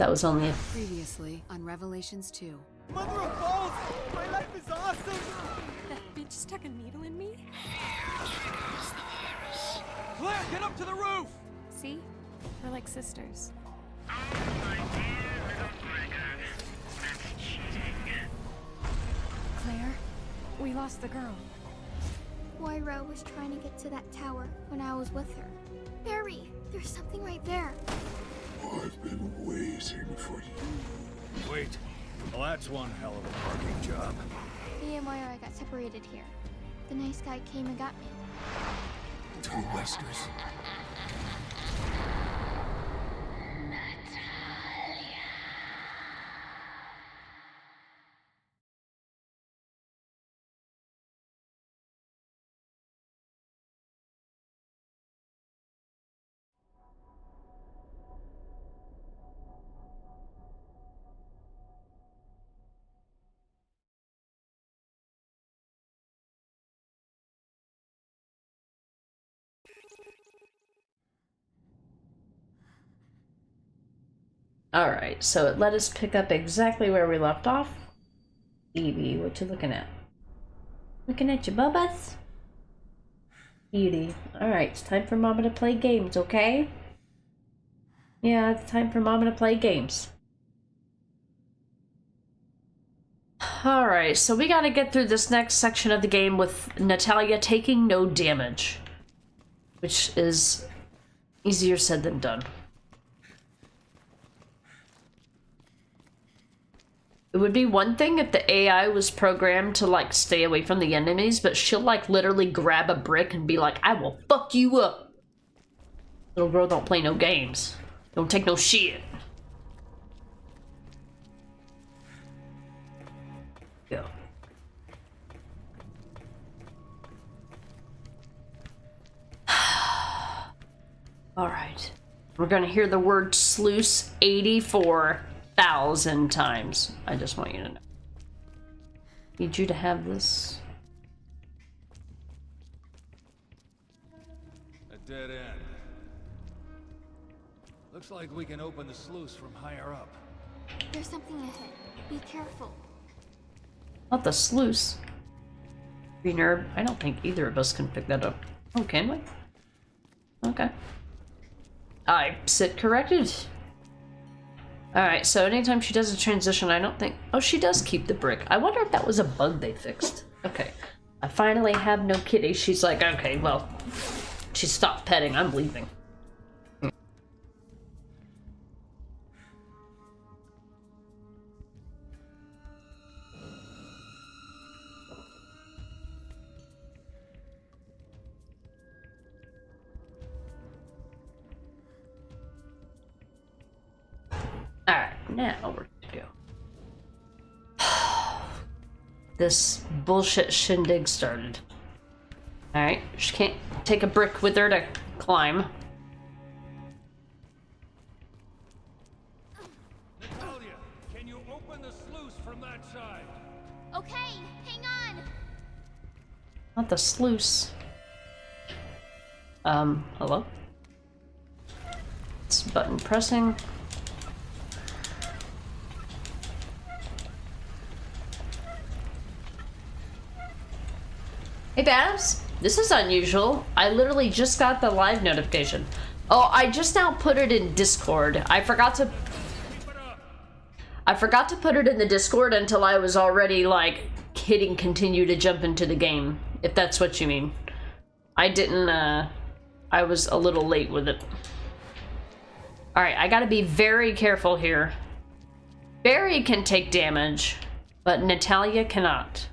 That was only a... Previously on Revelations 2. Mother of balls! My life is awesome! That bitch stuck a needle in me? Claire, get up to the roof! See? We're like sisters. Claire, we lost the girl. Moira was trying to get to that tower when I was with her. Barry, there's something right there. I've been waiting for you. Wait. Well, that's one hell of a parking job. Me and Moira got separated here. The nice guy came and got me. Two Westers. Alright, so it let us pick up exactly where we left off. Evie, what you looking at? Looking at your bubbas? Beauty. Alright, it's time for Mama to play games, okay? Yeah, it's time for Mama to play games. Alright, so we gotta get through this next section of the game with Natalia taking no damage. Which is easier said than done. It would be one thing if the AI was programmed to, like, stay away from the enemies, but she'll, like, literally grab a brick and be like, I will fuck you up. Little girl don't play no games. Don't take no shit. Go. Alright. We're gonna hear the word sluice 84,000 times. I just want you to know. Need you to have this. A dead end. Looks like we can open the sluice from higher up. There's something ahead. Be careful. Not the sluice. Green herb. I don't think either of us can pick that up. Oh, can we? Okay. I sit corrected. Alright, so anytime she does a transition, I don't think... Oh, she does keep the brick. I wonder if that was a bug they fixed. Okay. I finally have no kitty. She's like, okay, well... She stopped petting. I'm leaving. Alright, now we're good to go. This bullshit shindig started. Alright, she can't take a brick with her to climb. Natalia, can you open the sluice from that side? Okay, hang on. Not the sluice. Hello? It's button pressing. Hey Babs, this is unusual. I literally just got the live notification. Oh, I just now put it in Discord. I forgot to put it in the Discord until I was already like hitting continue to jump into the game, if that's what you mean. I didn't I was a little late with it. Alright, I gotta be very careful here. Barry can take damage, but Natalia cannot.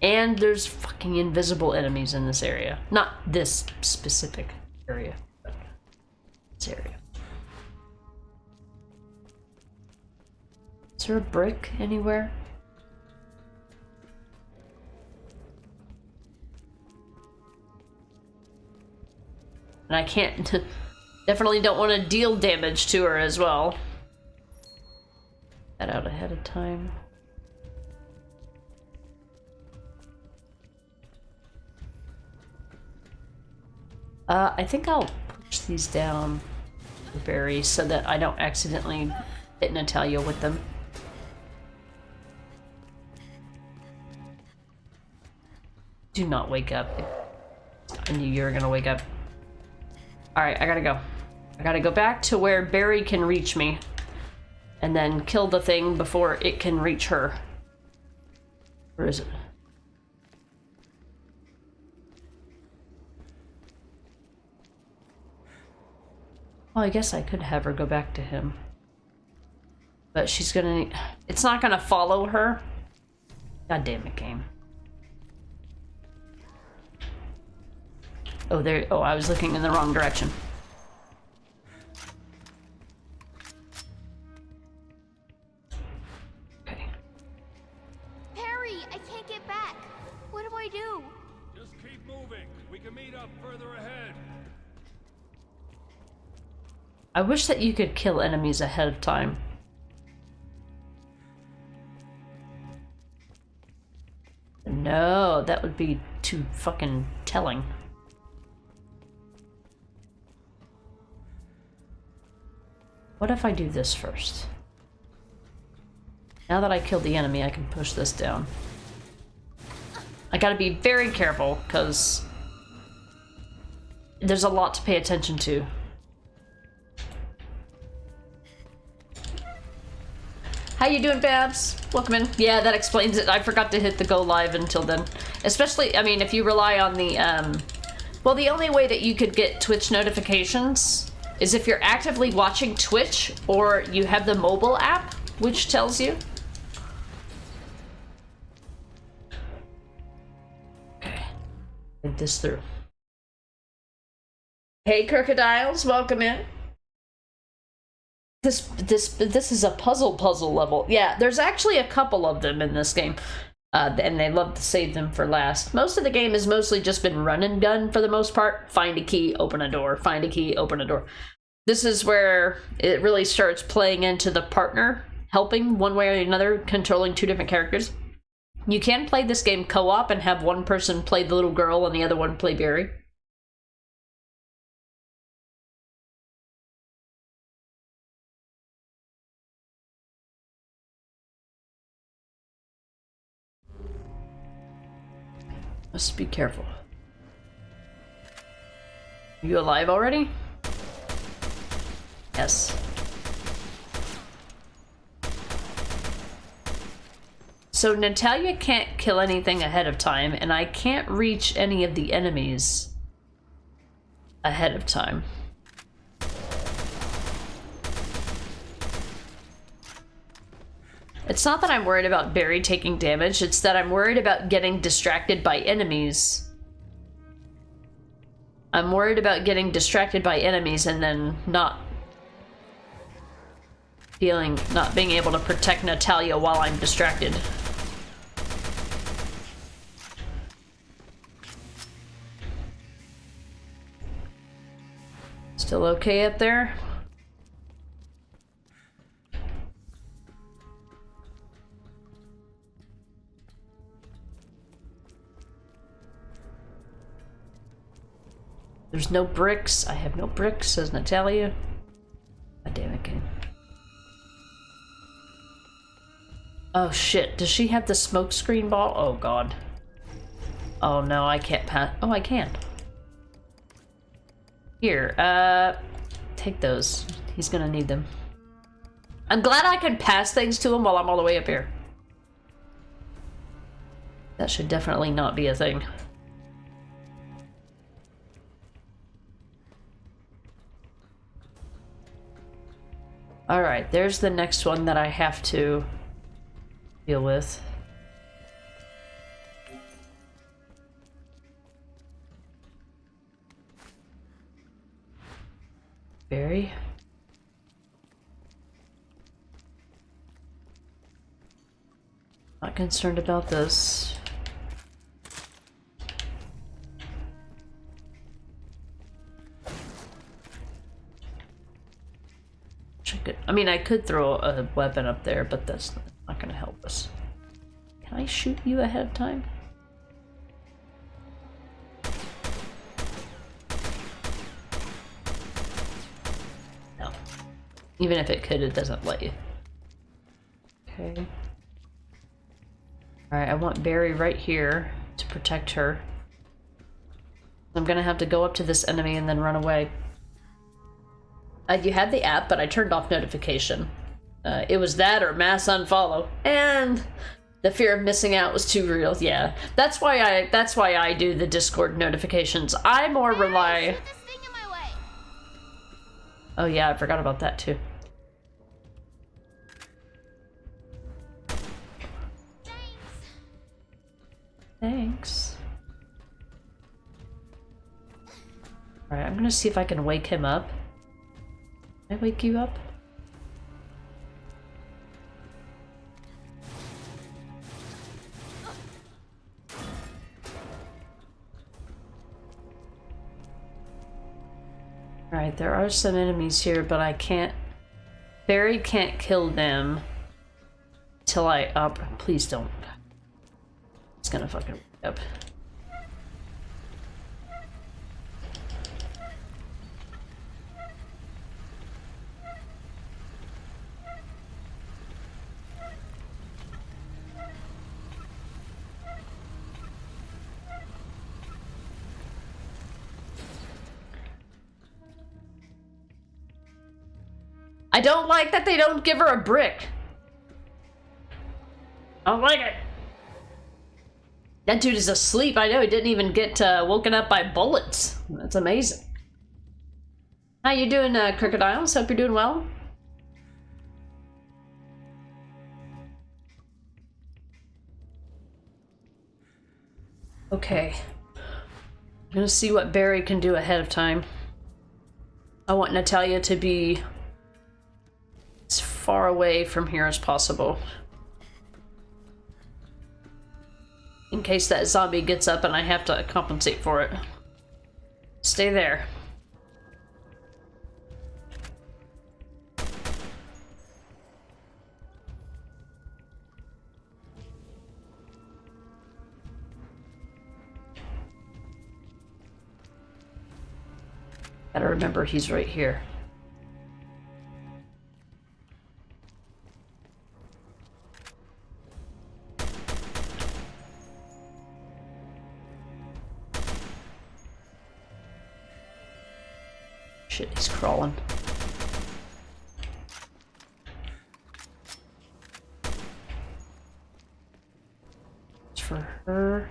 And there's fucking invisible enemies in this area. Not this specific area, but this area. Is there a brick anywhere? And I can't... definitely don't want to deal damage to her as well. That out ahead of time. I think I'll push these down. Barry so that I don't accidentally hit Natalia with them. Do not wake up. I knew you were gonna wake up. Alright, I gotta go. I gotta go back to where Barry can reach me. And then kill the thing before it can reach her. Where is it? Well, I guess I could have her go back to him. But she's gonna... It's not gonna follow her. God damn it, game. Oh, there... Oh, I was looking in the wrong direction. Okay. Perry, I can't get back. What do I do? Just keep moving. We can meet up further ahead. I wish that you could kill enemies ahead of time. No, that would be too fucking telling. What if I do this first? Now that I killed the enemy, I can push this down. I gotta be very careful, because there's a lot to pay attention to. How you doing, Babs? Welcome in. Yeah, that explains it. I forgot to hit the go live until then. Especially, I mean, if you rely on the, well, the only way that you could get Twitch notifications is if you're actively watching Twitch or you have the mobile app, which tells you. Okay. Think this through. Hey, Crocodiles, welcome in. This is a puzzle level. Yeah, there's actually a couple of them in this game. And they love to save them for last. Most of the game has mostly just been run and gun for the most part. Find a key, open a door. Find a key, open a door. This is where it really starts playing into the partner helping one way or another, controlling two different characters. You can play this game co-op and have one person play the little girl and the other one play Barry. Must be careful. Are you alive already? Yes. So Natalia can't kill anything ahead of time, and I can't reach any of the enemies ahead of time. It's not that I'm worried about Barry taking damage, it's that I'm worried about getting distracted by enemies. I'm worried about getting distracted by enemies and then not being able to protect Natalia while I'm distracted. Still okay up there? There's no bricks. I have no bricks, says Natalia. God damn it, game. Oh shit, does she have the smoke screen ball? Oh god. Oh no, I can't pass. Oh, I can. Here, take those. He's gonna need them. I'm glad I can pass things to him while I'm all the way up here. That should definitely not be a thing. Alright, there's the next one that I have to deal with. Barry? Not concerned about this. I mean, I could throw a weapon up there, but that's not gonna help us. Can I shoot you ahead of time? No. Even if it could, it doesn't let you. Okay. Alright, I want Barry right here to protect her. I'm gonna have to go up to this enemy and then run away. You had the app, but I turned off notification. It was that or mass unfollow. And the fear of missing out was too real. Yeah. That's why I do the Discord notifications. I more rely. Oh yeah, I forgot about that too. Thanks. Alright, I'm gonna see if I can wake him up. Can I wake you up? Alright, there are some enemies here, but I can't... Barry can't kill them till I up. Please don't. It's gonna fucking wake up. I don't like that they don't give her a brick. I don't like it. That dude is asleep. I know he didn't even get woken up by bullets. That's amazing. How you doing, Crocodiles? Hope you're doing well. Okay. I'm gonna see what Barry can do ahead of time. I want Natalia to be as far away from here as possible. In case that zombie gets up and I have to compensate for it. Stay there. Gotta remember he's right here. Shit, he's crawling. It's for her.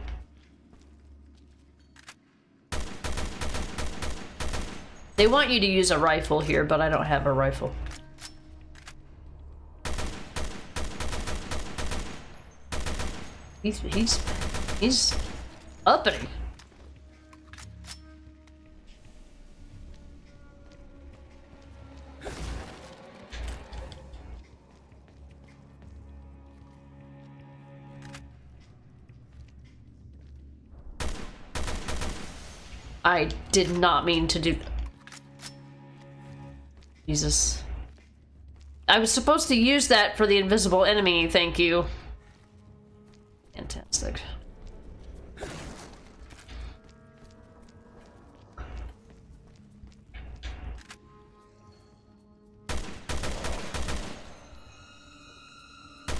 They want you to use a rifle here, but I don't have a rifle. He's uppity. I did not mean to do... Jesus. I was supposed to use that for the invisible enemy, thank you. Fantastic.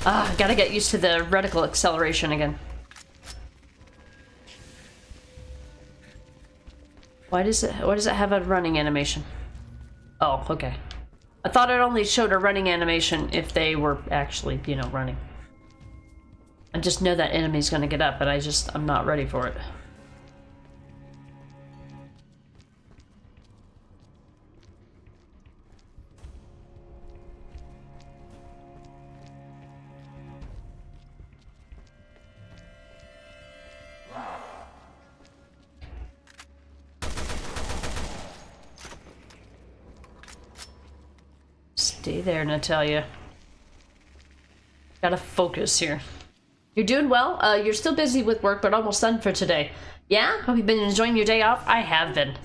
Ah, gotta get used to the reticle acceleration again. Why does it have a running animation? Oh, okay. I thought it only showed a running animation if they were actually, you know, running. I just know that enemy's gonna get up, but I'm not ready for it. Stay there, Natalia. Gotta focus here. You're doing well? You're still busy with work, but almost done for today. Yeah? Have you been enjoying your day off? I have been.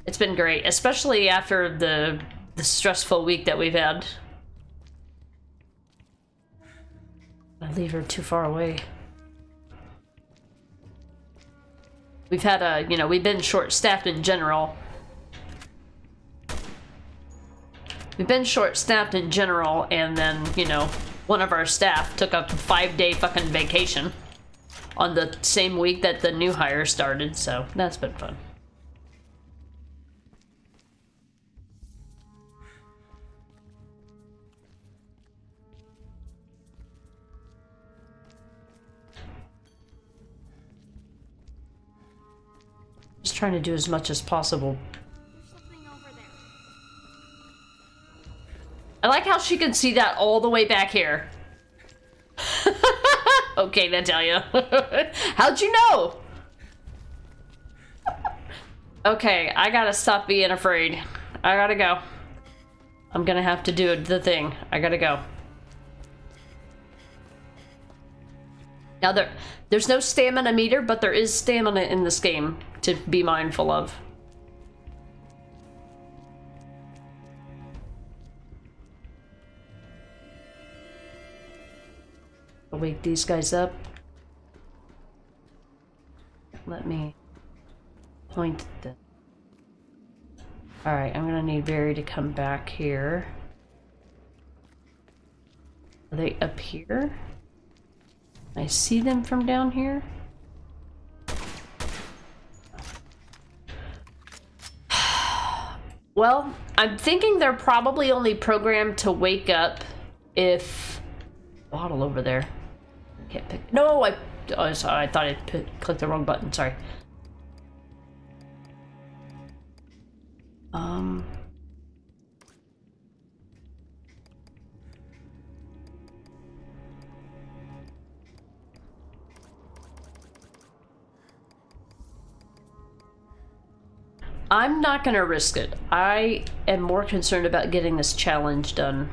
It's been great, especially after the stressful week that we've had. I leave her too far away. We've had you know, we've been short-staffed in general. we've been short-staffed in general, and then, you know, one of our staff took a 5-day fucking vacation on the same week that the new hire started, so that's been fun. Just trying to do as much as possible. There's something over there. I like how she can see that all the way back here. Okay, Natalia. How'd you know? Okay, I gotta stop being afraid. I gotta go. I'm gonna have to do the thing. I gotta go. Now there's no stamina meter, but there is stamina in this game to be mindful of. I'll wake these guys up. Let me point the... Alright, I'm gonna need Barry to come back here. Are they up here? I see them from down here. Well, I'm thinking they're probably only programmed to wake up if... Bottle over there. Can't pick... No, oh, sorry, I thought I clicked the wrong button, sorry. I'm not gonna risk it. I am more concerned about getting this challenge done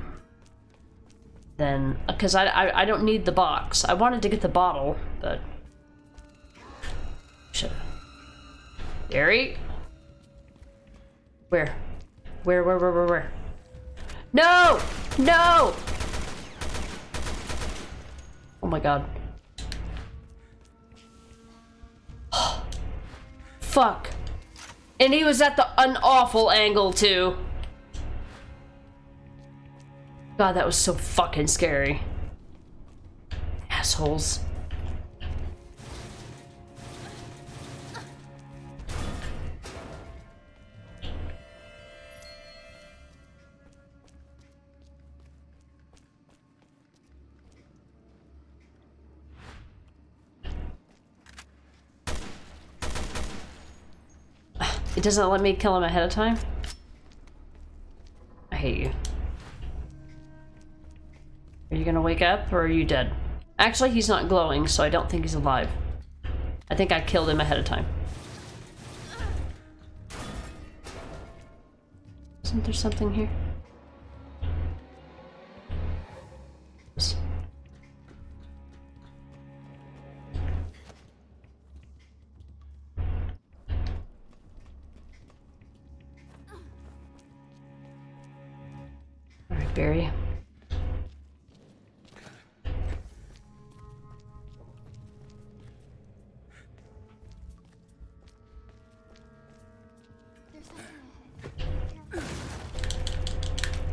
than... Because I don't need the box. I wanted to get the bottle, but... Shit. Gary? Where? Where? No! No! Oh my god. Fuck. And he was at an awful angle, too. God, that was so fucking scary. Assholes. It doesn't let me kill him ahead of time? I hate you. Are you gonna wake up, or are you dead? Actually, he's not glowing, so I don't think he's alive. I think I killed him ahead of time. Isn't there something here? Alright, Barry.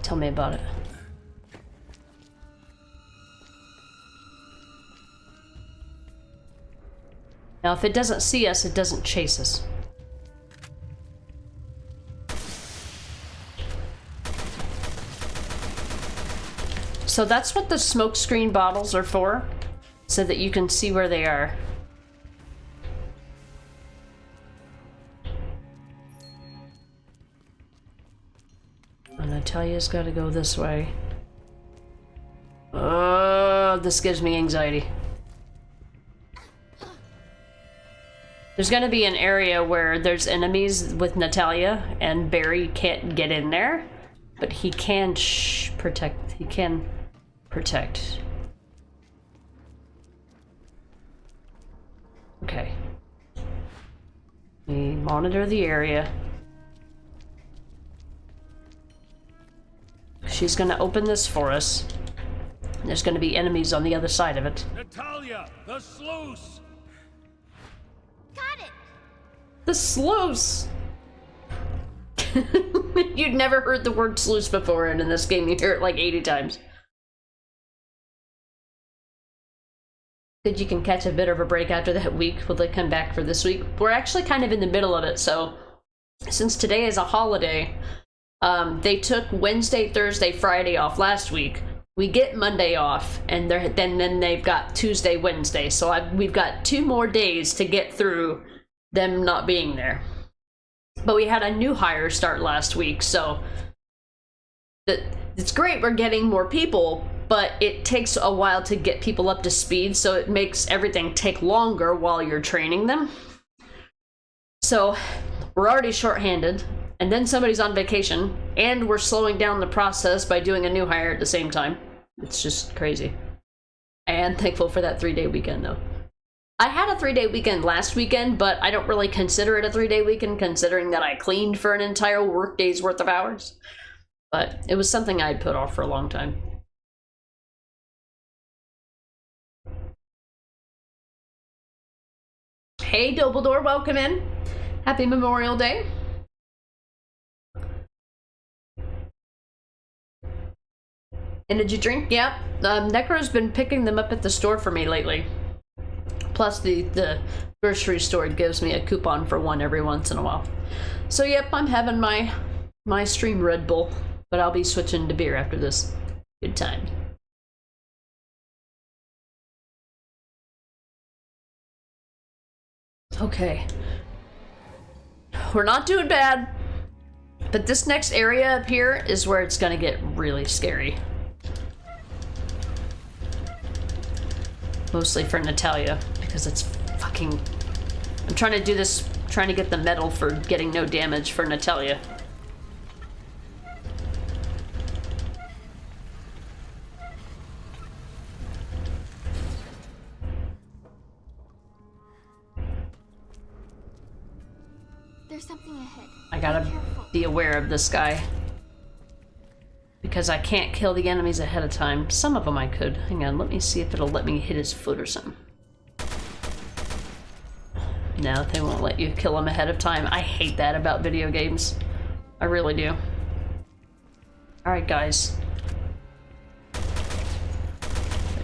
Tell me about it. Now, if it doesn't see us, it doesn't chase us. So that's what the smoke screen bottles are for, so that you can see where they are. Natalia's got to go this way. This gives me anxiety. There's gonna be an area where there's enemies with Natalia, and Barry can't get in there, but he can protect. He can protect. Okay. We monitor the area. She's gonna open this for us. There's gonna be enemies on the other side of it. Natalia, the sluice! Got it! The sluice! You'd never heard the word sluice before, and in this game you hear it like 80 times. Good, you can catch a bit of a break after that week. Will they come back for this week? We're actually kind of in the middle of it, so since today is a holiday, they took Wednesday, Thursday, Friday off last week. We get Monday off, and then they've got Tuesday, Wednesday. So we've got 2 more days to get through them not being there. But we had a new hire start last week, so it's great we're getting more people, but it takes a while to get people up to speed, so it makes everything take longer while you're training them. So we're already shorthanded, and then somebody's on vacation, and we're slowing down the process by doing a new hire at the same time. It's just crazy. I am thankful for that 3-day weekend, though. I had a 3-day weekend last weekend, but I don't really consider it a 3-day weekend, considering that I cleaned for an entire workday's worth of hours. But it was something I'd put off for a long time. Hey, Dumbledore, welcome in. Happy Memorial Day. And did you drink? Yep. Necro's been picking them up at the store for me lately. Plus the grocery store gives me a coupon for one every once in a while. So yep, I'm having my stream Red Bull, but I'll be switching to beer after this. Good time. Okay. We're not doing bad, but this next area up here is where it's gonna get really scary. Mostly for Natalia, because it's fucking... I'm trying to do this, trying to get the medal for getting no damage for Natalia. There's something ahead. I gotta be aware of this guy. Because I can't kill the enemies ahead of time. Some of them I could. Hang on, let me see if it'll let me hit his foot or something. No, they won't let you kill him ahead of time. I hate that about video games. I really do. Alright, guys.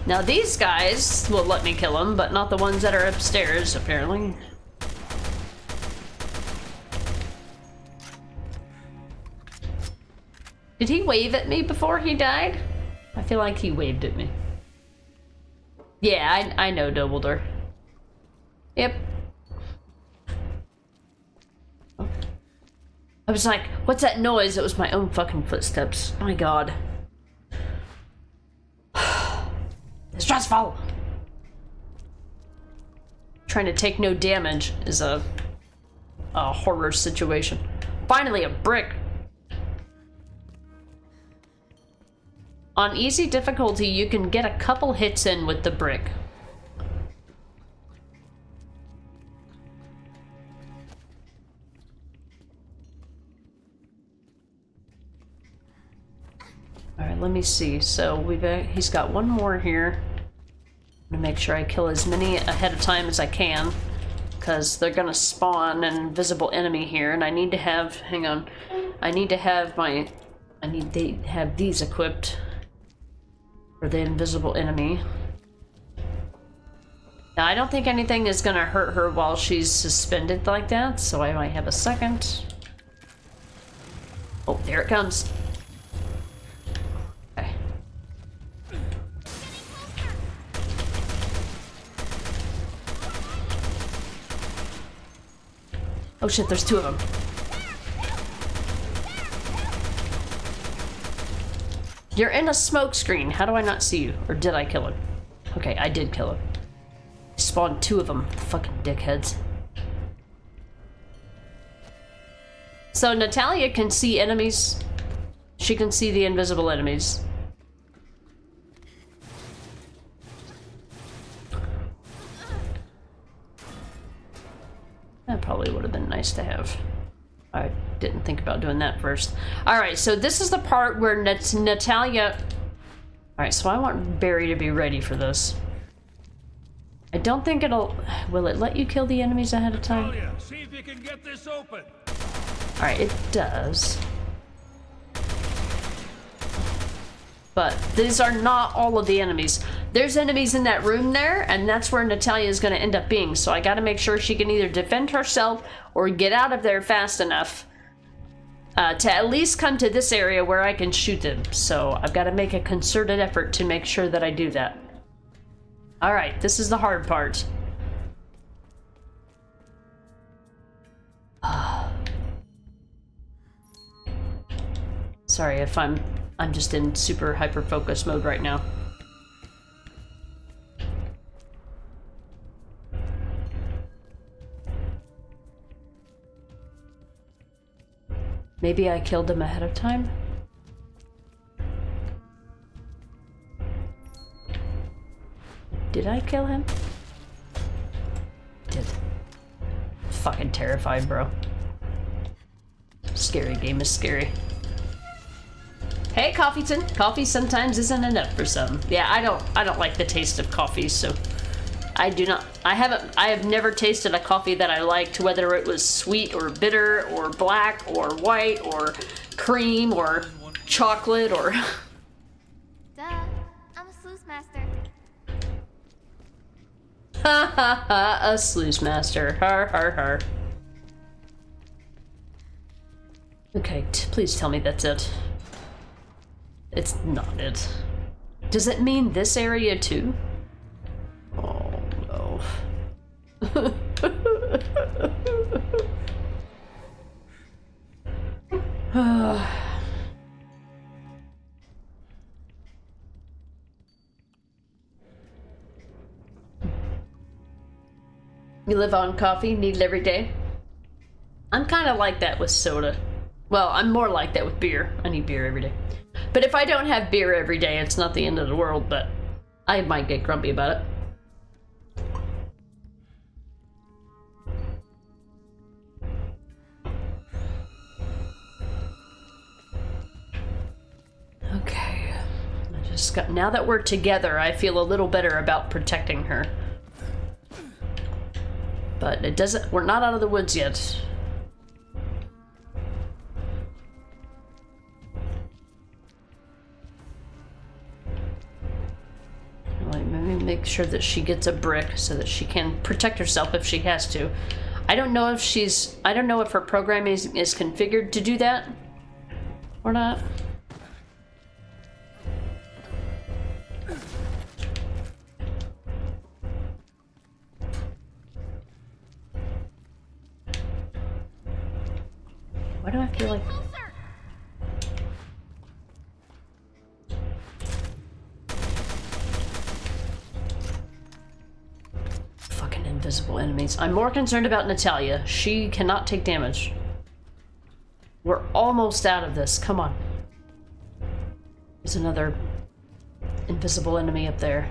Now these guys will let me kill them, but not the ones that are upstairs, apparently. Did he wave at me before he died? I feel like he waved at me. Yeah, I know Dumbledore. Yep. I was like, what's that noise? It was my own fucking footsteps. My god. It's stressful. Trying to take no damage is a horror situation. Finally, a brick. On easy difficulty, you can get a couple hits in with the brick. Alright, let me see. So he's got one more here. I'm gonna make sure I kill as many ahead of time as I can, because they're gonna spawn an invisible enemy here, and I need to have, hang on, I need to have these equipped for the invisible enemy. Now, I don't think anything is gonna hurt her while she's suspended like that, so I might have a second. Oh, there it comes. Okay. Oh shit, there's 2 of them. You're in a smoke screen. How do I not see you? Or did I kill him? Okay, I did kill him. I spawned 2 of them. Fucking dickheads. So Natalia can see enemies. She can see the invisible enemies. That probably would have been nice to have. I didn't think about doing that first. Alright, so this is the part where Natalia... Alright, so I want Barry to be ready for this. I don't think it'll... Will it let you kill the enemies ahead of time? Natalia, see if you can get this open. Alright, it does. But these are not all of the enemies. There's enemies in that room there, and that's where Natalia is going to end up being. So I got to make sure she can either defend herself or get out of there fast enough to at least come to this area where I can shoot them. So I've got to make a concerted effort to make sure that I do that. All right, this is the hard part. Sorry if I'm just in super hyper focus mode right now. Maybe I killed him ahead of time? Did I kill him? Did. Fucking terrified, bro. Scary game is scary. Hey, Coffeeton. Coffee sometimes isn't enough for some. Yeah, I don't like the taste of coffee, so I have never tasted a coffee that I liked, whether it was sweet or bitter or black or white or cream or chocolate or Duh, I'm a sluice master. ha ha ha, a sluice master. Har har har. Okay, please tell me that's it. It's not it. Does it mean this area too? Oh no. You live on coffee, need it every day? I'm kind of like that with soda. Well, I'm more like that with beer. I need beer every day. But if I don't have beer every day, it's not the end of the world, but I might get grumpy about it. Okay. Now that we're together, I feel a little better about protecting her. But we're not out of the woods yet. Let me make sure that she gets a brick so that she can protect herself if she has to. I don't know if her program is configured to do that or not. Why do I feel like... Fucking invisible enemies. I'm more concerned about Natalia. She cannot take damage. We're almost out of this. Come on. There's another invisible enemy up there.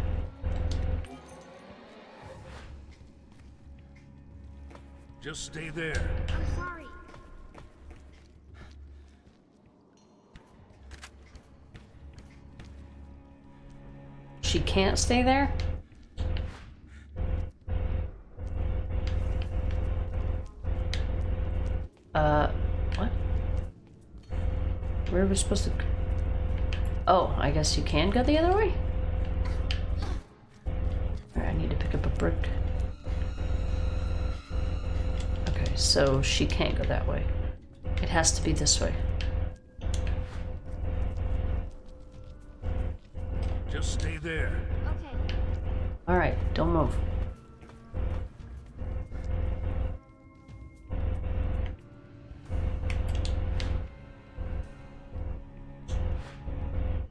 Just stay there. I'm sorry. She can't stay there? What? Where are we supposed to... Oh, I guess you can go the other way? Alright, I need to pick up a brick. Okay, so she can't go that way. It has to be this way. Just stay there. Okay. Alright, don't move.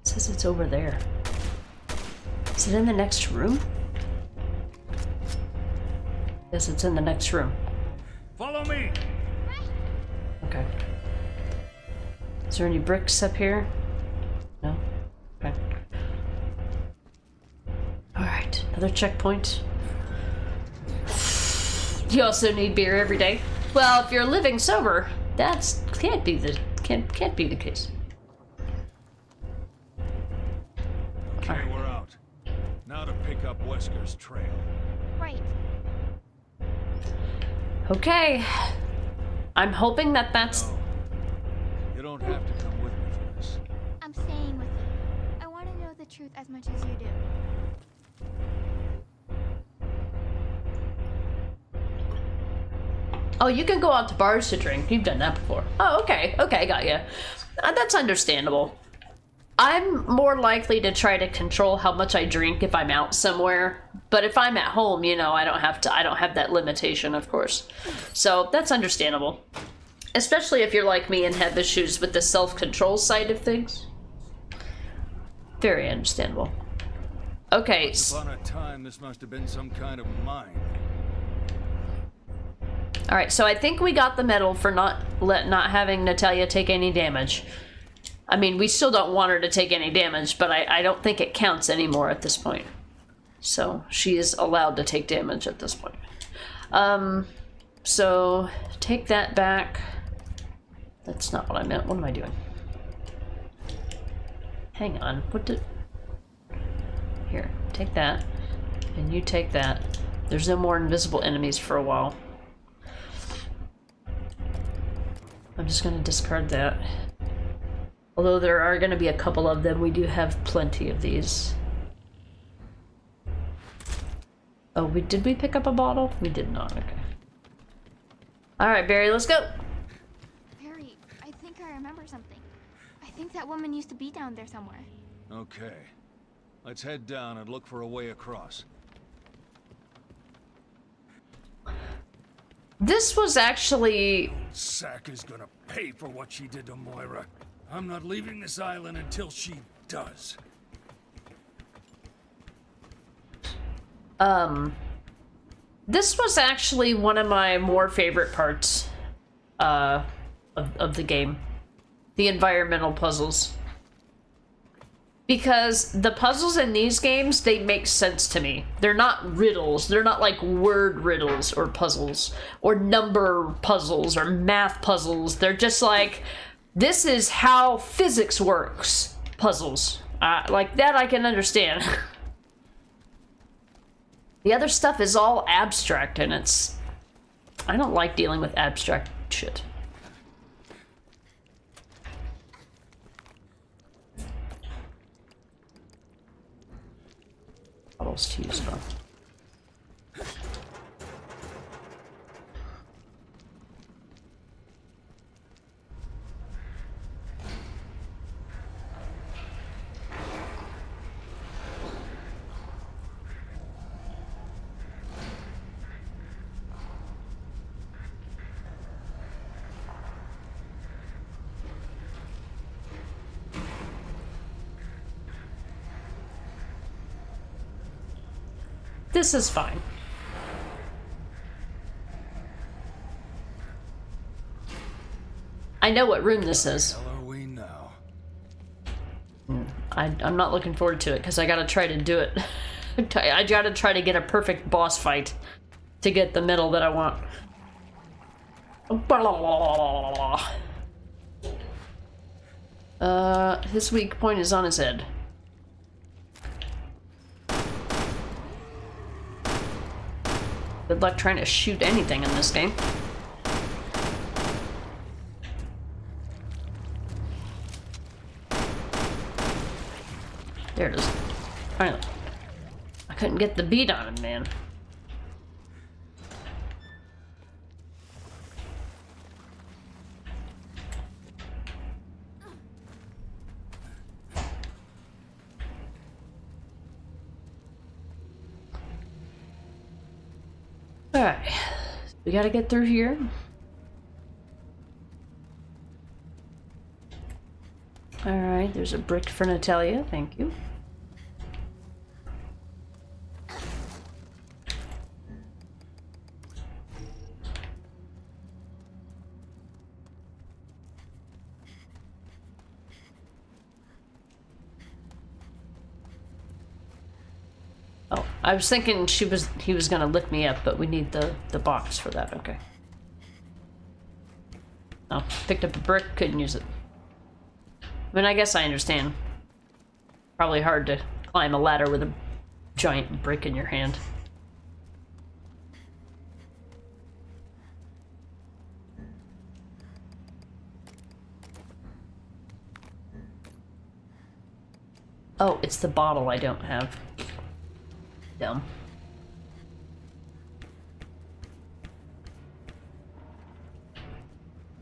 It says it's over there. Is it in the next room? Yes, it's in the next room. Follow me. Okay. Is there any bricks up here? No? Okay. Alright, another checkpoint. You also need beer every day. Well, if you're living sober, that's can't be the case. Okay, we're out. Now to pick up Wesker's trail. Right. Okay. I'm hoping that that's... No. You don't have to come with me for this. I'm staying with you. I want truth as much as you do. Oh, you can go out to bars to drink. You've done that before. Oh, okay. Okay, got you. That's understandable. I'm more likely to try to control how much I drink if I'm out somewhere. But if I'm at home, you know, I don't have that limitation, of course. So that's understandable. Especially if you're like me and have issues with the self-control side of things. Very understandable. Okay. Once upon a time, this must have been some kind of mine. All right, so I think we got the medal for not having Natalia take any damage. I mean, we still don't want her to take any damage, but I don't think it counts anymore at this point. So she is allowed to take damage at this point. So take that back. That's not what I meant. What am I doing? Hang on. What did... Here, take that. And you take that. There's no more invisible enemies for a while. I'm just going to discard that. Although there are going to be a couple of them, we do have plenty of these. Oh, did we pick up a bottle? We did not, okay. Alright, Barry, let's go! Barry, I think I remember something. I think that woman used to be down there somewhere. Okay. Let's head down and look for a way across. This was actually... Sack is gonna pay for what she did to Moira. I'm not leaving this island until she does. This was actually one of my more favorite parts of the game. The environmental puzzles. Because the puzzles in these games, they make sense to me. They're not riddles. They're not like word riddles or puzzles. Or number puzzles or math puzzles. They're just like, this is how physics works puzzles. Like that I can understand. The other stuff is all abstract and it's... I don't like dealing with abstract shit. Bottles to use from. This is fine. I know what room this is. Where are we now? I'm not looking forward to it because I gotta try to do it. I gotta try to get a perfect boss fight to get the medal that I want. His weak point is on his head. Good luck trying to shoot anything in this game. There it is. Finally. I couldn't get the beat on him, man. Alright, we gotta get through here. Alright, there's a brick for Natalia, thank you. Oh, I was thinking he was gonna lift me up, but we need the box for that, okay. Oh, picked up a brick, couldn't use it. I mean, I guess I understand. Probably hard to climb a ladder with a giant brick in your hand. Oh, it's the bottle I don't have. Dumb.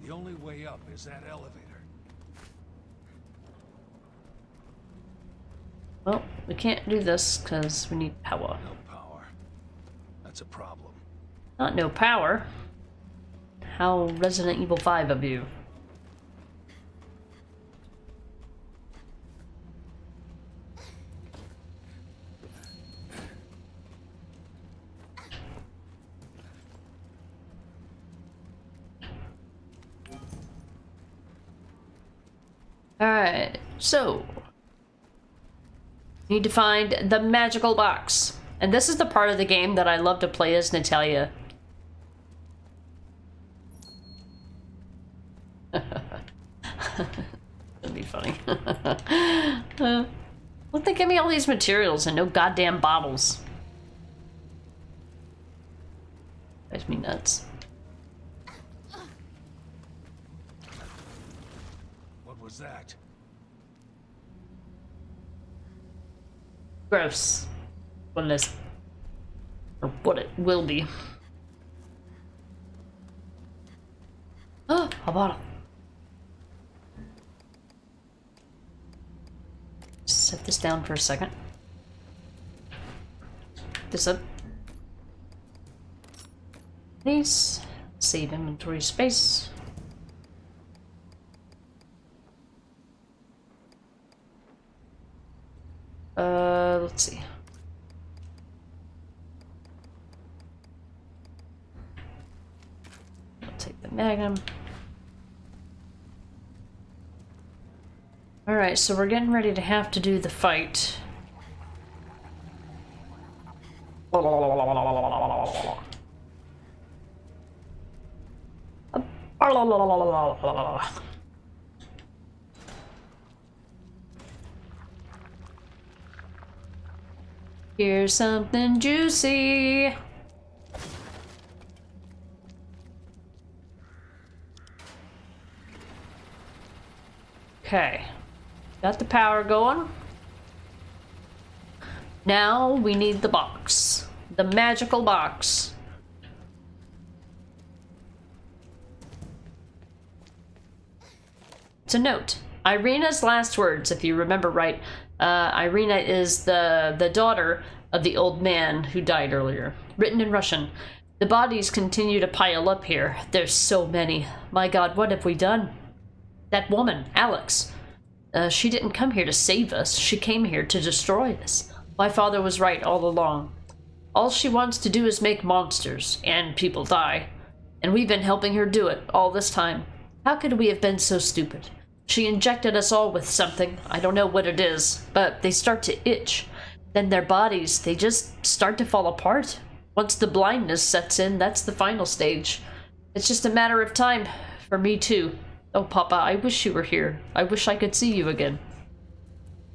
The only way up is that elevator. Well, we can't do this because we need power. No power. That's a problem. Not no power. How Resident Evil 5 of you. Alright, so need to find the magical box. And this is the part of the game that I love to play as Natalia. That'd be funny. Look, they give me all these materials and no goddamn bottles. Drives me nuts. What was that? Gross. What it is. Or what it will be. Oh, a bottle. Set this down for a second. This up. Please. Save inventory space. Let's see. I'll take the Magnum. Alright, so we're getting ready to have to do the fight. Here's something juicy. Okay. Got the power going. Now we need the box. The magical box. To note, Irina's last words, if you remember right, Irina is the daughter of the old man who died earlier. Written in Russian. The bodies continue to pile up here. There's so many. My God, what have we done? That woman, Alex. She didn't come here to save us. She came here to destroy us. My father was right all along. All she wants to do is make monsters, and people die. And we've been helping her do it all this time. How could we have been so stupid? She injected us all with something. I don't know what it is, but they start to itch. Then their bodies, they just start to fall apart. Once the blindness sets in, that's the final stage. It's just a matter of time. For me too. Oh, Papa, I wish you were here. I wish I could see you again.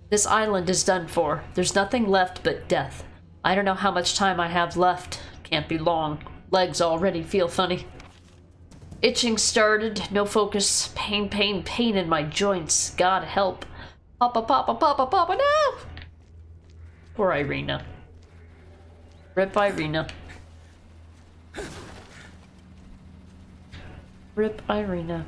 This island is done for. There's nothing left but death. I don't know how much time I have left. Can't be long. Legs already feel funny. Itching started, no focus, pain, pain, pain in my joints. God help. Papa, Papa, Papa, Papa, no! Poor Irina. Rip Irina. Rip Irina.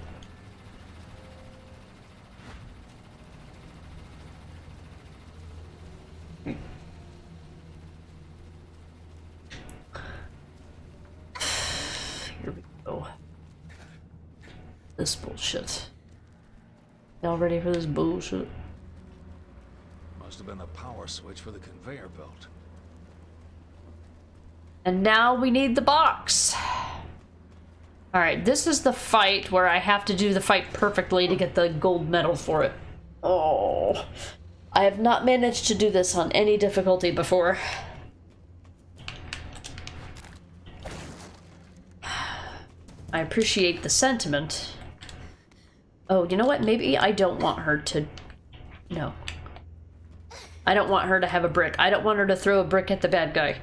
Here we go. This bullshit. Y'all ready for this bullshit? Must have been the power switch for the conveyor belt. And now we need the box. Alright, this is the fight where I have to do the fight perfectly to get the gold medal for it. Oh. I have not managed to do this on any difficulty before. I appreciate the sentiment. Oh, you know what? Maybe I don't want her to... No. I don't want her to have a brick. I don't want her to throw a brick at the bad guy.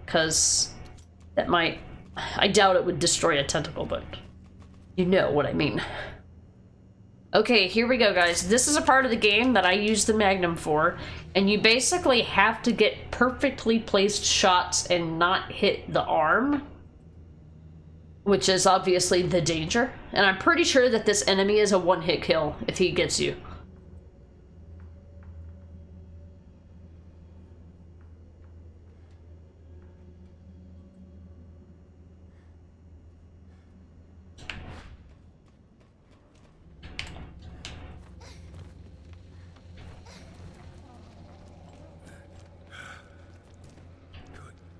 Because that might... I doubt it would destroy a tentacle, but you know what I mean. Okay, here we go, guys. This is a part of the game that I use the Magnum for, and you basically have to get perfectly placed shots and not hit the arm, which is obviously the danger. And I'm pretty sure that this enemy is a one-hit kill if he gets you.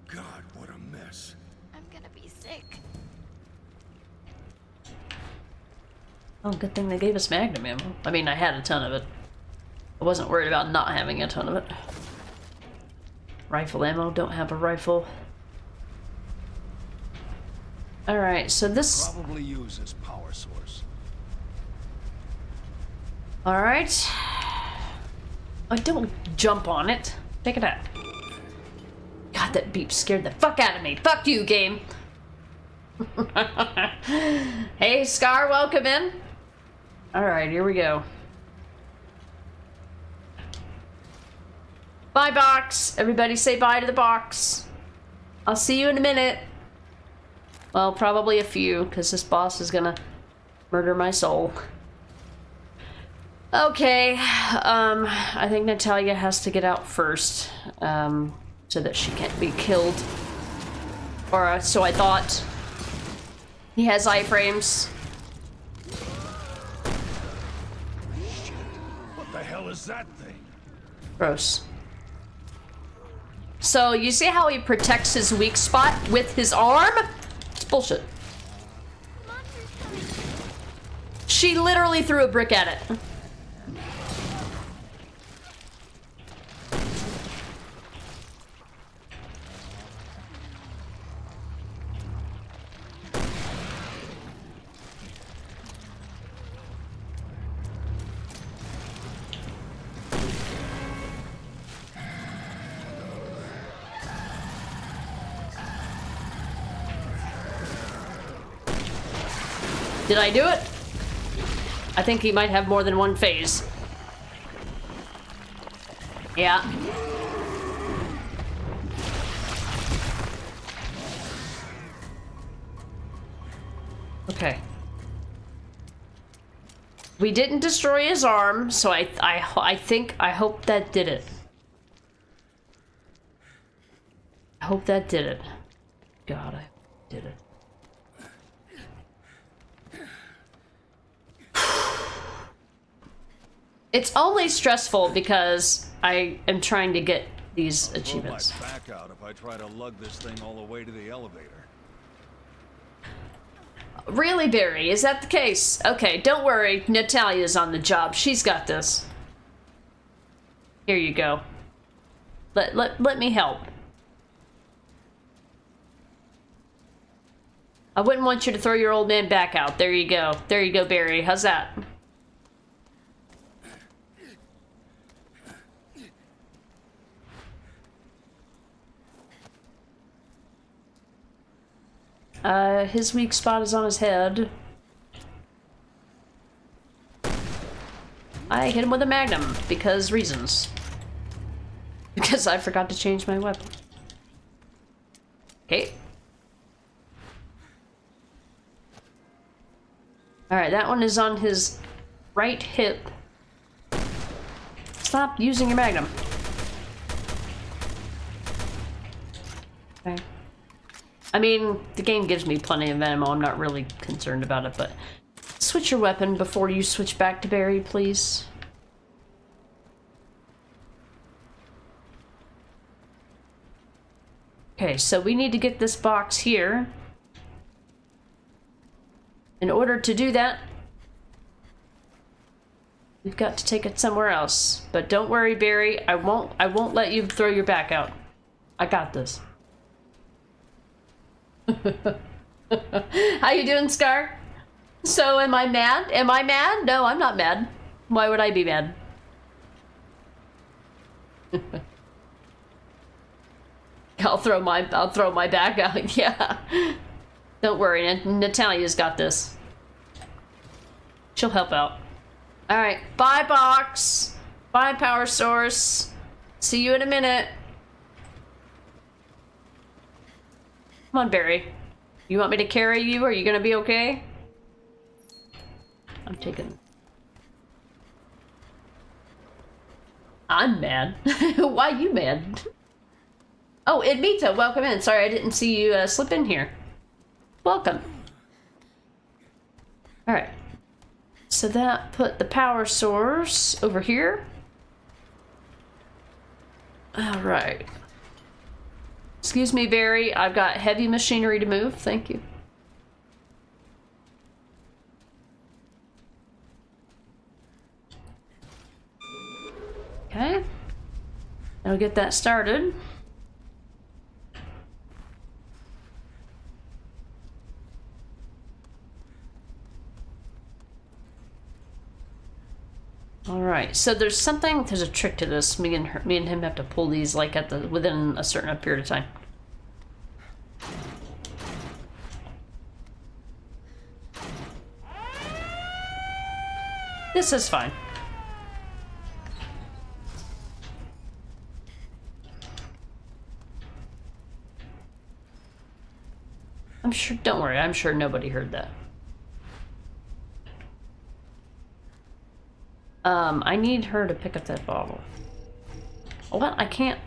God, what a mess. I'm gonna be sick. Oh, good thing they gave us Magnum ammo. I mean, I had a ton of it. I wasn't worried about not having a ton of it. Rifle ammo, don't have a rifle. Alright, so this... Probably use as power source. Alright. Oh, don't jump on it. Take it out. God, that beep scared the fuck out of me. Fuck you, game. Hey, Scar, welcome in. Alright, here we go. Bye, box. Everybody say bye to the box. I'll see you in a minute. Well, probably a few, because this boss is gonna murder my soul. Okay, I think Natalia has to get out first, so that she can't be killed. Or, so I thought. He has iframes. What the hell is that thing? Gross. So, you see how he protects his weak spot with his arm? It's bullshit. She literally threw a brick at it. Did I do it? I think he might have more than one phase. Yeah. Okay. We didn't destroy his arm, so I hope that did it. I hope that did it. God, I did it. It's only stressful because I am trying to get these achievements. I'll back out if I try to lug this thing all the way to the elevator. Really, Barry? Is that the case? Okay, don't worry. Natalia's on the job. She's got this. Here you go. Let me help. I wouldn't want you to throw your old man back out. There you go. There you go, Barry. How's that? His weak spot is on his head. I hit him with a magnum, because reasons. Because I forgot to change my weapon. Okay. Alright, that one is on his right hip. Stop using your magnum. Okay. I mean, the game gives me plenty of ammo. I'm not really concerned about it, but switch your weapon before you switch back to Barry, please. Okay, so we need to get this box here. In order to do that, we've got to take it somewhere else. But don't worry, Barry. I won't let you throw your back out. I got this. How you doing, Scar? So, am I mad? Am I mad? No, I'm not mad. Why would I be mad? I'll throw my back out. Yeah. Don't worry, Natalia's got this. She'll help out. Alright, bye box. Bye power source. See you in a minute. Come on, Barry. You want me to carry you? Are you gonna be okay? I'm taking... I'm mad. Why you mad? Oh, Edmita, welcome in. Sorry, I didn't see you slip in here. Welcome. Alright. So that put the power source over here. Alright. Excuse me, Barry. I've got heavy machinery to move. Thank you. Okay. I'll get that started. All right. So there's a trick to this. Me and him have to pull these like within a certain period of time. This is fine. I'm sure, don't worry, I'm sure nobody heard that. I need her to pick up that bottle. What? I can't.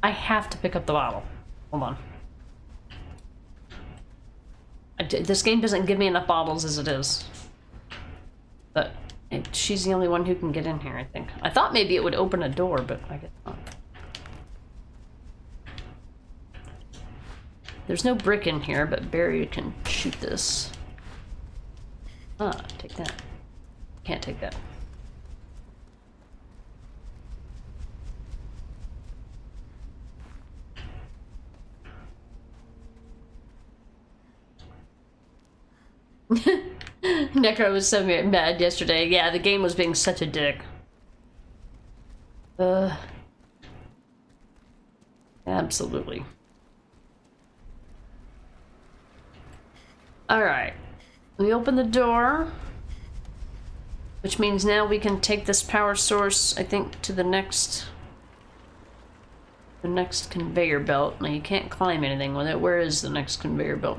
I have to pick up the bottle. Hold on. This game doesn't give me enough bottles as it is. But she's the only one who can get in here, I think. I thought maybe it would open a door, but I guess not. There's no brick in here, but Barry can shoot this. Ah, take that. Can't take that. Necro was so mad yesterday. Yeah, the game was being such a dick. Absolutely. Alright. We open the door. Which means now we can take this power source, I think, to the next conveyor belt. Now you can't climb anything with it. Where is the next conveyor belt?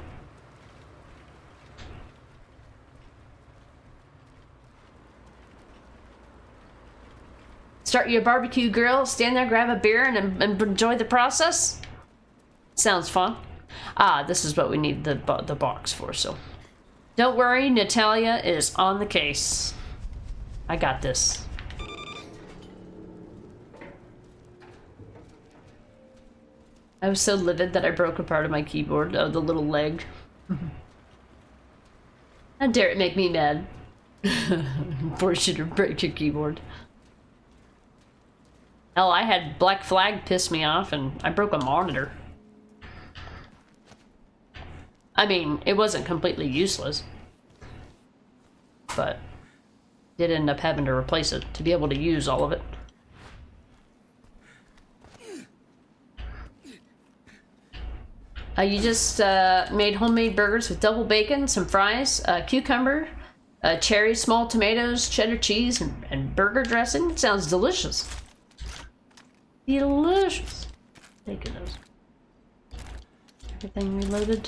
Start your barbecue grill, stand there, grab a beer, and enjoy the process? Sounds fun. Ah, this is what we need the box for, so. Don't worry, Natalia is on the case. I got this. I was so livid that I broke a part of my keyboard, the little leg. How dare it make me mad? Force you to break your keyboard. Hell, I had Black Flag piss me off and I broke a monitor. I mean, it wasn't completely useless. But did end up having to replace it to be able to use all of it. You just made homemade burgers with double bacon, some fries, cucumber, cherry, small tomatoes, cheddar cheese, and burger dressing. It sounds delicious. Delicious. Take those. Everything reloaded.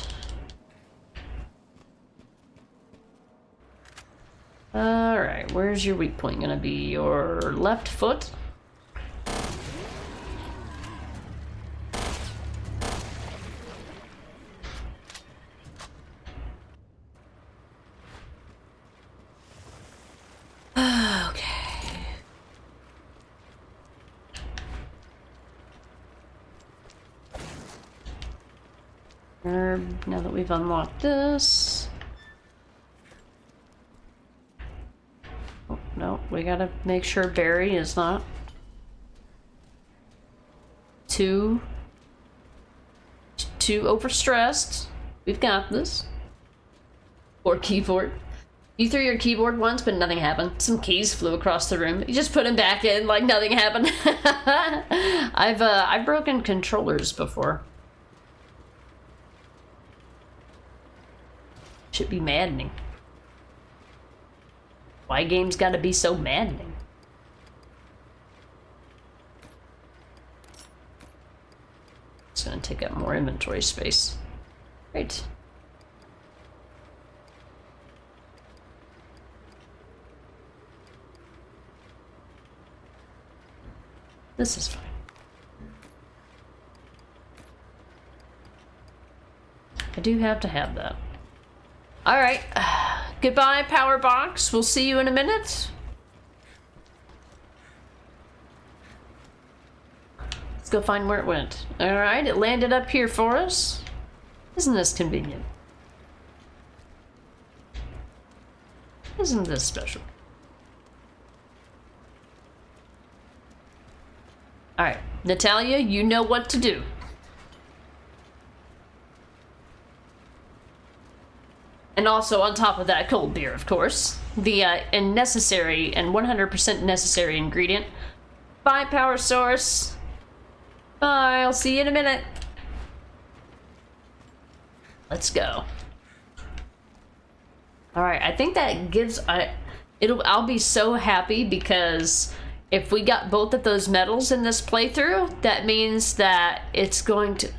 Alright, where's your weak point gonna be? Your left foot? Okay. Now that we've unlocked this. Oh, no, we gotta make sure Barry is not too overstressed. We've got this. Or keyboard. You threw your keyboard once, but nothing happened. Some keys flew across the room. You just put them back in like nothing happened. I've broken controllers before. Should be maddening. Why games gotta be so maddening? It's gonna take up more inventory space. Great. This is fine. I do have to have that. Alright. Goodbye, power box. We'll see you in a minute. Let's go find where it went. Alright, it landed up here for us. Isn't this convenient? Isn't this special? Alright, Natalia, you know what to do. And also, on top of that, cold beer, of course. The necessary and 100% necessary ingredient. Bye, power source. Bye, I'll see you in a minute. Let's go. Alright, I think that gives... I'll be so happy because if we got both of those medals in this playthrough, that means that it's going to...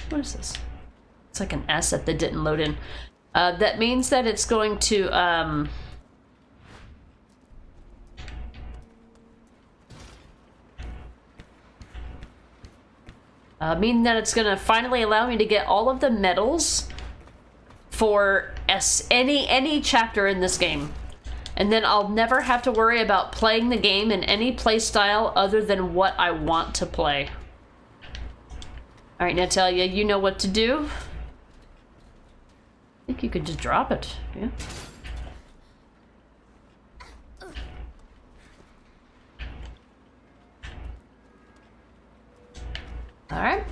What is this? It's like an asset that didn't load in. That means that it's going to, mean that it's gonna finally allow me to get all of the medals for any chapter in this game. And then I'll never have to worry about playing the game in any play style other than what I want to play. Alright, Natalia, you know what to do. I think you could just drop it, yeah. Alright.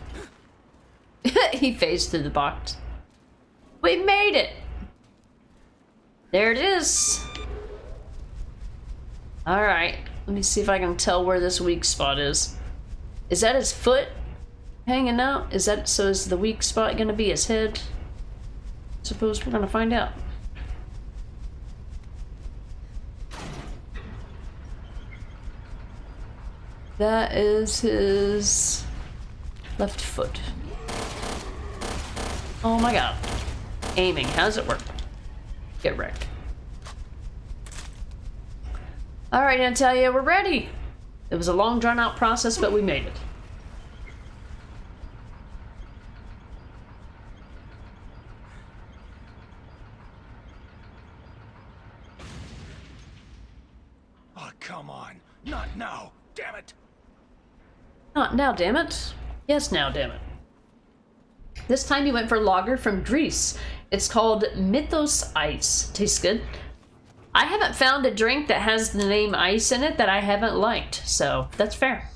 He phased through the box. We made it! There it is! Alright, let me see if I can tell where this weak spot is. Is that his foot hanging out? Is the weak spot gonna be his head? Suppose we're gonna find out. That is his left foot. Oh my god. Aiming, how does it work? Get wrecked. Alright, Natalia, we're ready! It was a long drawn out process, but we made it. Oh, come on. Not now. Damn it. Not now, damn it. Yes, now, damn it. This time you went for lager from Greece. It's called Mythos Ice. Tastes good. I haven't found a drink that has the name ice in it that I haven't liked, so that's fair.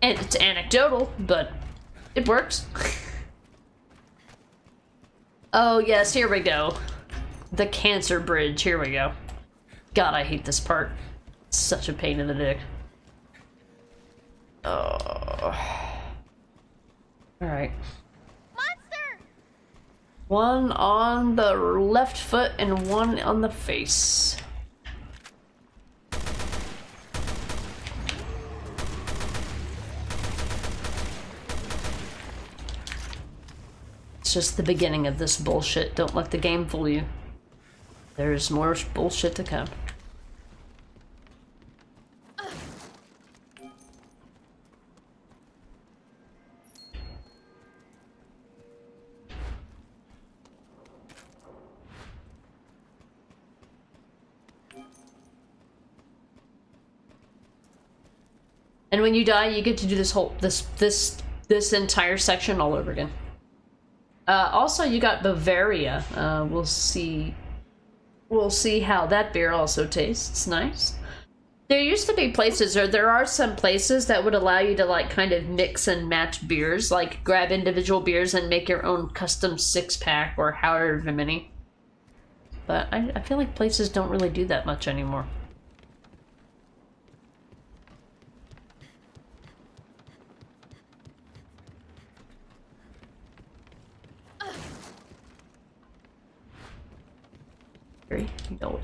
And it's anecdotal, but it works. Oh yes, here we go. The cancer bridge, here we go. God, I hate this part. It's such a pain in the dick. Oh. Alright. Monster! One on the left foot and one on the face. It's just the beginning of this bullshit. Don't let the game fool you. There's more bullshit to come. And when you die, you get to do this entire section all over again. Also, you got Bavaria. We'll see how that beer also tastes. Nice. There used to be places, or there are some places that would allow you to like kind of mix and match beers, like grab individual beers and make your own custom 6-pack or however many. But I feel like places don't really do that much anymore.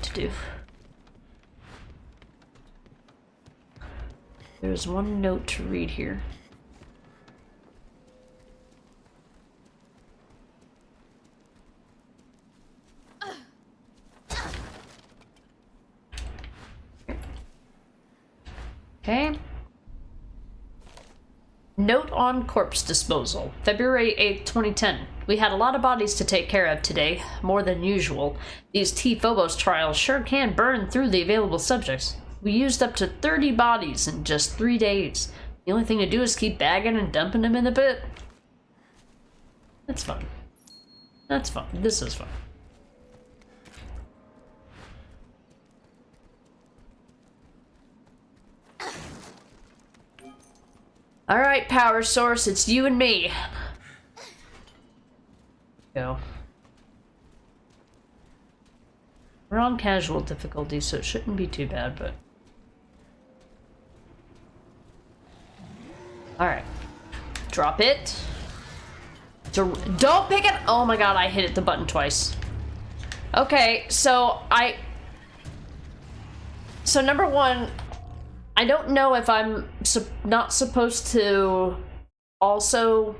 to do. There's one note to read here. Okay. Note on corpse disposal. February 8th, 2010. We had a lot of bodies to take care of today, more than usual. These T-Phobos trials sure can burn through the available subjects. We used up to 30 bodies in just 3 days. The only thing to do is keep bagging and dumping them in the pit. That's fun. That's fun. This is fun. Alright, power source, it's you and me. Go. We're on casual difficulty, so it shouldn't be too bad, but... Alright. Drop it. Don't pick it! Oh my god, I hit the button twice. Okay, so So number one, I don't know if I'm not supposed to also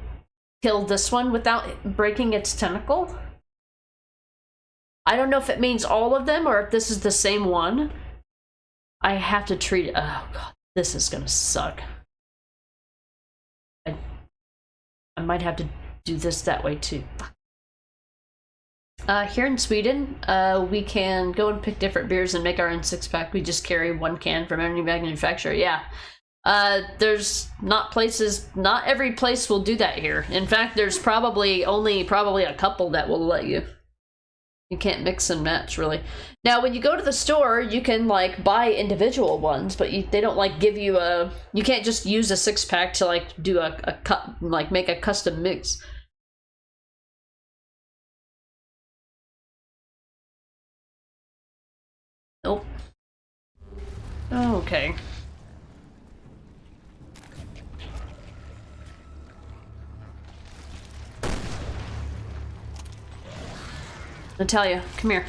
kill this one without breaking its tentacle. I don't know if it means all of them or if this is the same one. I have to treat it. Oh god, this is gonna suck. I might have to do this that way too. Here in Sweden, we can go and pick different beers and make our own six-pack. We just carry one can from any manufacturer. Yeah. There's not every place will do that here. In fact, there's probably a couple that will let you. You can't mix and match, really. Now, when you go to the store, you can, like, buy individual ones, but they don't, like, give you a... You can't just use a six-pack to, like, do make a custom mix. Nope. Okay. Natalia, come here.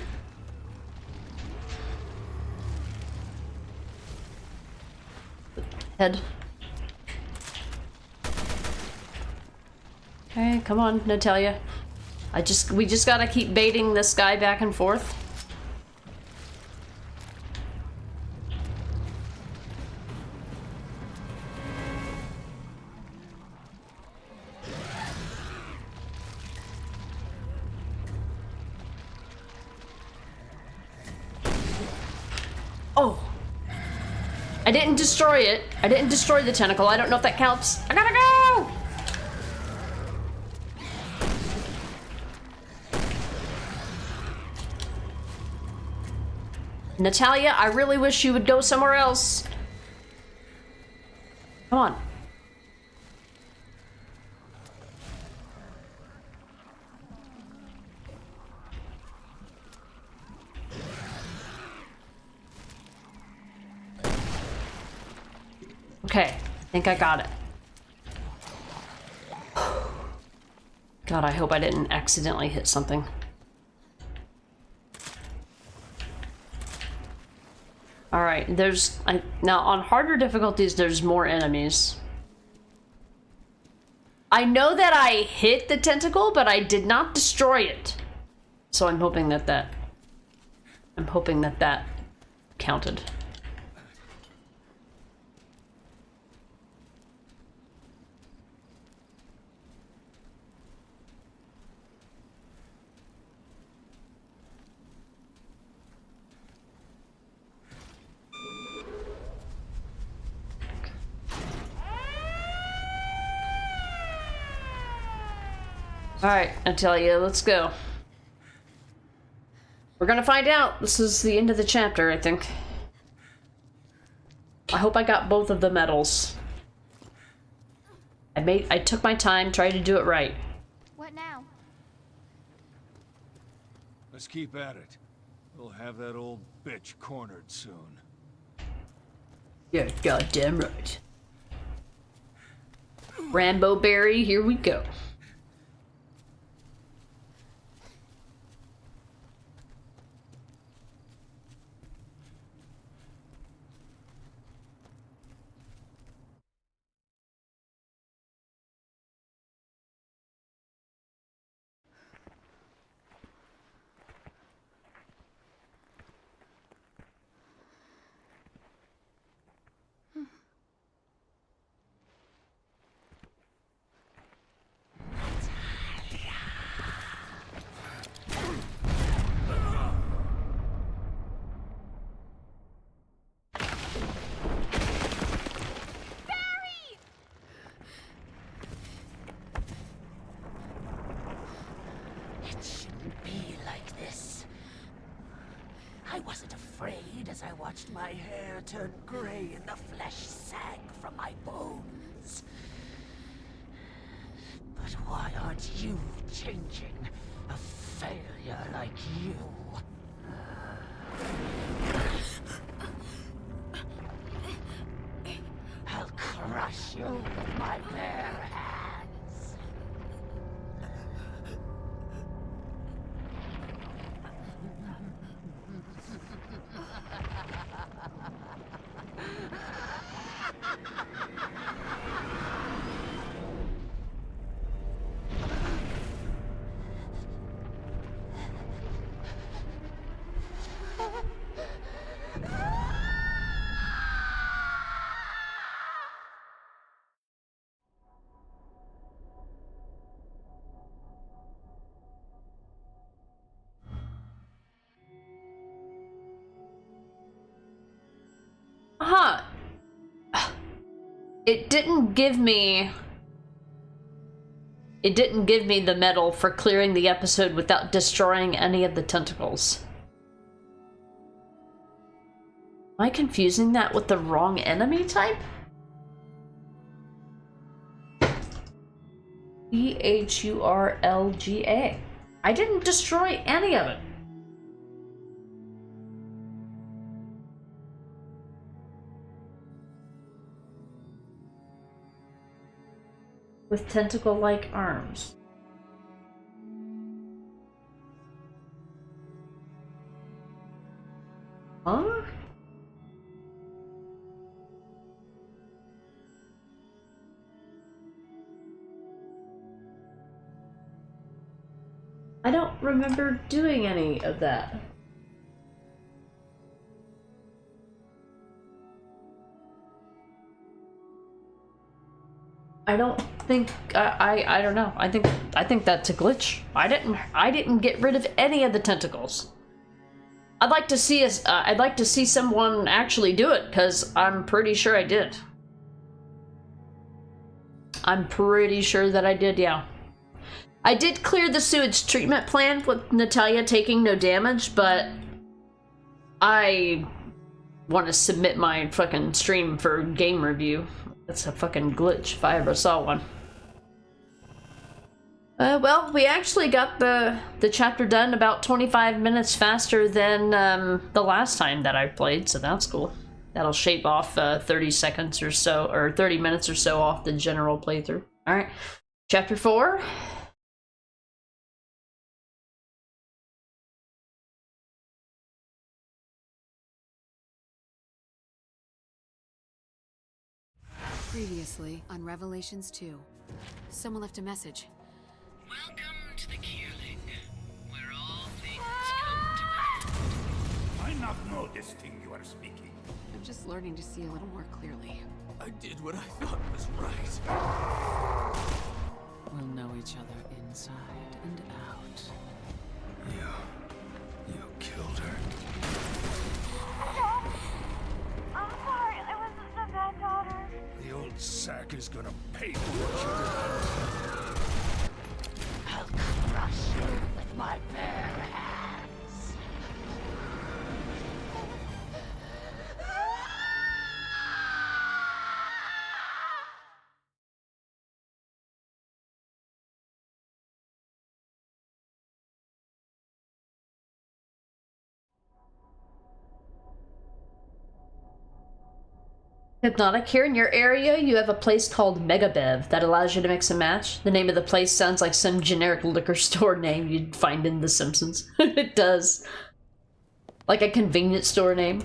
Head. Okay, come on, Natalia. We just gotta keep baiting this guy back and forth. Oh! I didn't destroy it. I didn't destroy the tentacle. I don't know if that counts. I gotta go! Natalia, I really wish you would go somewhere else. Come on. Okay, I think I got it. God, I hope I didn't accidentally hit something. Alright, now on harder difficulties, there's more enemies. I know that I hit the tentacle, but I did not destroy it. So I'm hoping that counted. Alright, Natalia, let's go. We're gonna find out. This is the end of the chapter, I think. I hope I got both of the medals. I took my time, tried to do it right. What now? Let's keep at it. We'll have that old bitch cornered soon. You're goddamn right. Rambo Berry, here we go. watched my hair turn gray and the flesh sag from my bones. But why aren't you changing? A failure like you. I'll crush you with my bare hands. Huh. It didn't give me the medal for clearing the episode without destroying any of the tentacles. Am I confusing that with the wrong enemy type? Phurlga. I didn't destroy any of it. With tentacle-like arms. Huh? I don't remember doing any of that. I don't think I don't know. I think that's a glitch. I didn't get rid of any of the tentacles. I'd like to see someone actually do it, because I'm pretty sure I did. I'm pretty sure that I did, yeah. I did clear the sewage treatment plant with Natalia taking no damage, but I want to submit my fucking stream for game review. That's a fucking glitch if I ever saw one. Well, we actually got the chapter done about 25 minutes faster than the last time that I played, so that's cool. That'll shave off 30 seconds or so, or 30 minutes or so off the general playthrough. Alright, chapter 4. Previously on Revelations 2. Someone left a message. Welcome to the Kierling, where all things come to an end. I not know this thing you are speaking. I'm just learning to see a little more clearly. I did what I thought was right. We'll know each other inside and out. You killed her. I'm sorry, I was just a bad daughter. The old sack is gonna pay for what I'll crush you with my bare hands. Hypnotic, here in your area, you have a place called Megabev that allows you to mix and match. The name of the place sounds like some generic liquor store name you'd find in The Simpsons. It does. Like a convenience store name.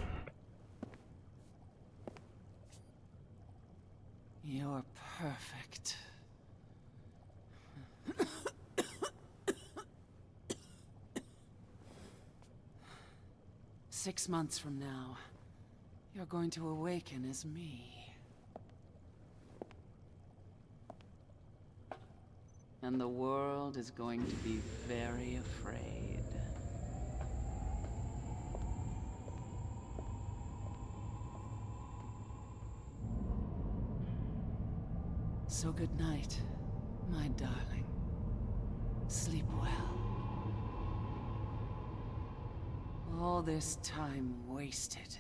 You're perfect. 6 months from now, you're going to awaken as me. And the world is going to be very afraid. So good night, my darling. Sleep well. All this time wasted.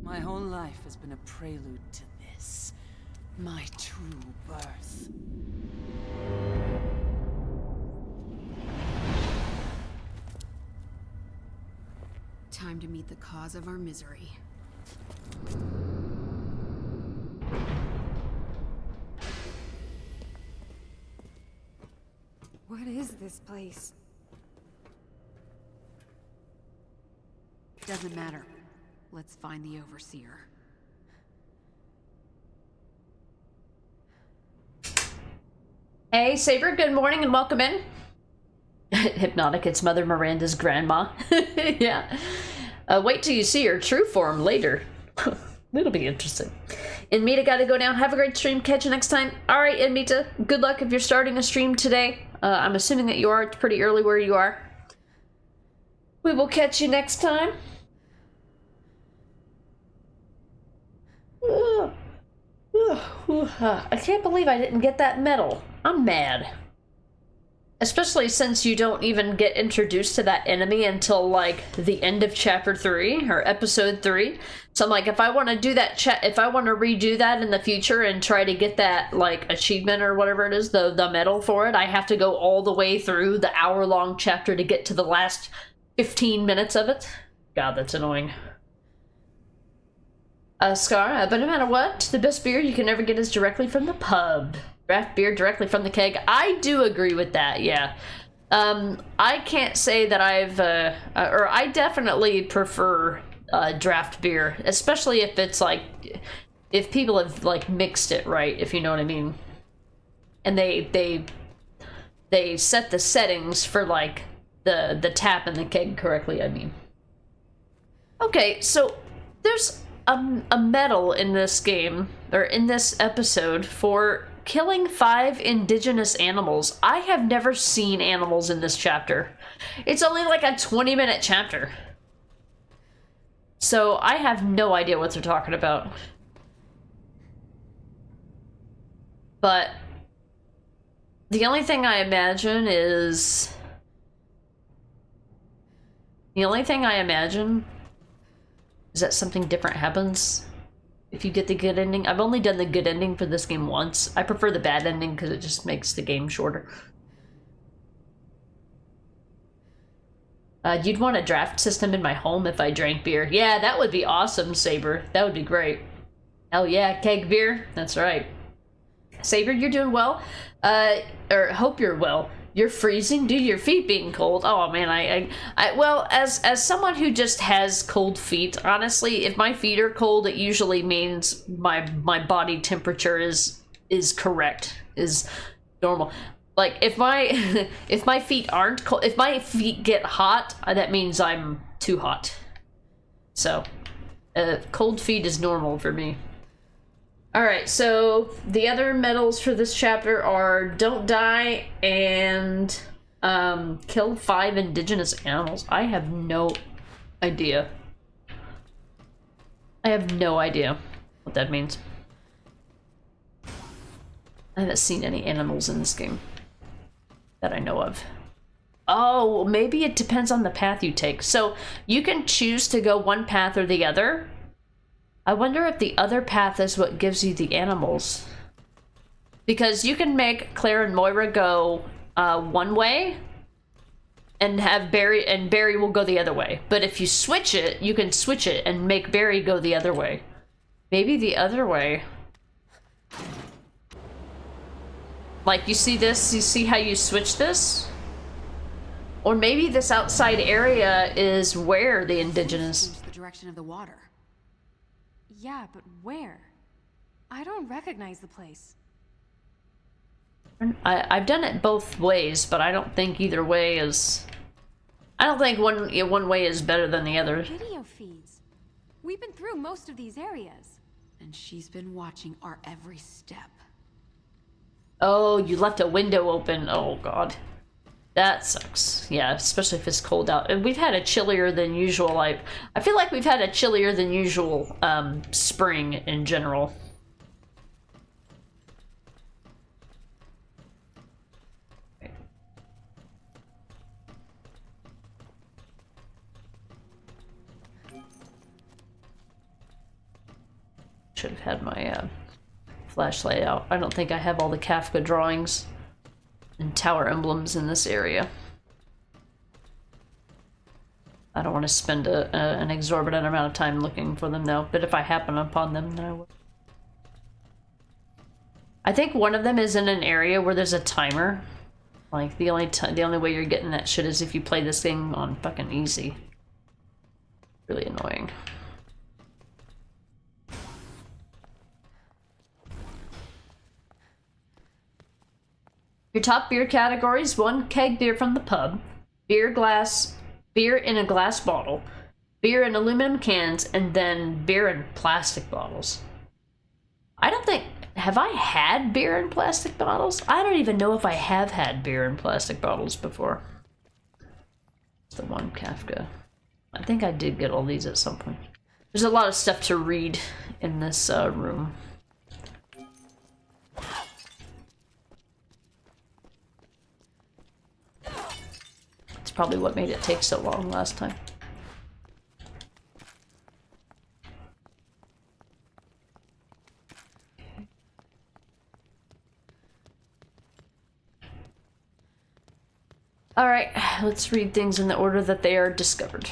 My whole life has been a prelude to this. My true birth. Time to meet the cause of our misery. What is this place? Doesn't matter. Let's find the Overseer. Hey, Saber, good morning and welcome in. Hypnotic, it's Mother Miranda's grandma. Yeah. Wait till you see her true form later. It'll be interesting. Inmita gotta go now. Have a great stream. Catch you next time. Alright, Inmita, good luck if you're starting a stream today. I'm assuming that you are. It's pretty early where you are. We will catch you next time. I can't believe I didn't get that medal. I'm mad. Especially since you don't even get introduced to that enemy until, like, the end of chapter 3, or episode 3. So I'm like, if I want to do that if I want to redo that in the future and try to get that, like, achievement or whatever it is, the medal for it, I have to go all the way through the hour-long chapter to get to the last 15 minutes of it. God, that's annoying. Scar, but no matter what, the best beer you can ever get is directly from the pub. Draft beer directly from the keg. I do agree with that, yeah. I can't say that I've, or I definitely prefer draft beer, especially if it's like, if people have like mixed it right, if you know what I mean. And they set the settings for like the tap and the keg correctly, I mean. Okay, so there's a medal in this game, or in this episode, for killing 5 indigenous animals. I have never seen animals in this chapter. It's only like a 20-minute chapter. So I have no idea what they're talking about. But the only thing I imagine is... The only thing I imagine is that something different happens if you get the good ending. I've only done the good ending for this game once. I prefer the bad ending because it just makes the game shorter. You'd want a draft system in my home if I drank beer. Yeah, that would be awesome, Saber. That would be great. Hell yeah, keg beer. That's right. Saber, you're doing well. Or hope you're well. You're freezing, dude. Your feet being cold. Oh man, well, as someone who just has cold feet, honestly, if my feet are cold, it usually means my body temperature is correct, is normal. Like if my if my feet aren't cold, if my feet get hot, that means I'm too hot. So, cold feet is normal for me. Alright, so the other medals for this chapter are Don't Die and Kill 5 indigenous animals. I have no idea. I have no idea what that means. I haven't seen any animals in this game that I know of. Oh, maybe it depends on the path you take. So you can choose to go one path or the other. I wonder if the other path is what gives you the animals. Because you can make Claire and Moira go one way and have Barry, and Barry will go the other way. But if you switch it, you can switch it and make Barry go the other way. Maybe the other way. Like, you see this? You see how you switch this? Or maybe this outside area is where the indigenous... Change the direction of the water. Yeah, but where? I don't recognize the place. I've done it both ways, but I don't think either way is... I don't think one way is better than the other. Video feeds. We've been through most of these areas. And she's been watching our every step. Oh, you left a window open. Oh, God. That sucks. Yeah, especially if it's cold out. And we've had a chillier than usual. I feel like we've had a chillier than usual spring in general. should have had my flashlight out. I don't think I have all the Kafka drawings and tower emblems in this area. I don't want to spend an exorbitant amount of time looking for them now, but if I happen upon them, then I will. I think one of them is in an area where there's a timer. Like, the only way you're getting that shit is if you play this thing on fucking easy. Really annoying. Your top beer categories: 1 keg beer from the pub, beer in a glass bottle, beer in aluminum cans, and then beer in plastic bottles. I don't think... Have I had beer in plastic bottles? I don't even know if I have had beer in plastic bottles before. It's the 1 Kafka. I think I did get all these at some point. There's a lot of stuff to read in this room. It's probably what made it take so long last time. Alright, let's read things in the order that they are discovered.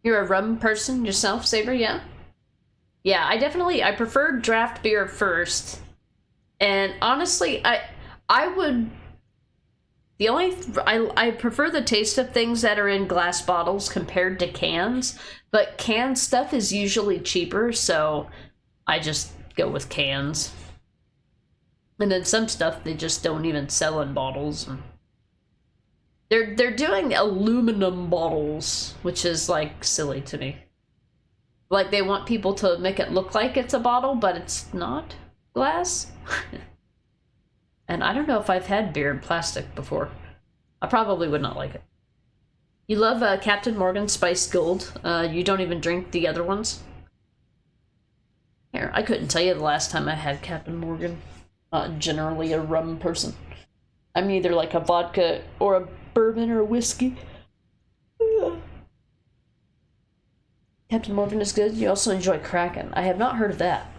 You're a rum person yourself, Saber, yeah? Yeah, I prefer draft beer first. And honestly, I would... I prefer the taste of things that are in glass bottles compared to cans, but canned stuff is usually cheaper, so I just go with cans. And then some stuff they just don't even sell in bottles. They're doing aluminum bottles, which is like silly to me. Like they want people to make it look like it's a bottle, but it's not glass. And I don't know if I've had beer in plastic before. I probably would not like it. You love Captain Morgan Spiced Gold. You don't even drink the other ones? Here, I couldn't tell you the last time I had Captain Morgan. Not generally a rum person. I'm either like a vodka or a bourbon or a whiskey. Captain Morgan is good. You also enjoy Kraken. I have not heard of that.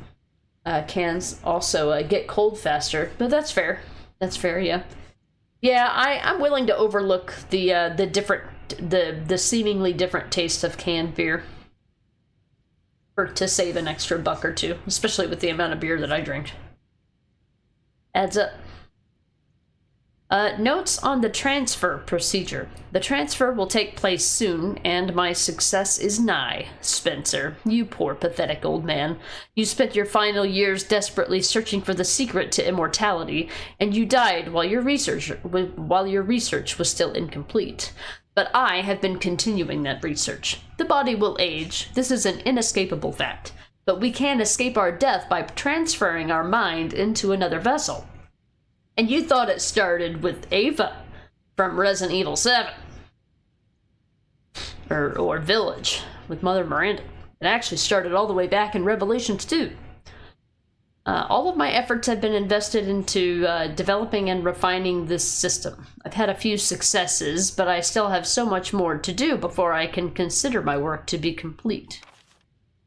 Cans also get cold faster, but that's fair. That's fair, yeah. Yeah, I'm willing to overlook the seemingly different taste of canned beer, or to save an extra buck or two, especially with the amount of beer that I drink. Adds up. Notes on the transfer procedure. The transfer will take place soon, and my success is nigh. Spencer, you poor pathetic old man. You spent your final years desperately searching for the secret to immortality, and you died while your research was still incomplete. But I have been continuing that research. The body will age. This is an inescapable fact. But we can escape our death by transferring our mind into another vessel. And you thought it started with Ava from Resident Evil 7. Or Village with Mother Miranda. It actually started all the way back in Revelations 2. All of my efforts have been invested into developing and refining this system. I've had a few successes, but I still have so much more to do before I can consider my work to be complete.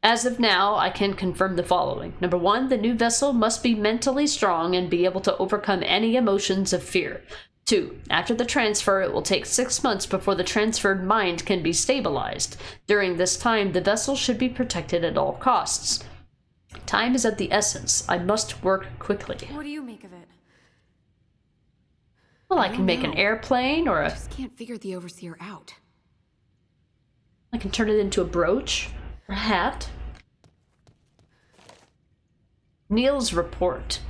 As of now, I can confirm the following. Number 1, the new vessel must be mentally strong and be able to overcome any emotions of fear. 2, after the transfer, it will take 6 months before the transferred mind can be stabilized. During this time, the vessel should be protected at all costs. Time is of the essence. I must work quickly. What do you make of it? Well, I can make an airplane or I just can't figure the Overseer out. I can turn it into a brooch. Or a hat. Neil's report.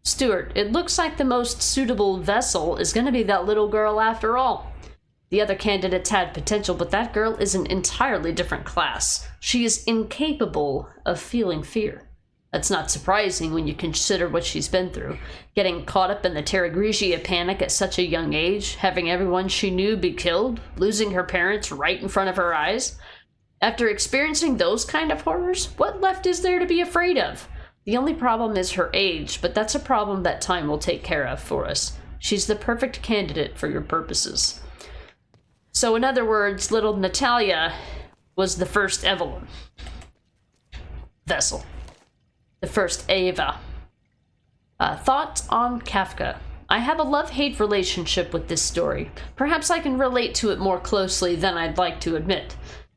Stuart, it looks like the most suitable vessel is going to be that little girl after all. The other candidates had potential, but that girl is an entirely different class. She is incapable of feeling fear. That's not surprising when you consider what she's been through. Getting caught up in the Terra Grigia panic at such a young age, having everyone she knew be killed, losing her parents right in front of her eyes. After experiencing those kind of horrors, what left is there to be afraid of? The only problem is her age, but that's a problem that time will take care of for us. She's the perfect candidate for your purposes. So in other words, little Natalia was the first Evelyn. vessel. The first, Ava. Thoughts on Kafka. I have a love-hate relationship with this story. Perhaps I can relate to it more closely than I'd like to admit.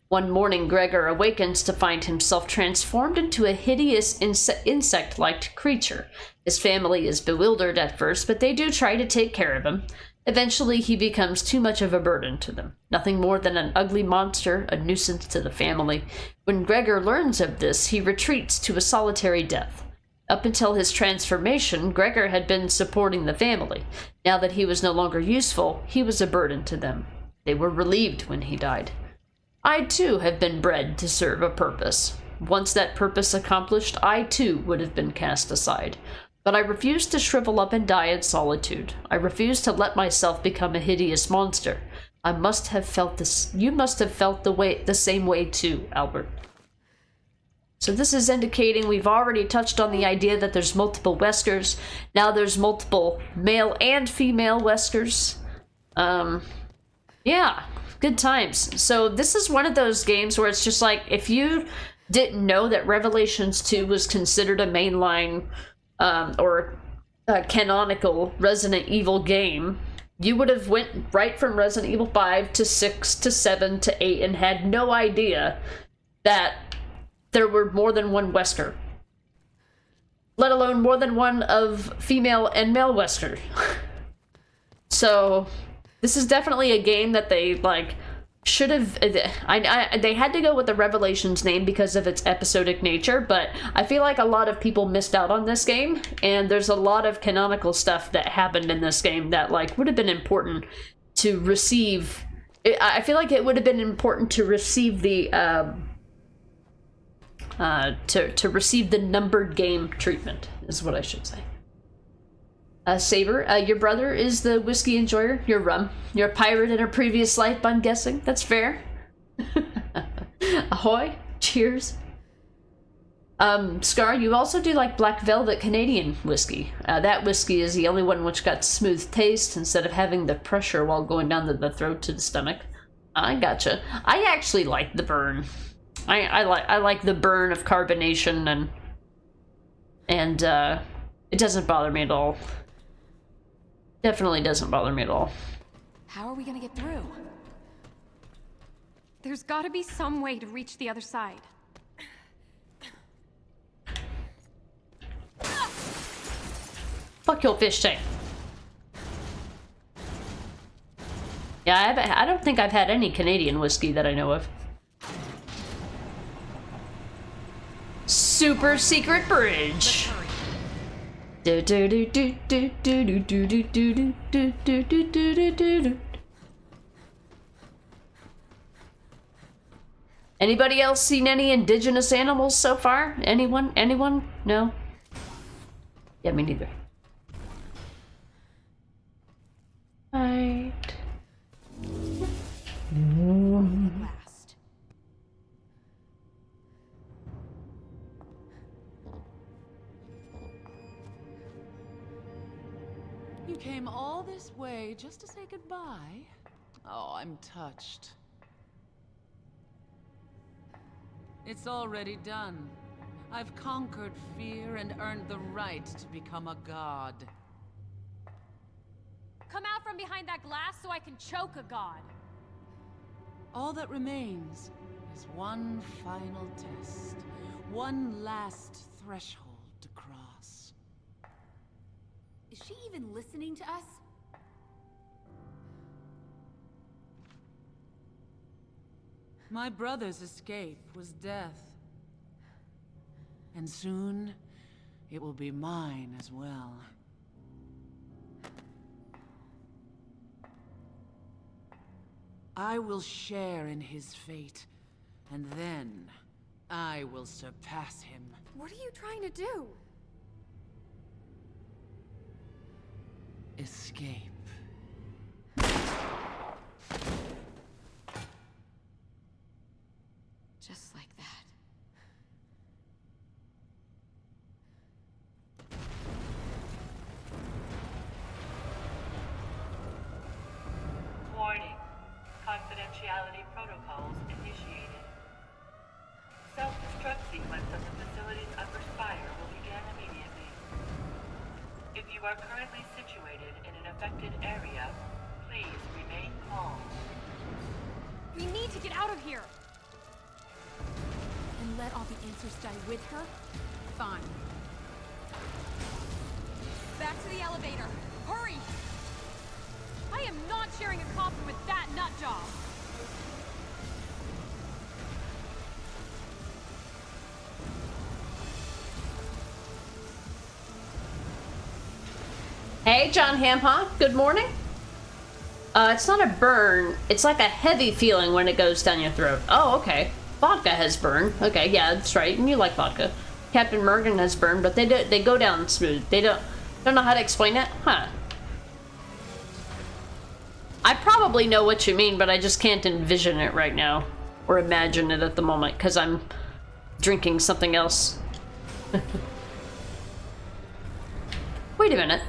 One morning, Gregor awakens to find himself transformed into a hideous insect-like creature. His family is bewildered at first, but they do try to take care of him. Eventually, he becomes too much of a burden to them. Nothing more than an ugly monster, a nuisance to the family. When Gregor learns of this, he retreats to a solitary death. Up until his transformation, Gregor had been supporting the family. Now that he was no longer useful, he was a burden to them. They were relieved when he died. I, too, have been bred to serve a purpose. Once that purpose accomplished, I, too, would have been cast aside. But I refuse to shrivel up and die in solitude. I refuse to let myself become a hideous monster. I must have felt this. You must have felt the same way too, Albert. So this is indicating we've already touched on the idea that there's multiple Weskers. Now there's multiple male and female Weskers. Yeah, good times. So this is one of those games where it's just like, if you didn't know that Revelations 2 was considered a mainline or a canonical Resident Evil game, you would have went right from Resident Evil 5 to 6 to 7 to 8 and had no idea that there were more than one Wesker. Let alone more than one of female and male Wesker. So this is definitely a game that they should have. They had to go with the Revelations name because of its episodic nature, but I feel like a lot of people missed out on this game, and there's a lot of canonical stuff that happened in this game that would have been important to receive. I feel like it would have been important to receive the to receive the numbered game treatment, is what I should say. Saber, your brother is the whiskey enjoyer. You're rum. You're a pirate in a previous life, I'm guessing. That's fair. Ahoy. Cheers. Scar, you also do Black Velvet Canadian whiskey. That whiskey is the only one which got smooth taste instead of having the pressure while going down the throat to the stomach. I gotcha. I actually like the burn. I like the burn of carbonation, and it doesn't bother me at all. Definitely doesn't bother me at all. How are we gonna get through? There's gotta be some way to reach the other side. Fuck your fish tank. Yeah, I don't think I've had any Canadian whiskey that I know of. Super secret bridge. Anybody else seen any indigenous animals so far? Anyone? Anyone? No? Yeah, me neither. Right. Last. You came all this way just to say goodbye? Oh, I'm touched. It's already done. I've conquered fear and earned the right to become a god. Come out from behind that glass so I can choke a god. All that remains is one final test. One last threshold to cross. Is she even listening to us? My brother's escape was death. And soon, it will be mine as well. I will share in his fate, and then I will surpass him. What are you trying to do? Escape. Just like that. Warning. Confidentiality protocols initiated. Self-destruct sequence of the facility If you are currently situated in an affected area, please remain calm. We need to get out of here! And let all the answers die with her? Fine. Back to the elevator! Hurry! I am not sharing a coffin with that nut job! Hey, John Hamha. Good morning. It's not a burn. It's like a heavy feeling when it goes down your throat. Oh, okay. Vodka has burn. Okay, yeah, that's right. And you like vodka. Captain Morgan has burn, but they go down smooth. They don't know how to explain it? Huh. I probably know what you mean, but I just can't envision it right now. Or imagine it at the moment, because I'm drinking something else. Wait a minute.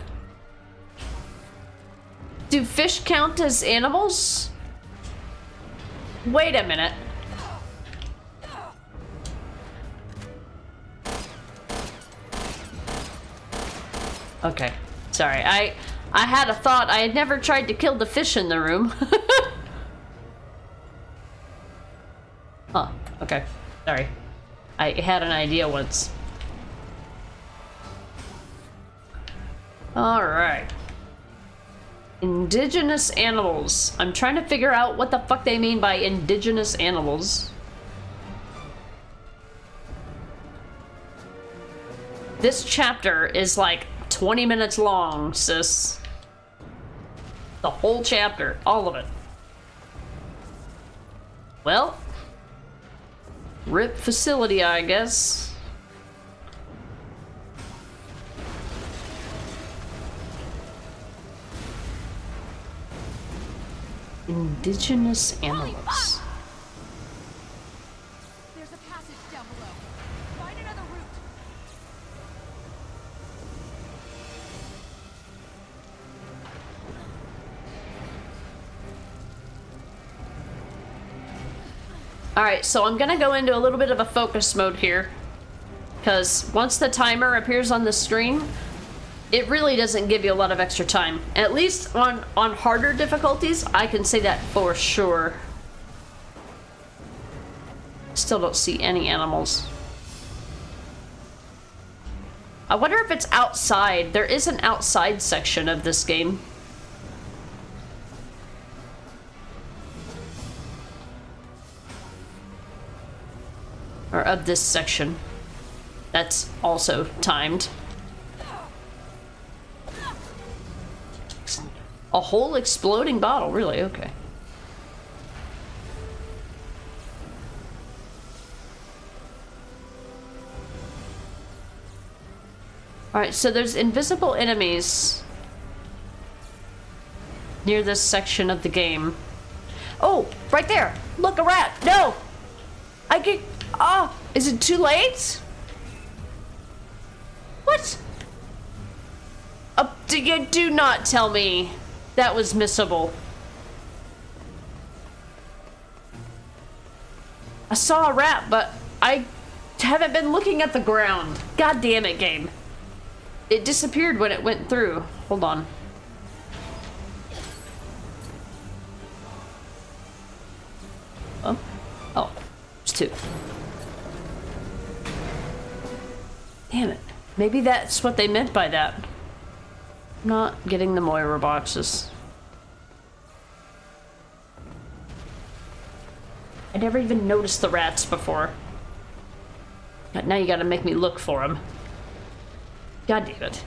Do fish count as animals? Wait a minute. Okay, sorry. I had a thought. I had never tried to kill the fish in the room. Huh, okay. Sorry. I had an idea once. Alright. Indigenous animals. I'm trying to figure out what the fuck they mean by indigenous animals. This chapter is like 20 minutes long, sis. The whole chapter. All of it. Well. RIP facility, I guess. Indigenous animals. There's a passage down below. Find another route. Alright, so I'm gonna go into a little bit of a focus mode here. Because once the timer appears on the screen, it really doesn't give you a lot of extra time. At least on harder difficulties, I can say that for sure. Still don't see any animals. I wonder if it's outside. There is an outside section of this game. Or of this section. That's also timed. A whole exploding bottle, really? Okay. Alright, so there's invisible enemies near this section of the game. Oh, right there! Look, a rat! No! I get... Ah! Is it too late? What? Do not tell me that was missable. I saw a rat, but I haven't been looking at the ground. God damn it, game. It disappeared when it went through. Hold on. Oh. Oh. There's two. Damn it. Maybe that's what they meant by that. Not getting the Moira boxes. I never even noticed the rats before. Now you gotta make me look for them. God damn it.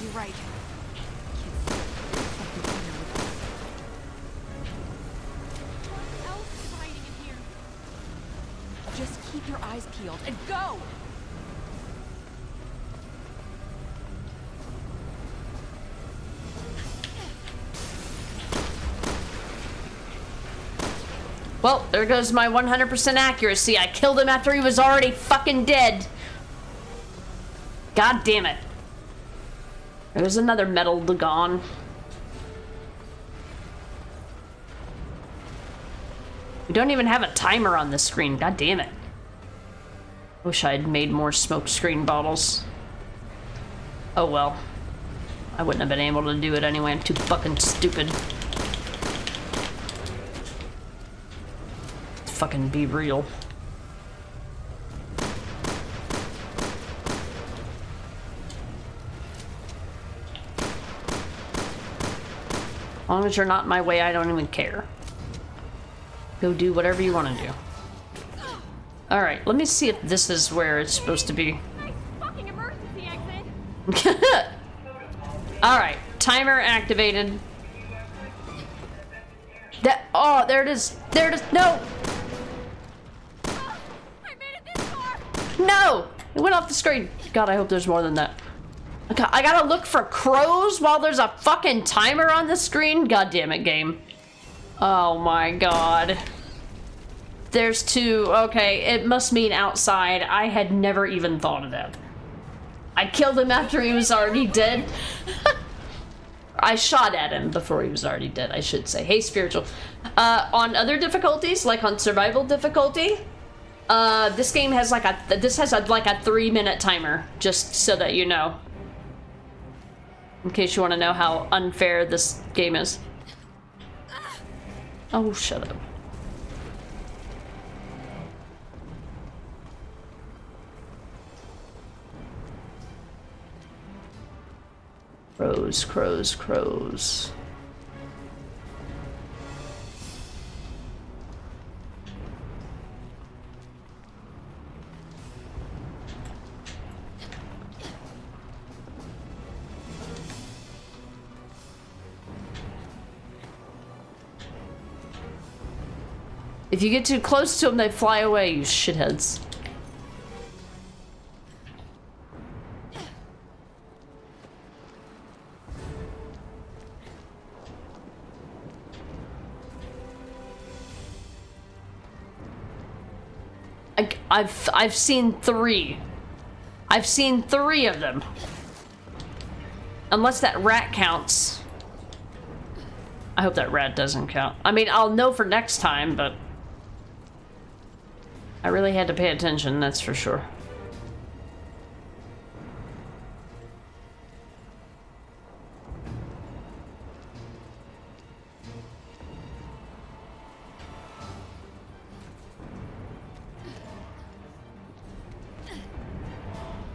You're right. What else is hiding in here? Just keep your eyes peeled and go! Well, there goes my 100% accuracy. I killed him after he was already fucking dead. God damn it. There's another metal Lagon. We don't even have a timer on this screen. God damn it. Wish I had made more smoke screen bottles. Oh well. I wouldn't have been able to do it anyway. I'm too fucking stupid. Fucking be real. As long as you're not in my way, I don't even care. Go do whatever you want to do. Alright, let me see if this is where it's supposed to be. Nice fucking emergency exit. Alright, timer activated. Oh, there it is. There it is. No! I made it this far. No! It went off the screen. God, I hope there's more than that. I gotta look for crows while there's a fucking timer on the screen? God damn it, game. Oh my god. There's two. Okay, it must mean outside. I had never even thought of that. I killed him after he was already dead. I shot at him before he was already dead, I should say. Hey, Spiritual. On other difficulties, like on survival difficulty, this game has like a 3-minute timer, just so that you know. In case you want to know how unfair this game is. Oh, shut up. Crows, crows, crows. If you get too close to them, they fly away, you shitheads. I've seen 3. I've seen 3 of them. Unless that rat counts. I hope that rat doesn't count. I mean, I'll know for next time, but I really had to pay attention, that's for sure.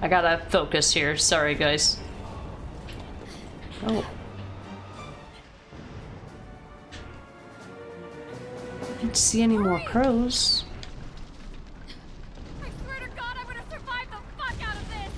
I gotta focus here, sorry guys. Oh. I didn't see any more crows. I swear to God, I'm gonna survive the fuck out of this.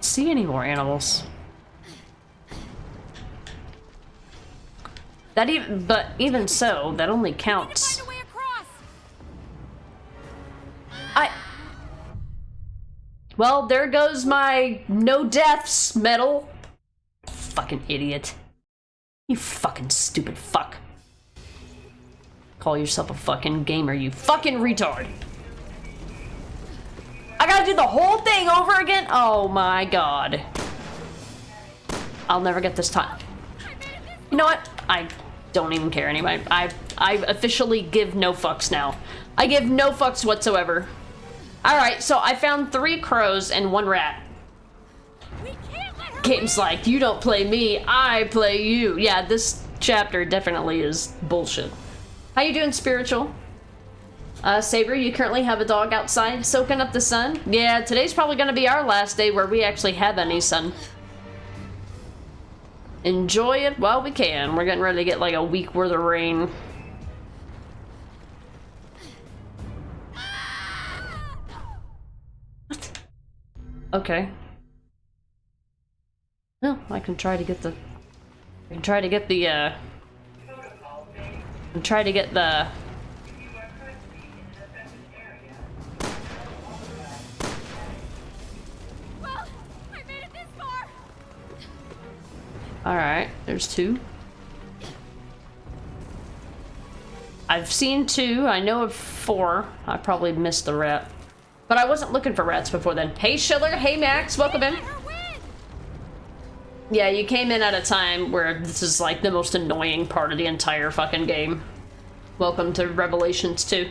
See any more animals. But even so, that only counts. Find a way across. Well, there goes my no deaths medal. Fucking idiot. You fucking stupid fuck. Call yourself a fucking gamer, you fucking retard. I gotta do the whole thing over again? Oh my god. I'll never get this time. You know what? I don't even care anyway. I officially give no fucks now. I give no fucks whatsoever. Alright, so I found 3 crows and 1 rat. We can't let her Game's like, you don't play me, I play you. Yeah, this chapter definitely is bullshit. How you doing, Spiritual? Saber, you currently have a dog outside soaking up the sun? Yeah, today's probably gonna be our last day where we actually have any sun. enjoy it while we can. We're getting ready to get like a week worth of rain. What? Okay. Well, I can try to get the... I can try to get the, Well, I made it this far. Alright, there's 2. I've seen 2, I know of 4. I probably missed the rat. But I wasn't looking for rats before then. Hey Schiller, hey Max, welcome in. Yeah, you came in at a time where this is like the most annoying part of the entire fucking game. Welcome to Revelations 2.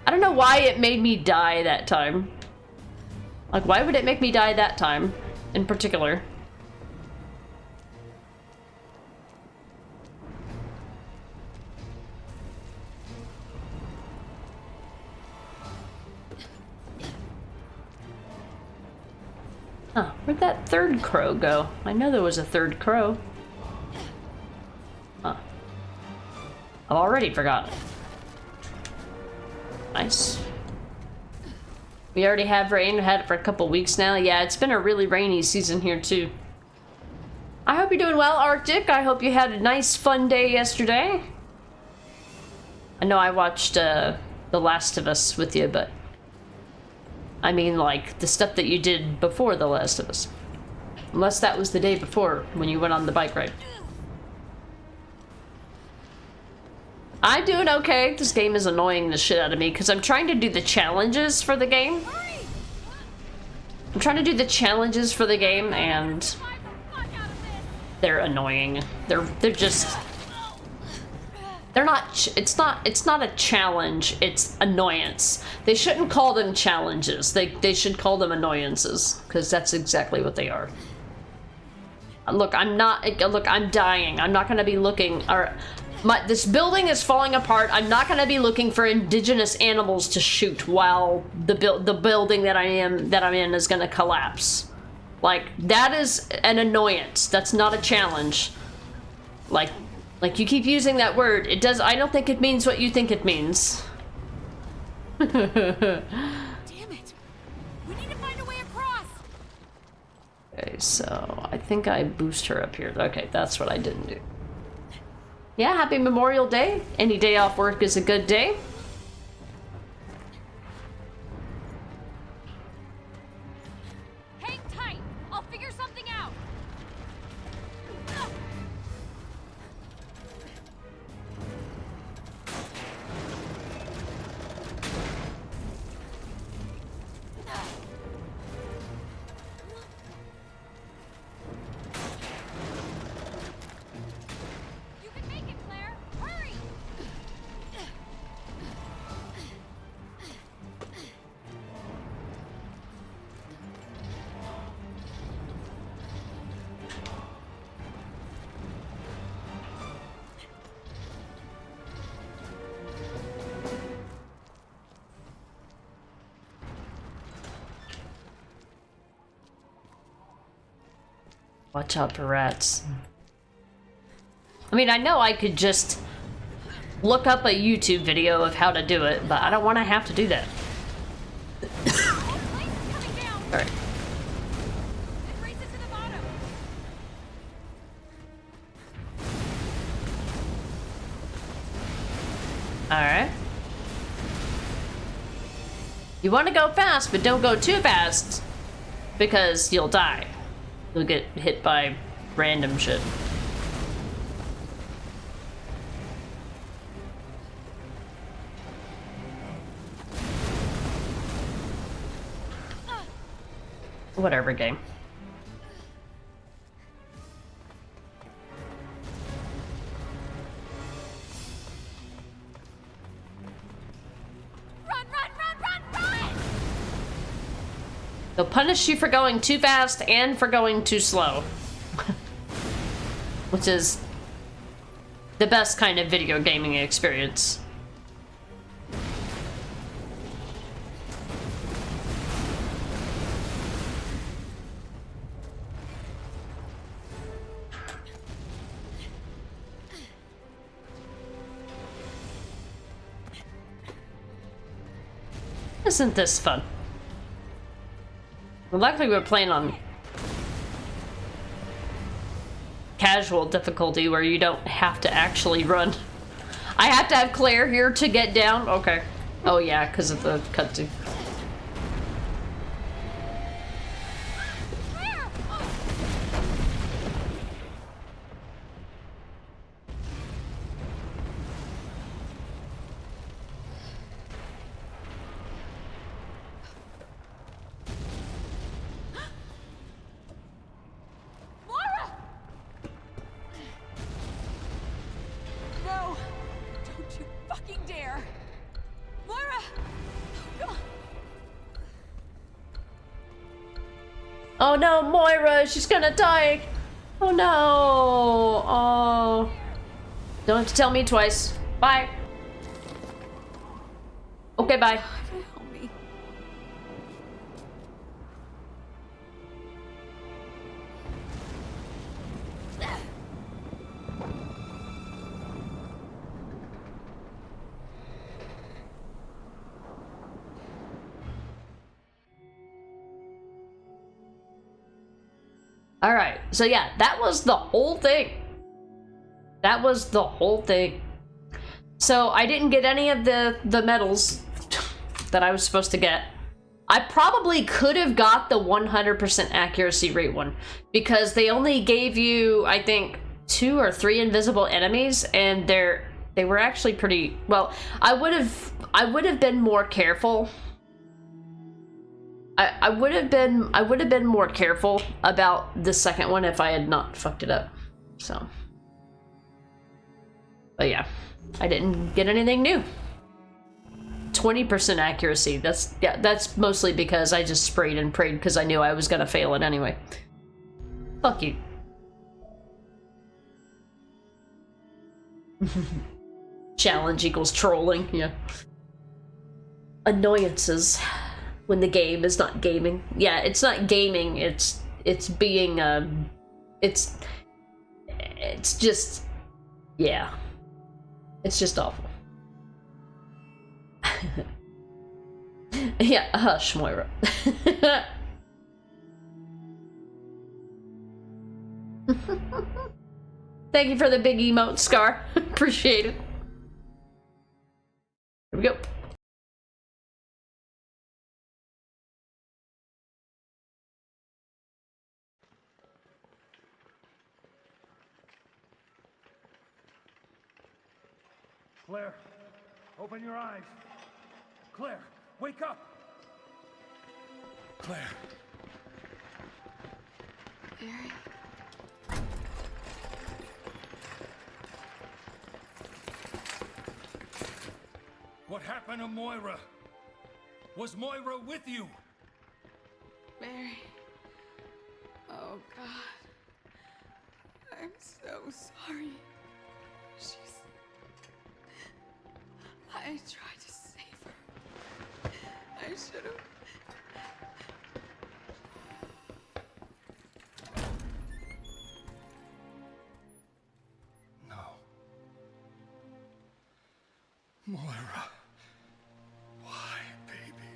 I don't know why it made me die that time. Like, why would it make me die that time in particular? Huh, where'd that third crow go? I know there was a third crow. Huh. I've already forgotten. Nice. We already have rain. We had it for a couple weeks now. Yeah, it's been a really rainy season here too. I hope you're doing well, Arctic. I hope you had a nice fun day yesterday. I know I watched The Last of Us with you, but I mean like the stuff that you did before The Last of Us. Unless that was the day before when you went on the bike ride. I'm doing okay. This game is annoying the shit out of me because I'm trying to do the challenges for the game. I'm trying to do the challenges for the game and they're annoying. They're just they're not it's not a challenge, it's annoyance. They shouldn't call them challenges. They should call them annoyances because that's exactly what they are. Look, I'm dying. I'm not going to be looking this building is falling apart. I'm not going to be looking for indigenous animals to shoot while the building that I'm in is going to collapse. Like, that is an annoyance. That's not a challenge. Like you keep using that word. I don't think it means what you think it means. Damn it! We need to find a way across. Okay, so I think I boost her up here. Okay, that's what I didn't do. Yeah, happy Memorial Day. Any day off work is a good day. Hang tight. I'll figure something out. You can make it, Claire. Hurry! Watch out for rats. I mean, I know I could just look up a YouTube video of how to do it, but I don't want to have to do that. Alright. It races to the bottom. Alright. You want to go fast, but don't go too fast, because you'll die. You'll get hit by random shit. Whatever, game. Run, run, run, run, run! They'll punish you for going too fast and for going too slow. Which is the best kind of video gaming experience. Isn't this fun? Well, luckily we're playing on casual difficulty where you don't have to actually run. I have to have Claire here to get down? Okay. Oh yeah, because of the cutscene. Moira! No! Don't you fucking dare! Moira! Oh, God. Oh no, Moira, she's gonna die. Oh no. Oh. Don't have to tell me twice. Bye. Okay, bye. Help me. All right. So yeah, that was the whole thing. That was the whole thing. So I didn't get any of the medals that I was supposed to get. I probably could have got the 100% accuracy rate one because they only gave you, I think, 2 or 3 invisible enemies, and they were actually pretty well. I would have been more careful. I would have been more careful about the second one if I had not fucked it up. So, but yeah, I didn't get anything new. 20% accuracy. That's mostly because I just sprayed and prayed because I knew I was gonna fail it anyway. Fuck you. Challenge equals trolling. Yeah. Annoyances when the game is not gaming. Yeah, it's not gaming. It's being it's just, yeah. It's just awful. Yeah, hush, Moira. Thank you for the big emote, Scar. Appreciate it. Here we go. Claire, open your eyes. Claire, wake up! Claire. Barry. What happened to Moira? Was Moira with you? Barry. Oh, God. I'm so sorry. I tried to save her. I should have. No. Moira. Why, baby?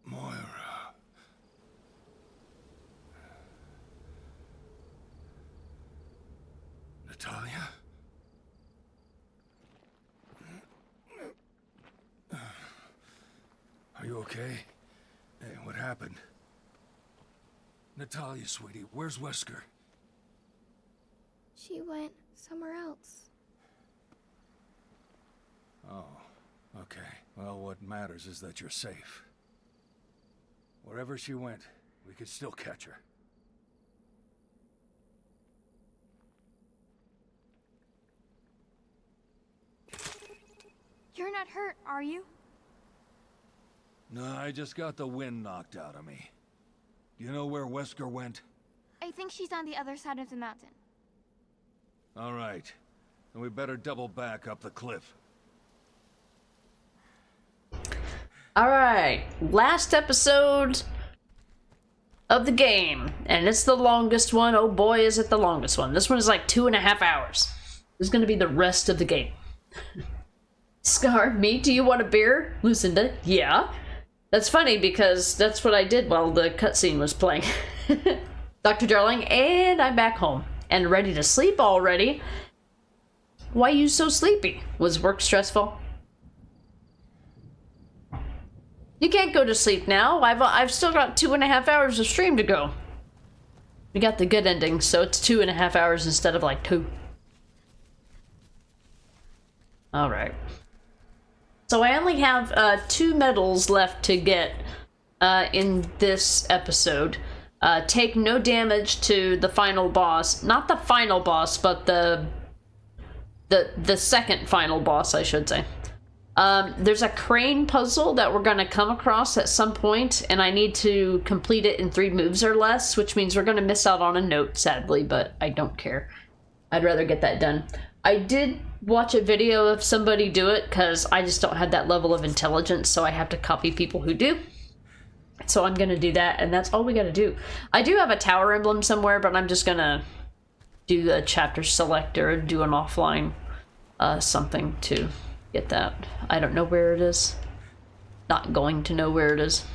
Moira. Natalia? Are you okay? Hey, what happened? Natalia, sweetie, where's Wesker? She went somewhere else. Oh, okay. Well, what matters is that you're safe. Wherever she went, we could still catch her. You're not hurt, are you? No, I just got the wind knocked out of me. You know where Wesker went? I think she's on the other side of the mountain. All right. then we better double back up the cliff. Alright, last episode of the game. And it's the longest one. Oh boy, is it the longest one. This one is like 2.5 hours. This is gonna be the rest of the game. Scar, me? Do you want a beer? Lucinda, yeah. That's funny because that's what I did while the cutscene was playing. Dr. Darling, and I'm back home. And ready to sleep already. Why you so sleepy? Was work stressful? You can't go to sleep now. I've still got 2.5 hours of stream to go. We got the good ending, so it's 2.5 hours instead of like 2. Alright. So I only have 2 medals left to get in this episode. Take no damage to the final boss. Not the final boss, but the second final boss, I should say. There's a crane puzzle that we're going to come across at some point, and I need to complete it in 3 moves or less, which means we're going to miss out on a note, sadly, but I don't care. I'd rather get that done. I did watch a video of somebody do it, because I just don't have that level of intelligence, so I have to copy people who do. So I'm going to do that, and that's all we got to do. I do have a tower emblem somewhere, but I'm just going to do the chapter selector and do an offline something to get that. I don't know where it is. Not going to know where it is.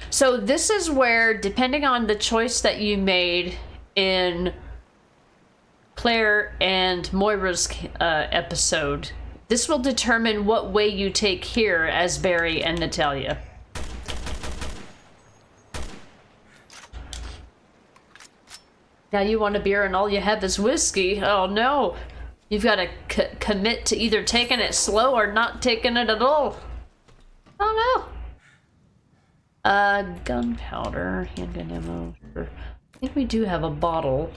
So this is where, depending on the choice that you made in Claire and Moira's episode, this will determine what way you take here as Barry and Natalia. Now you want a beer and all you have is whiskey. Oh no. You've got to commit to either taking it slow or not taking it at all. Oh no. Gunpowder, handgun ammo. Sure. I think we do have a bottle.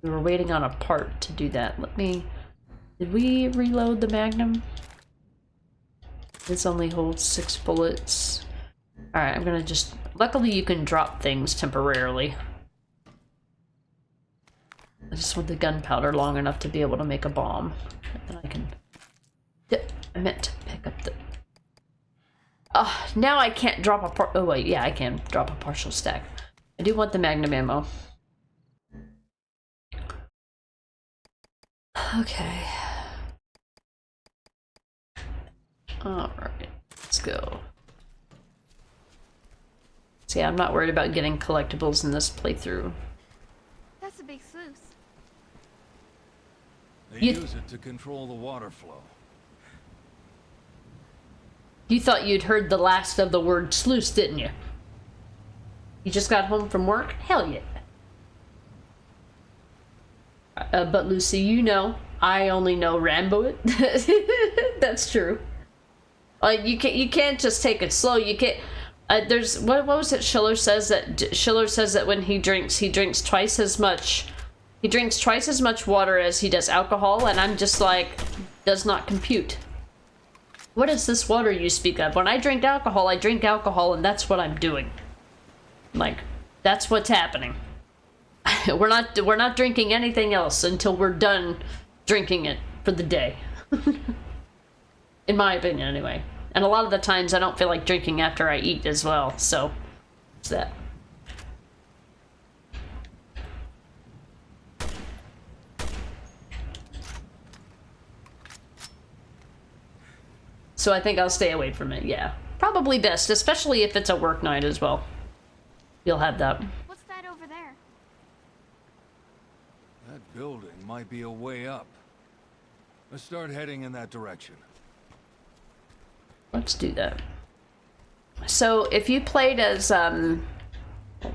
We were waiting on a part to do that. Did we reload the Magnum? This only holds 6 bullets. Alright, I'm gonna just... Luckily you can drop things temporarily. I just want the gunpowder long enough to be able to make a bomb. And then I can... I meant to pick up the... now I can't drop a part... Oh wait, yeah, I can drop a partial stack. I do want the Magnum ammo. Okay. Alright, let's go. See, I'm not worried about getting collectibles in this playthrough. That's a big sluice. They use it to control the water flow. You thought you'd heard the last of the word sluice, didn't you? You just got home from work? Hell yeah. But Lucy, you know, I only know Rambo it. That's true. You can't just take it slow. You can't. There's what was it? Schiller says that when he drinks twice as much. He drinks twice as much water as he does alcohol, and I'm just like, does not compute. What is this water you speak of? When I drink alcohol, and that's what I'm doing. Like, that's what's happening. We're not drinking anything else until we're done drinking it for the day. In my opinion, anyway. And a lot of the times I don't feel like drinking after I eat as well, so it's that. So I think I'll stay away from it, yeah. Probably best, especially if it's a work night as well. You'll have that. What's that over there? That building might be a way up. Let's start heading in that direction. Let's do that. So if you played as, hold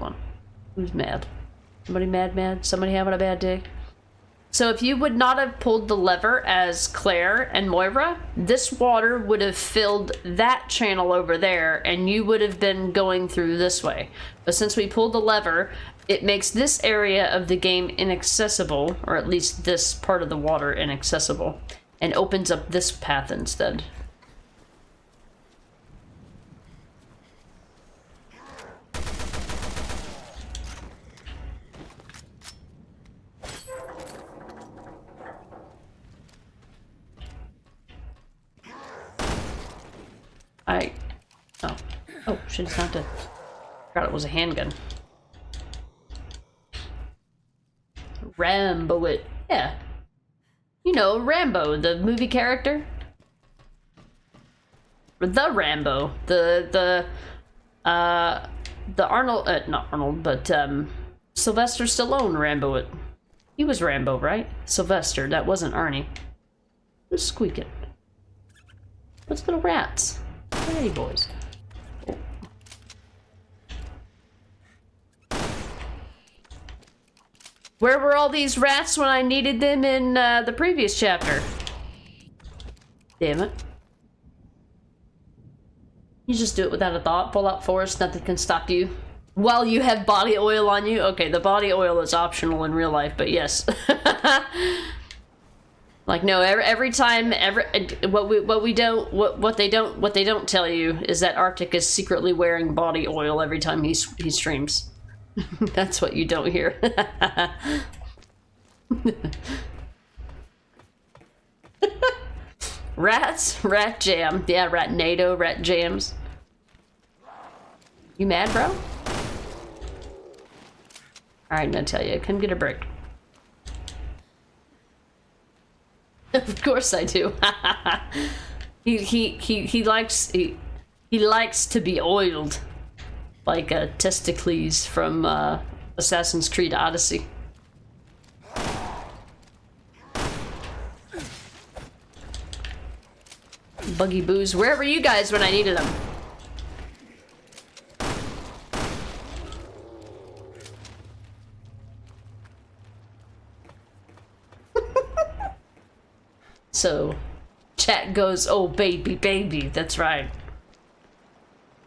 on. Who's mad? Somebody mad? Somebody having a bad day? So if you would not have pulled the lever as Claire and Moira, this water would have filled that channel over there and you would have been going through this way. But since we pulled the lever, it makes this area of the game inaccessible, or at least this part of the water inaccessible, and opens up this path instead. Oh. Oh, shit, it's not dead. Forgot it was a handgun. Rambo it. Yeah. You know, Rambo, the movie character. The Rambo. The Arnold, not Arnold, but, Sylvester Stallone Rambo it. He was Rambo, right? Sylvester, that wasn't Arnie. Who's squeaking? Those little rats. Hey, boys. Oh. Where were all these rats when I needed them in the previous chapter? Damn it. You just do it without a thought. Fallout Forest, nothing can stop you. While you have body oil on you? Okay, the body oil is optional in real life, but yes. Like, no, every time, what they don't tell you is that Arctic is secretly wearing body oil every time he streams. That's what you don't hear. Rats, rat jam. Yeah, rat NATO, rat jams. You mad, bro? Alright, Natalia, come get a break. Of course I do. he likes to be oiled like a Testicles from Assassin's Creed Odyssey. Buggy Boos, where were you guys when I needed them? So, chat goes, oh baby, baby, that's right.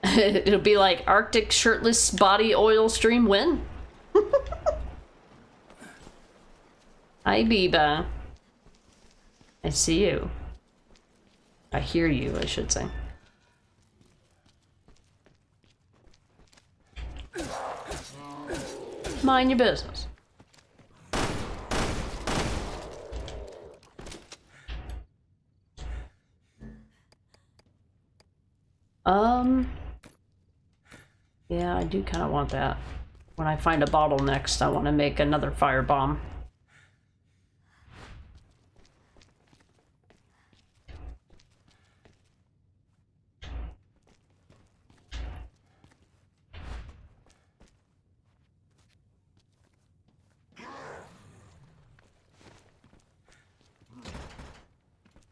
It'll be like Arctic shirtless body oil stream win. Hi, Biba. I see you. I hear you, I should say. Mind your business. Yeah, I do kind of want that. When I find a bottle next, I want to make another firebomb.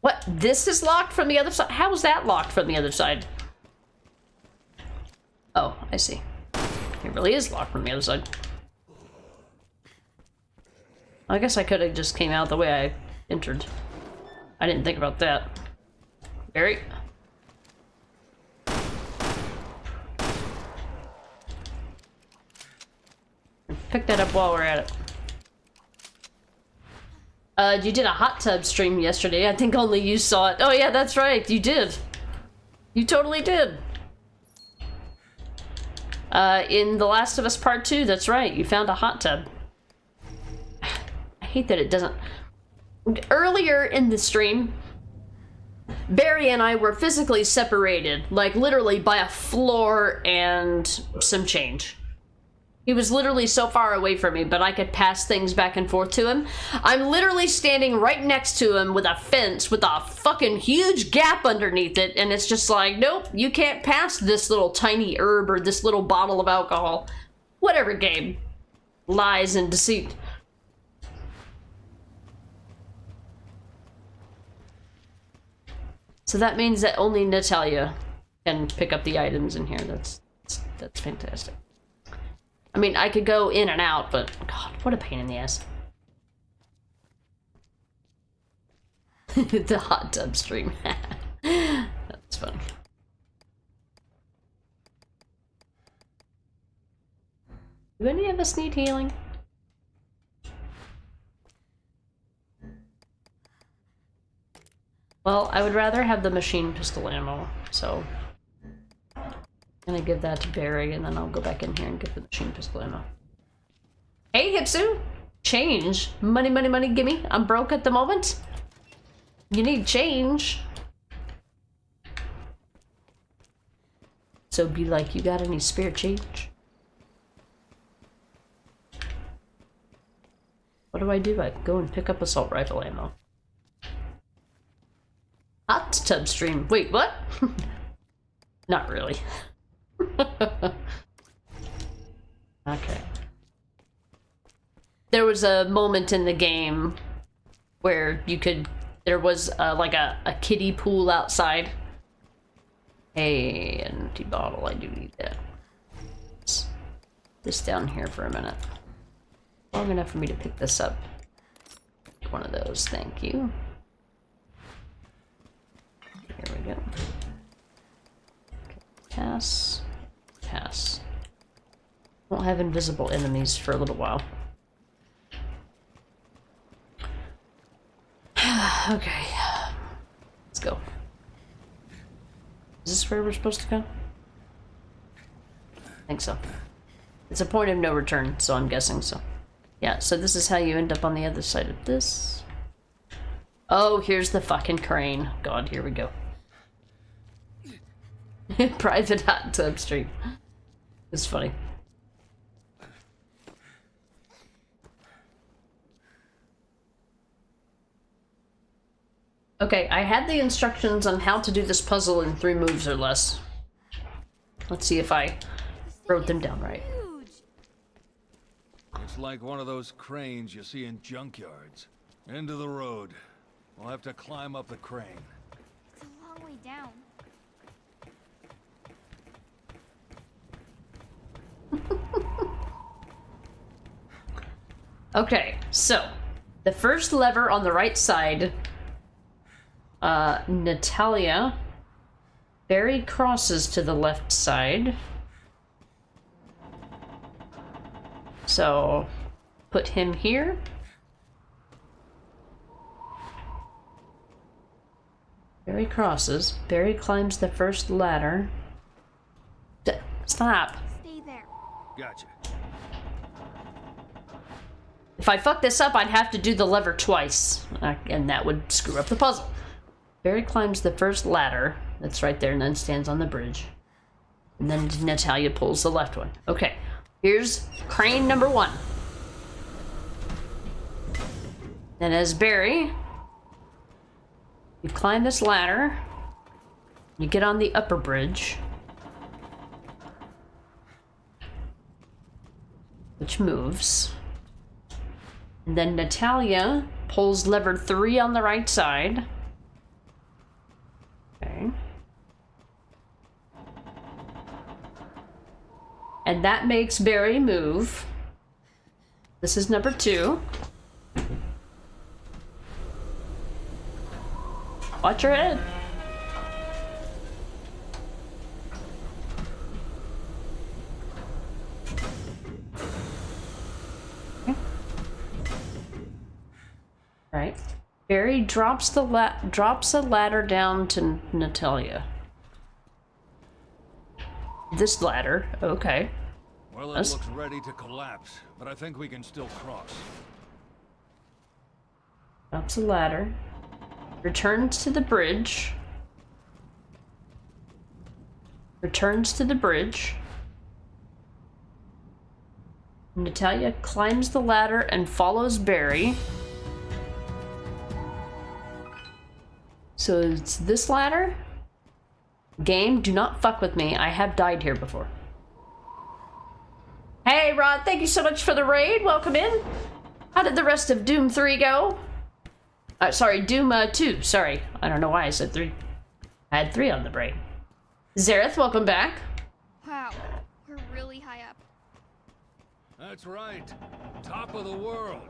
What? This is locked from the other side? How is that locked from the other side? Oh, I see. It really is locked from the other side. I guess I could have just came out the way I entered. I didn't think about that. Barry? Pick that up while we're at it. You did a hot tub stream yesterday. I think only you saw it. Oh yeah, that's right. You did. You totally did. In The Last of Us Part 2, that's right. You found a hot tub. I hate that it doesn't... Earlier in the stream, Barry and I were physically separated, like literally by a floor and some change. He was literally so far away from me, but I could pass things back and forth to him. I'm literally standing right next to him with a fence with a fucking huge gap underneath it, and it's just like, nope, you can't pass this little tiny herb or this little bottle of alcohol. Whatever game. Lies and deceit. So that means that only Natalia can pick up the items in here. That's fantastic. I mean, I could go in and out, but God, what a pain in the ass. The hot tub stream. That's funny. Do any of us need healing? Well, I would rather have the machine pistol ammo, so I'm gonna give that to Barry, and then I'll go back in here and get the machine pistol ammo. Hey, Hipsu! Change. Money, money, money, gimme. I'm broke at the moment. You need change. So be like, you got any spare change? What do? I go and pick up assault rifle ammo. Hot tub stream. Wait, what? Not really. Okay. There was a moment in the game where there was like a kiddie pool outside. Hey, an empty bottle, I do need that. Let's put this down here for a minute. Long enough for me to pick this up. One of those, thank you. Here we go. Okay, pass. Pass. Won't have invisible enemies for a little while. Okay. Let's go. Is this where we're supposed to go? I think so. It's a point of no return, so I'm guessing so. Yeah, so this is how you end up on the other side of this. Oh, here's the fucking crane. God, here we go. Private hot tub stream. It's funny. Okay, I had the instructions on how to do this puzzle in 3 moves or less. Let's see if I wrote them down right. It's like one of those cranes you see in junkyards. End of the road. We'll have to climb up the crane. It's a long way down. Okay, so the first lever on the right side, Natalia. Barry crosses to the left side. So put him here. Barry crosses. Barry climbs the first ladder. Stop. Stay there. Gotcha. If I fuck this up, I'd have to do the lever twice, and that would screw up the puzzle. Barry climbs the first ladder, that's right there, and then stands on the bridge. And then Natalia pulls the left one. Okay, here's crane number 1. Then as Barry, you climb this ladder, you get on the upper bridge, which moves. And then Natalia pulls lever 3 on the right side. Okay. And that makes Barry move. This is number 2. Watch your head. Right. Barry drops a ladder down to Natalia. This ladder, okay. Well, it looks ready to collapse, but I think we can still cross. Drops a ladder. Returns to the bridge. Returns to the bridge. Natalia climbs the ladder and follows Barry. So it's this ladder. Game, do not fuck with me. I have died here before. Hey, Rod, thank you so much for the raid. Welcome in. How did the rest of Doom 3 go? Sorry, Doom 2. Sorry. I don't know why I said 3. I had 3 on the brain. Zareth, welcome back. Wow, we're really high up. That's right. Top of the world.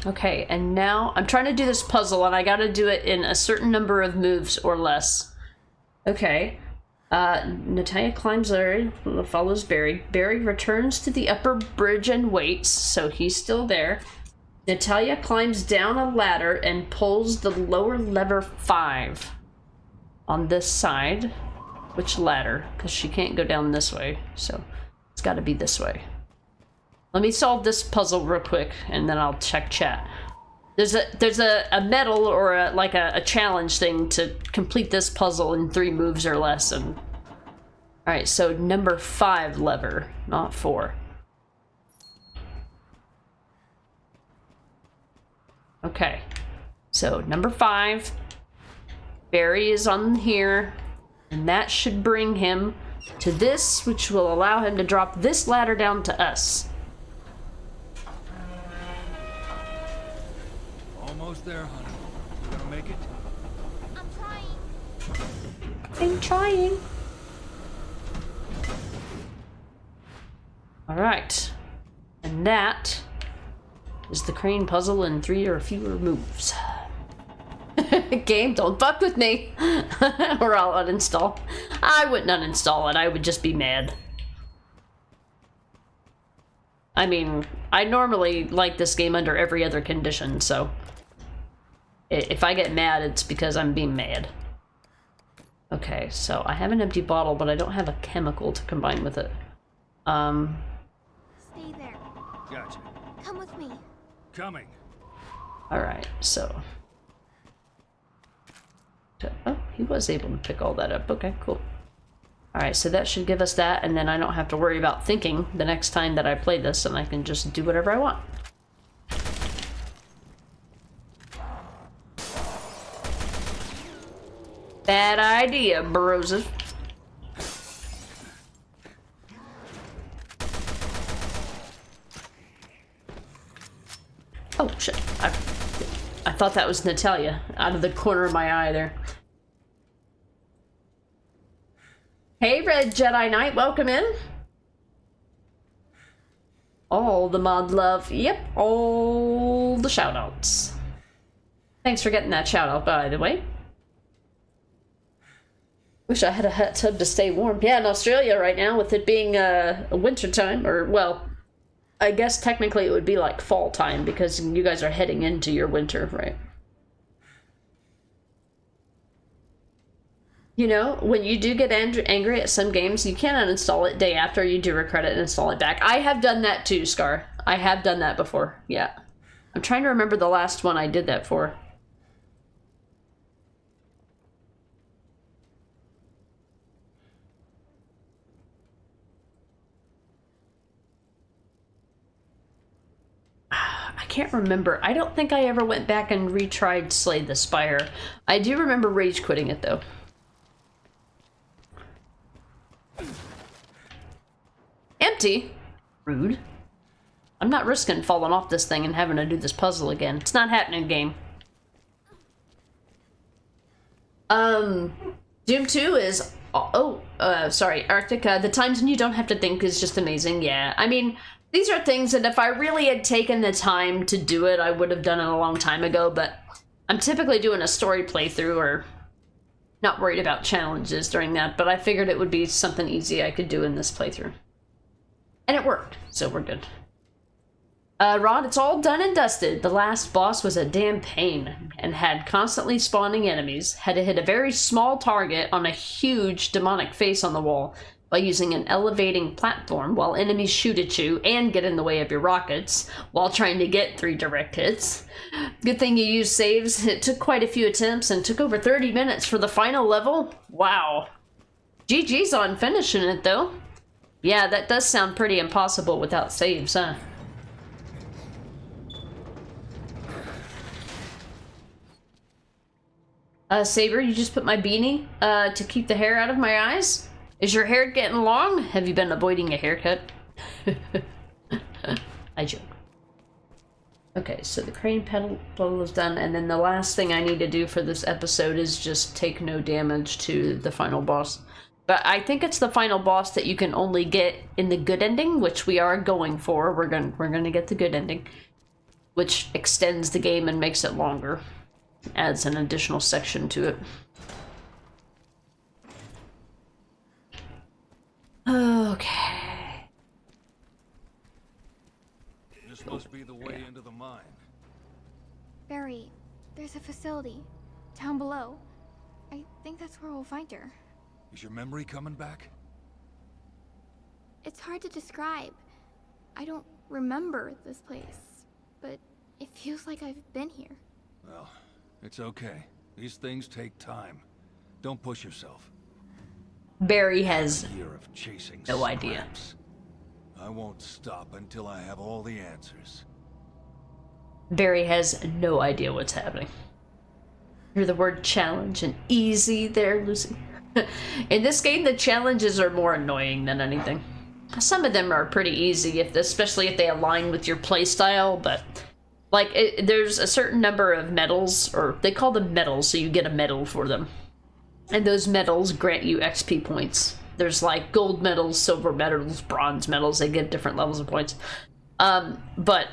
Okay, and now I'm trying to do this puzzle, and I gotta do it in a certain number of moves or less. Okay. Natalia climbs Larry, follows Barry. Barry returns to the upper bridge and waits, so he's still there. Natalia climbs down a ladder and pulls the lower lever 5 on this side. Which ladder? Because she can't go down this way, so it's gotta be this way. Let me solve this puzzle real quick, and then I'll check chat. There's a medal or a challenge thing to complete this puzzle in 3 moves or less, and Alright, so number 5 lever, not 4. Okay. So number 5. Barry is on here. And that should bring him to this, which will allow him to drop this ladder down to us. Almost there, honey. You gonna make it? I'm trying. I'm trying. Alright. And that is the crane puzzle in 3 or fewer moves. Game, don't fuck with me. Or I'll uninstall. I wouldn't uninstall it, I would just be mad. I mean, I normally like this game under every other condition, so if I get mad, it's because I'm being mad. Okay, so I have an empty bottle, but I don't have a chemical to combine with it. Stay there. Gotcha. Come with me. Coming. Alright, so... Oh, he was able to pick all that up. Okay, cool. Alright, so that should give us that, and then I don't have to worry about thinking the next time that I play this, and I can just do whatever I want. Bad idea, broses. Oh, shit. I thought that was Natalia out of the corner of my eye there. Hey, Red Jedi Knight, welcome in. All the mod love. Yep, all the shoutouts. Thanks for getting that shoutout, by the way. Wish I had a hot tub to stay warm. Yeah, in Australia right now, with it being a winter time, or, well, I guess technically it would be like fall time, because you guys are heading into your winter, right? You know, when you do get angry at some games, you can uninstall it day after you do regret it and install it back. I have done that too, Scar. I have done that before, yeah. I'm trying to remember the last one I did that for. I can't remember. I don't think I ever went back and retried Slay the Spire. I do remember rage quitting it though. Empty? Rude. I'm not risking falling off this thing and having to do this puzzle again. It's not happening, game. Doom 2 is... sorry, Arctic. The times when you don't have to think is just amazing, yeah. I mean, these are things that if I really had taken the time to do it, I would have done it a long time ago, but I'm typically doing a story playthrough or not worried about challenges during that, but I figured it would be something easy I could do in this playthrough. And it worked, so we're good. Rod, it's all done and dusted. The last boss was a damn pain and had constantly spawning enemies. Had to hit a very small target on a huge demonic face on the wall by using an elevating platform while enemies shoot at you and get in the way of your rockets while trying to get 3 direct hits. Good thing you used saves. It took quite a few attempts and took over 30 minutes for the final level. Wow. GG's on finishing it though. Yeah, that does sound pretty impossible without saves, huh? Saber, you just put my beanie to keep the hair out of my eyes? Is your hair getting long? Have you been avoiding a haircut? I joke. Okay, so the crane pedal is done, and then the last thing I need to do for this episode is just take no damage to the final boss. But I think it's the final boss that you can only get in the good ending, which we are going for. We're gonna get the good ending, which extends the game and makes it longer. Adds an additional section to it. Okay. This must be the way into the mine. Barry, there's a facility down below. I think that's where we'll find her. Is your memory coming back? It's hard to describe. I don't remember this place, but it feels like I've been here. Well, it's okay. These things take time. Don't push yourself. Barry has Year of chasing no idea. scraps. I won't stop until I have all the answers. Barry has no idea what's happening. Hear the word challenge and easy there, Lucy. In this game, the challenges are more annoying than anything. Some of them are pretty easy, especially if they align with your playstyle, but like there's a certain number of medals, or they call them medals, so you get a medal for them. And those medals grant you XP points. There's like gold medals, silver medals, bronze medals, they get different levels of points. But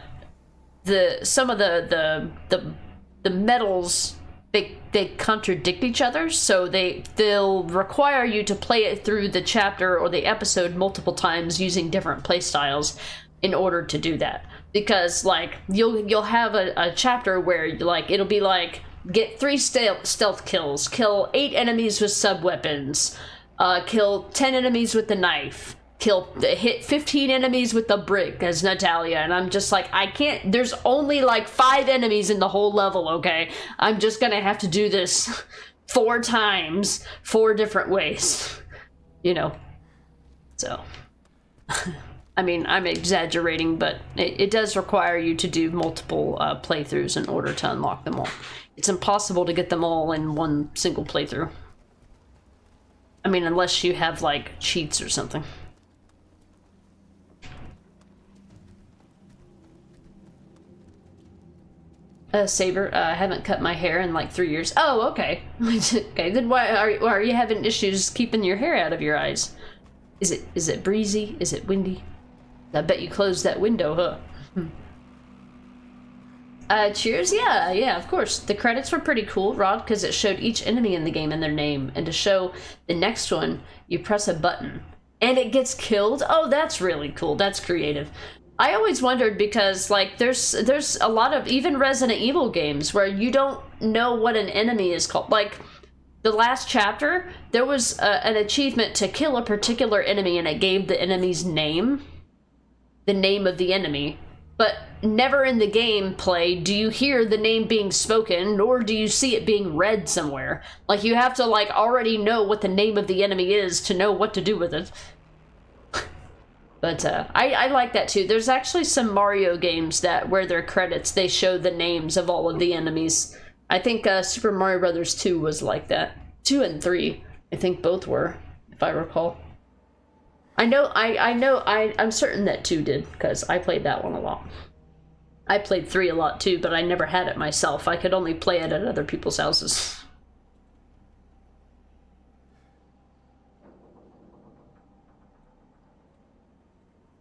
some of the medals, they contradict each other, so they'll require you to play it through the chapter or the episode multiple times using different play styles in order to do that. Because like you'll have a chapter where like it'll be like get 3 stealth kills, kill 8 enemies with sub-weapons, kill 10 enemies with the knife, hit 15 enemies with the brick as Natalia, and I'm just like, I can't, there's only like 5 enemies in the whole level, okay? I'm just gonna have to do this 4 times, 4 different ways, you know? So, I mean, I'm exaggerating, but it does require you to do multiple playthroughs in order to unlock them all. It's impossible to get them all in one single playthrough. I mean, unless you have like cheats or something. Saber, I haven't cut my hair in like 3 years. Oh, okay. Okay, then why are you having issues keeping your hair out of your eyes? Is it breezy? Is it windy? I bet you closed that window, huh? Cheers? Yeah, of course. The credits were pretty cool, Rod, because it showed each enemy in the game and their name, and to show the next one, you press a button, and it gets killed? Oh, that's really cool. That's creative. I always wondered because, like, there's a lot of even Resident Evil games where you don't know what an enemy is called. Like, the last chapter, there was an achievement to kill a particular enemy, and it gave the enemy's name, the name of the enemy. But never in the gameplay do you hear the name being spoken, nor do you see it being read somewhere. Like, you have to, like, already know what the name of the enemy is to know what to do with it. But I like that too. There's actually some Mario games that where their credits, they show the names of all of the enemies. I think Super Mario Brothers 2 was like that. 2 and 3, I think both were, if I recall. I'm certain that 2 did, because I played that one a lot. I played 3 a lot too, but I never had it myself. I could only play it at other people's houses.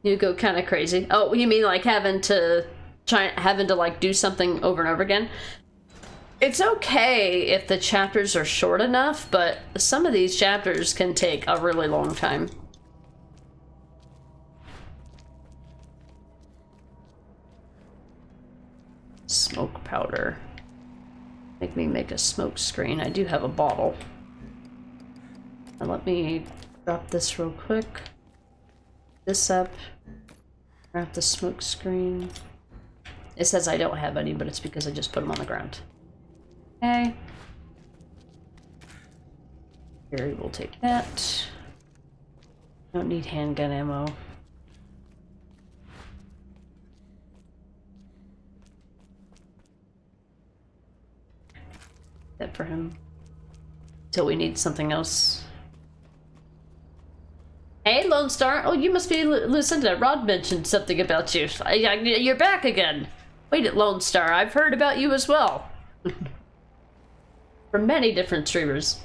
You go kind of crazy. Oh, you mean like having to like do something over and over again? It's okay if the chapters are short enough, but some of these chapters can take a really long time. Smoke powder. Make me make a smoke screen. I do have a bottle. Now let me drop this real quick. This up. Wrap the smoke screen. It says I don't have any, but it's because I just put them on the ground. Okay. Here, we'll take that. Don't need handgun ammo. That for him. Till we need something else. Hey, Lone Star. Oh, you must be Lucinda. Rod mentioned something about you. You're back again. Wait at Lone Star. I've heard about you as well. From many different streamers.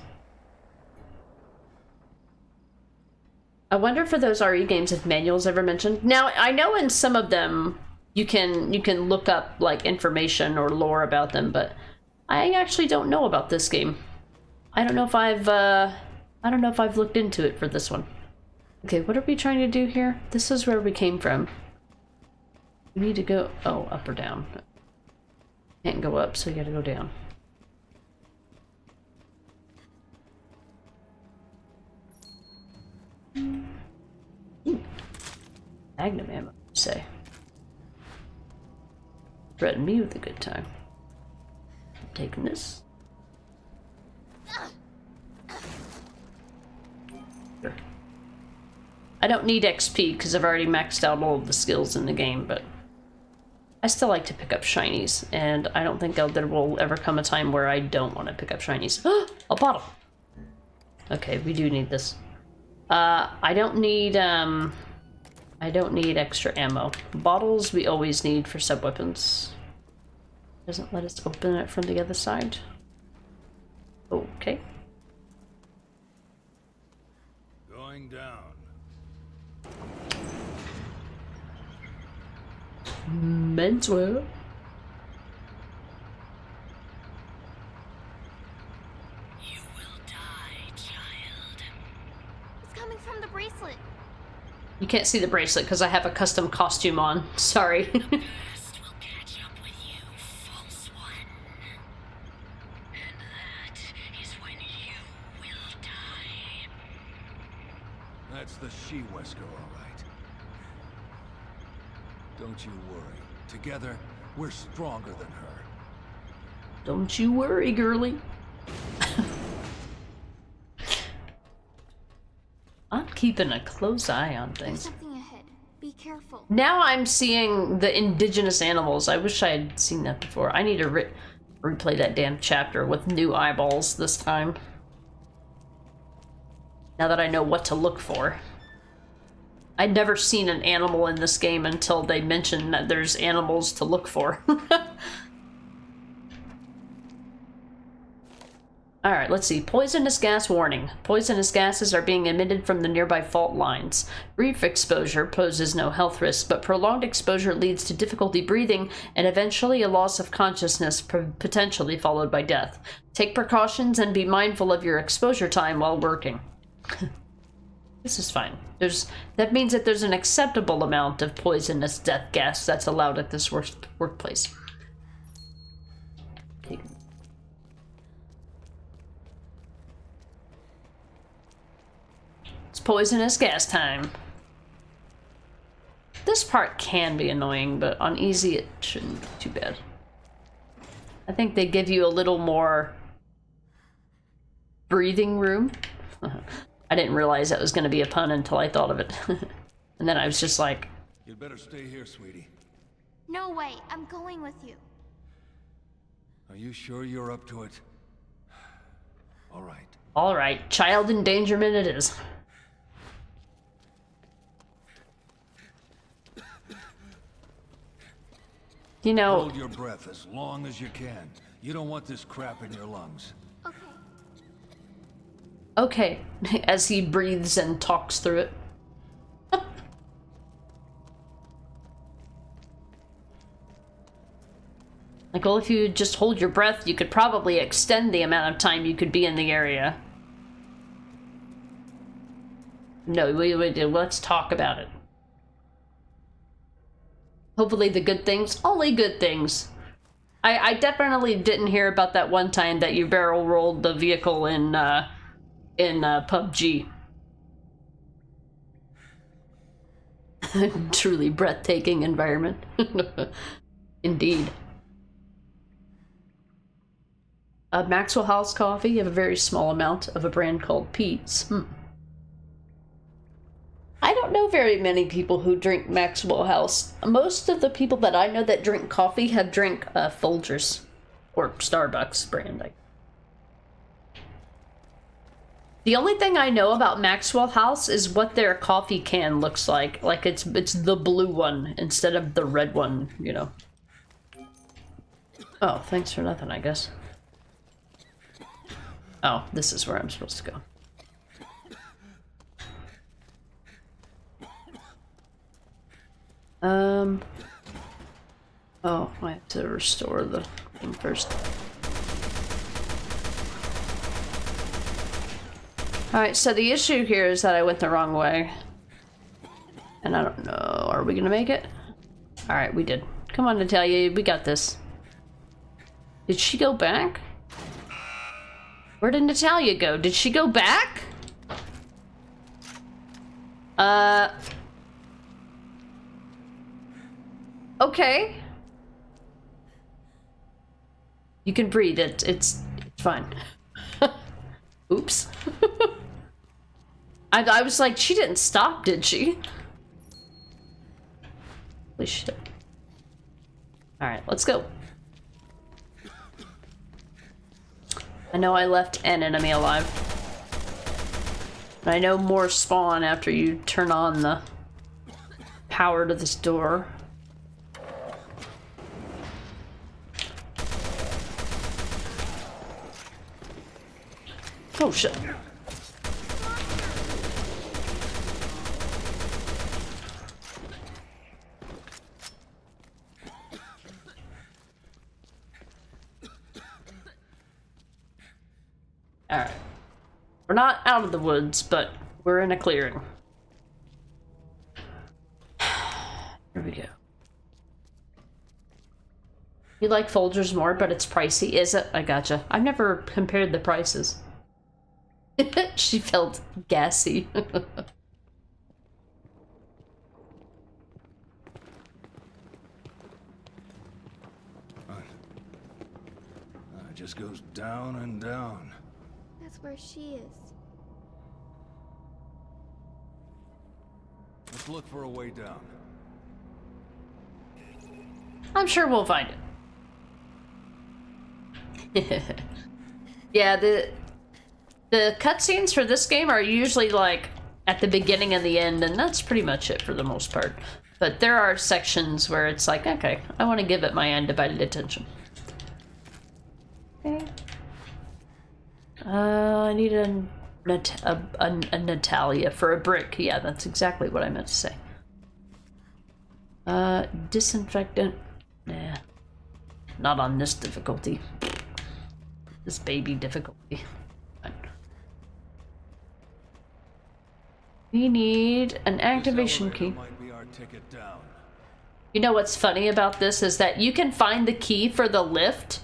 I wonder for those RE games if manuals ever mentioned. Now, I know in some of them you can look up like information or lore about them, but I actually don't know about this game. I don't know if I've looked into it for this one. Okay, what are we trying to do here? This is where we came from. We need to go, oh, up or down. Can't go up, so you gotta go down. Magnum ammo, you say. Threaten me with a good time. I'm taking this. I don't need XP because I've already maxed out all of the skills in the game, but I still like to pick up shinies, and I don't think there will ever come a time where I don't want to pick up shinies. A bottle! Okay, we do need this. I don't need extra ammo. Bottles we always need for sub-weapons. Doesn't let us open it from the other side. Okay. Going down. Menswear. You will die, child. It's coming from the bracelet. You can't see the bracelet because I have a custom costume on. Sorry. Past will catch up with you, false one. And that is when you will die. That's the She-Wesker, all right. Don't you worry. Together, we're stronger than her. Don't you worry, girly. I'm keeping a close eye on There's things. something ahead. Be careful. Now I'm seeing the indigenous animals. I wish I had seen that before. I need to replay that damn chapter with new eyeballs this time. Now that I know what to look for. I'd never seen an animal in this game until they mentioned that there's animals to look for. Alright, let's see. Poisonous gas warning. Poisonous gases are being emitted from the nearby fault lines. Brief exposure poses no health risk, but prolonged exposure leads to difficulty breathing and eventually a loss of consciousness, potentially followed by death. Take precautions and be mindful of your exposure time while working. This is fine. That means that there's an acceptable amount of poisonous death gas that's allowed at this workplace. Okay. It's poisonous gas time. This part can be annoying, but on easy it shouldn't be too bad. I think they give you a little more breathing room. I didn't realize that was going to be a pun until I thought of it. And then I was just like... You'd better stay here, sweetie. No way. I'm going with you. Are you sure you're up to it? All right. Alright, child endangerment it is. You know... Hold your breath as long as you can. You don't want this crap in your lungs. Okay. Okay, as he breathes and talks through it. Like, well, if you just hold your breath, you could probably extend the amount of time you could be in the area. No, let's talk about it. Hopefully the good things, only good things. I definitely didn't hear about that one time that you barrel rolled the vehicle in PUBG. Truly breathtaking environment. Indeed. Maxwell House coffee, you have a very small amount of a brand called Pete's. I don't know very many people who drink Maxwell House. Most of the people that I know that drink coffee have drank Folgers or Starbucks brand. The only thing I know about Maxwell House is what their coffee can looks like. Like it's the blue one instead of the red one, you know. Oh, thanks for nothing, I guess. Oh, this is where I'm supposed to go. Oh, I have to restore the thing first. Alright, so the issue here is that I went the wrong way. And I don't know, are we gonna make it? Alright, we did. Come on, Natalia, we got this. Did she go back? Where did Natalia go? Did she go back? Okay. You can breathe. It's fine. Oops. I was like, she didn't stop, did she? Holy shit. Alright, let's go. I know I left an enemy alive. And I know more spawn after you turn on the power to this door. Oh shit. Alright. We're not out of the woods, but we're in a clearing. Here we go. You like Folgers more, but it's pricey, is it? I gotcha. I've never compared the prices. She felt gassy. It just goes down and down. That's where she is. Let's look for a way down. I'm sure we'll find it. Yeah, the cutscenes for this game are usually like at the beginning and the end, and that's pretty much it for the most part. But there are sections where it's like, okay, I want to give it my undivided attention. Okay. I need a Natalia for a brick. Yeah, that's exactly what I meant to say. Disinfectant. Nah. Not on this difficulty. This baby difficulty. We need an activation key. Might be our ticket down. You know what's funny about this is that you can find the key for the lift.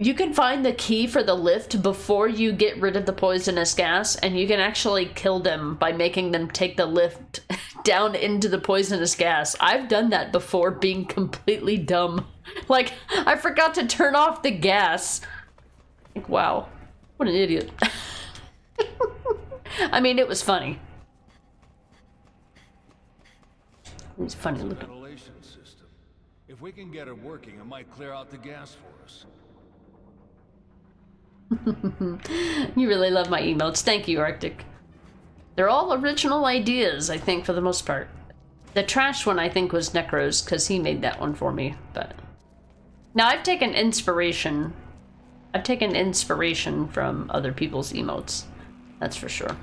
You can find the key for the lift before you get rid of the poisonous gas, and you can actually kill them by making them take the lift down into the poisonous gas. I've done that before, being completely dumb. Like, I forgot to turn off the gas. Like, wow, what an idiot. I mean, it was funny. It was funny looking. Ventilation system. If we can get it working, it might clear out the gas for us. You really love my emotes. Thank you, Arctic. They're all original ideas, I think, for the most part. The trash one, I think, was Necros, because he made that one for me, but... Now, I've taken inspiration. I've taken inspiration from other people's emotes. That's for sure.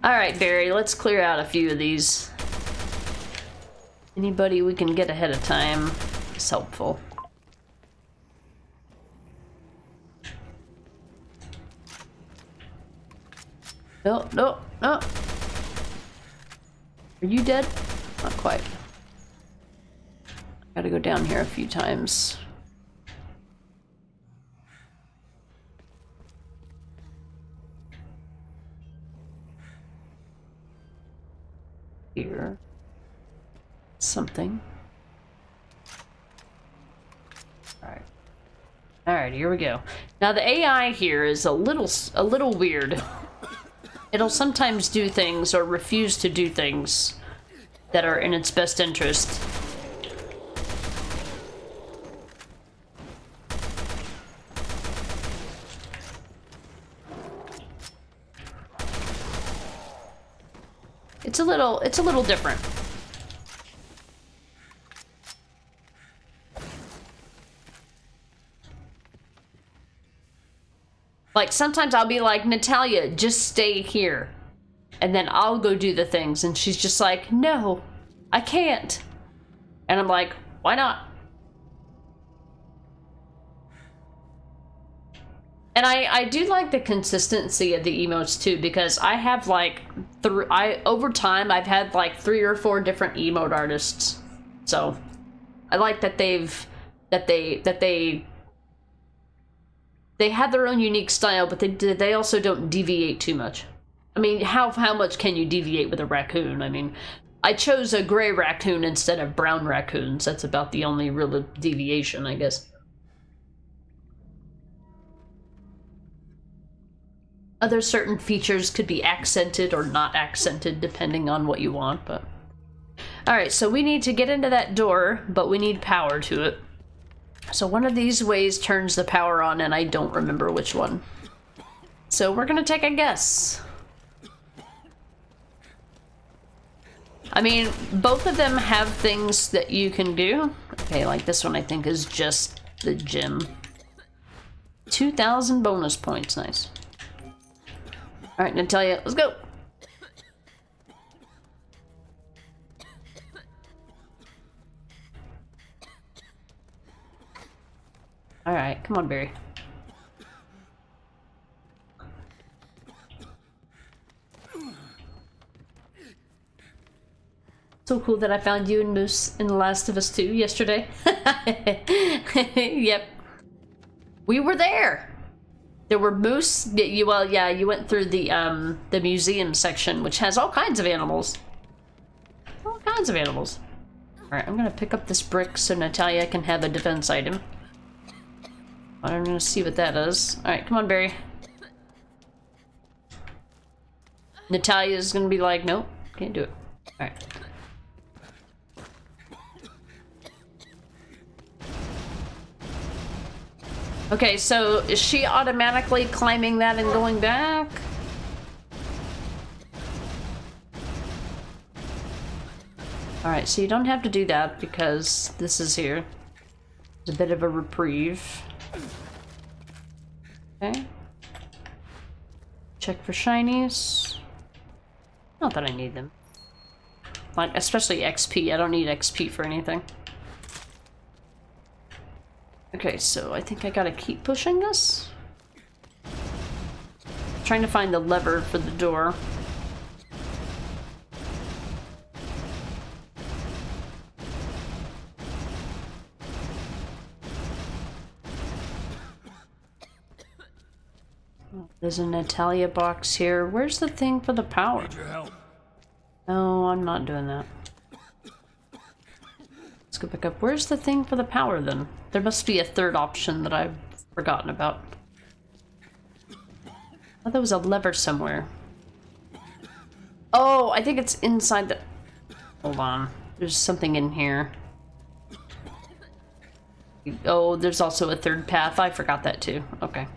Alright, Barry, let's clear out a few of these. Anybody we can get ahead of time is helpful. No, no, no. Are you dead? Not quite. Gotta go down here a few times. Here. Something. Alright. Alright, here we go. Now the AI here is a little weird. It'll sometimes do things or refuse to do things that are in its best interest. It's a little different. Like, sometimes I'll be like, Natalia, just stay here. And then I'll go do the things. And she's just like, no, I can't. And I'm like, why not? And I do like the consistency of the emotes too, because I have like, over time, I've had like 3 or 4 different emote artists. So I like that they have their own unique style, but they also don't deviate too much. I mean, how much can you deviate with a raccoon? I mean, I chose a gray raccoon instead of brown raccoons. That's about the only real deviation, I guess. other certain features could be accented or not accented depending on what you want, but... Alright, so we need to get into that door, but we need power to it. So one of these ways turns the power on, and I don't remember which one. So we're gonna take a guess. I mean, both of them have things that you can do. Okay, like this one I think is just the gym. 2,000 bonus points, nice. Alright, Natalia, let's go! Alright, come on, Barry. So cool that I found you and Moose in The Last of Us 2 yesterday. Yep. We were there! There were moose. You went through the museum section, which has all kinds of animals. All kinds of animals. Alright, I'm gonna pick up this brick so Natalia can have a defense item. I'm gonna see what that is. Alright, come on, Barry. Natalia's gonna be like, nope, can't do it. Alright. Okay, so is she automatically climbing that and going back? Alright, so you don't have to do that because this is here. It's a bit of a reprieve. Okay. Check for shinies. Not that I need them. Like, especially XP. I don't need XP for anything. Okay, so I think I gotta keep pushing this. Trying to find the lever for the door. There's a Natalia box here. Where's the thing for the power? Need your help. No, I'm not doing that. Let's go back up. Where's the thing for the power then? There must be a third option that I've forgotten about. I thought there was a lever somewhere. Oh, I think it's inside the... Hold on. There's something in here. Oh, there's also a third path. I forgot that too. Okay.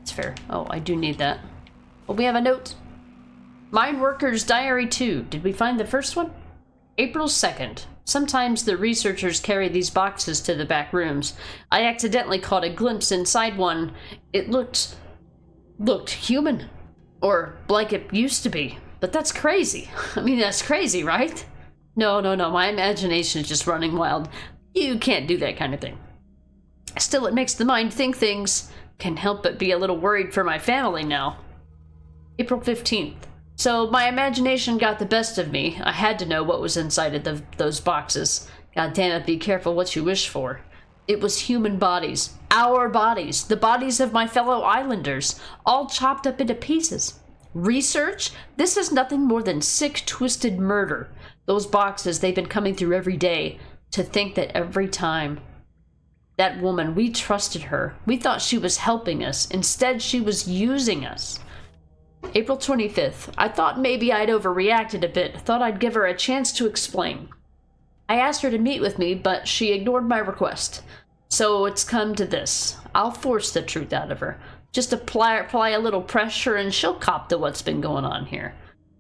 It's fair. Oh, I do need that. Oh, we have a note. Mine Worker's Diary 2. Did we find the first one? April 2nd. Sometimes the researchers carry these boxes to the back rooms. I accidentally caught a glimpse inside one. It looked human. Or like it used to be. But that's crazy. I mean, that's crazy, right? No. My imagination is just running wild. You can't do that kind of thing. Still, it makes the mind think things. Can't help but be a little worried for my family now. April 15th. So my imagination got the best of me. I had to know what was inside of those boxes. God damn it, be careful what you wish for. It was human bodies. Our bodies. The bodies of my fellow islanders. All chopped up into pieces. Research? This is nothing more than sick, twisted murder. Those boxes, they've been coming through every day. To think that every time. That woman, we trusted her. We thought she was helping us. Instead, she was using us. April 25th. I thought maybe I'd overreacted a bit. Thought I'd give her a chance to explain. I asked her to meet with me, but she ignored my request. So it's come to this. I'll force the truth out of her. Just apply a little pressure and she'll cop to what's been going on here.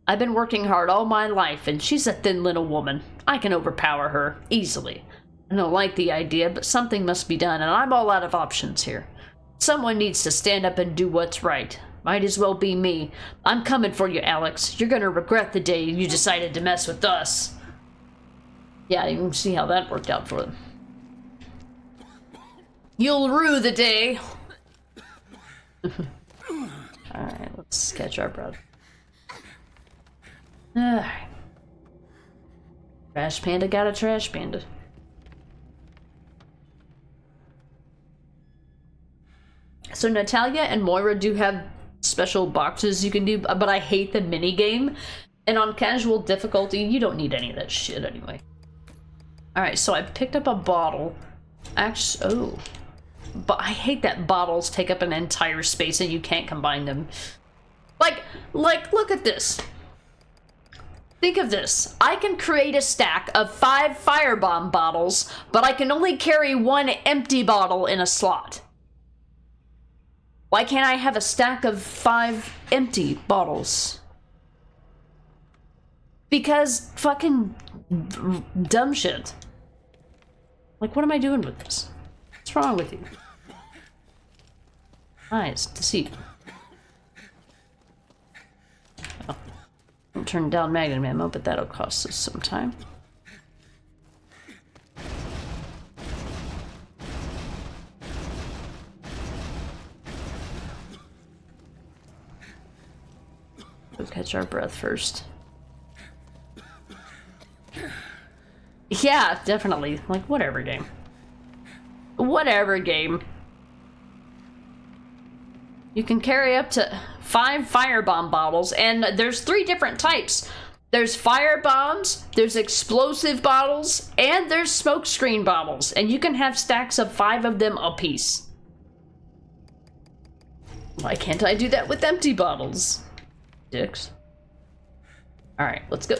I've been working hard all my life and she's a thin little woman. I can overpower her easily. I don't like the idea, but something must be done and I'm all out of options here. Someone needs to stand up and do what's right. Might as well be me. I'm coming for you, Alex. You're gonna regret the day you decided to mess with us. Yeah, you can see how that worked out for them. You'll rue the day. Alright, let's sketch our brother. Alright. Trash panda got a trash panda. So Natalia and Moira do have special boxes you can do, but I hate the mini game. And on casual difficulty, you don't need any of that shit anyway. Alright, so I picked up a bottle. Actually, but I hate that bottles take up an entire space and you can't combine them. Like, look at this. Think of this. I can create a stack of 5 firebomb bottles, but I can only carry 1 empty bottle in a slot. Why can't I have a stack of 5 empty bottles? Because fucking dumb shit. Like, what am I doing with this? What's wrong with you? Nice, deceit. Oh. Don't turn down magnum ammo, but that'll cost us some time. We'll catch our breath first. Yeah, definitely. Like, whatever game. Whatever game. You can carry up to 5 firebomb bottles, and there's 3 different types. There's fire bombs, there's explosive bottles, and there's smoke screen bottles, and you can have stacks of 5 of them apiece. Why can't I do that with empty bottles? Dicks. Alright, let's go.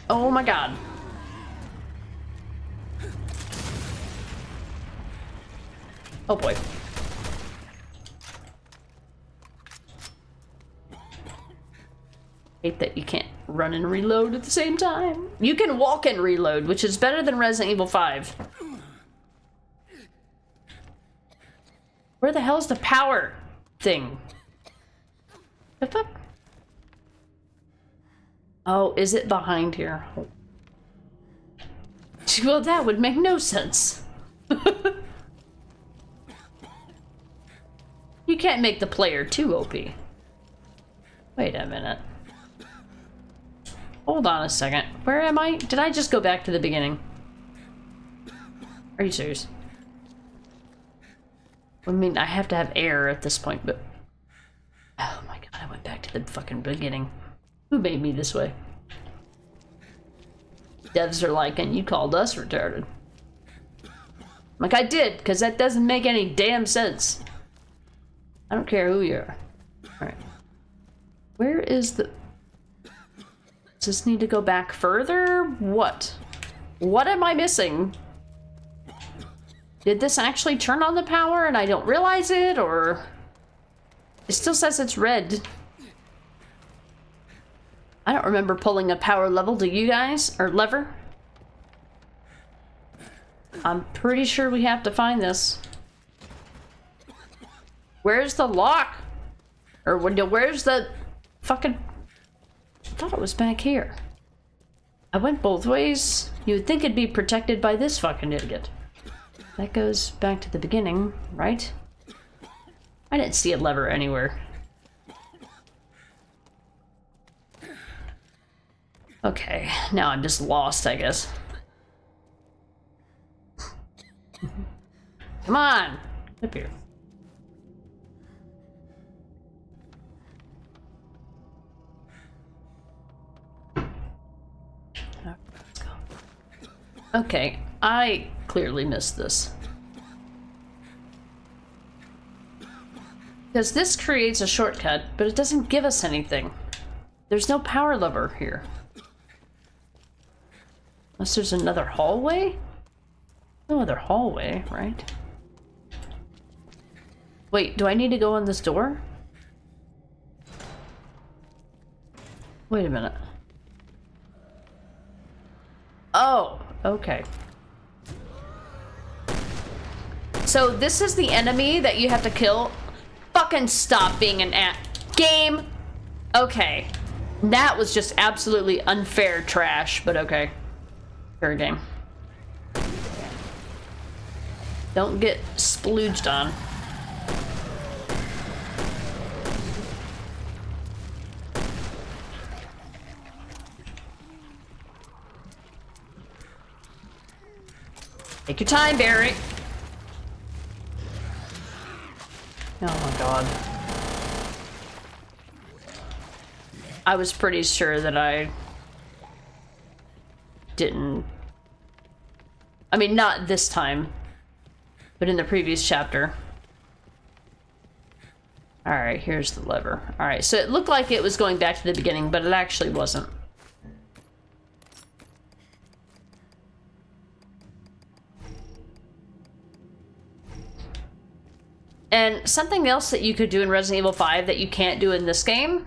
Oh my god. Oh boy. Hate that you can't run and reload at the same time. You can walk and reload, which is better than Resident Evil 5. Where the hell's the power thing? The fuck? Oh, is it behind here? Well, that would make no sense. You can't make the player too OP. Wait a minute. Hold on a second. Where am I? Did I just go back to the beginning? Are you serious? I mean, I have to have air at this point, but... Oh my god, I went back to the fucking beginning. Who made me this way? Devs are like, and you called us retarded. Like, I did, because that doesn't make any damn sense. I don't care who you are. Alright. Where is the... Does this need to go back further? What? What am I missing? Did this actually turn on the power and I don't realize it, or... It still says it's red. I don't remember pulling a power level, do you guys? Or lever? I'm pretty sure we have to find this. Where's the lock? Or where's the fucking... I thought it was back here. I went both ways. You would think it'd be protected by this fucking idiot. That goes back to the beginning, right? I didn't see a lever anywhere. Okay, now I'm just lost, I guess. Come on! Up here. Let's go. Okay, I clearly missed this. Because this creates a shortcut, but it doesn't give us anything. There's no power lever here. Unless there's another hallway? No other hallway, right? Wait, do I need to go in this door? Wait a minute. Oh, okay. So this is the enemy that you have to kill? Fucking stop being an game! Okay. That was just absolutely unfair trash, but okay. Fair game. Don't get splooged on. Take your time, Barry. Oh my god. I was pretty sure that I didn't... I mean, not this time, but in the previous chapter. Alright, here's the lever. Alright, so it looked like it was going back to the beginning, but it actually wasn't. And something else that you could do in Resident Evil 5 that you can't do in this game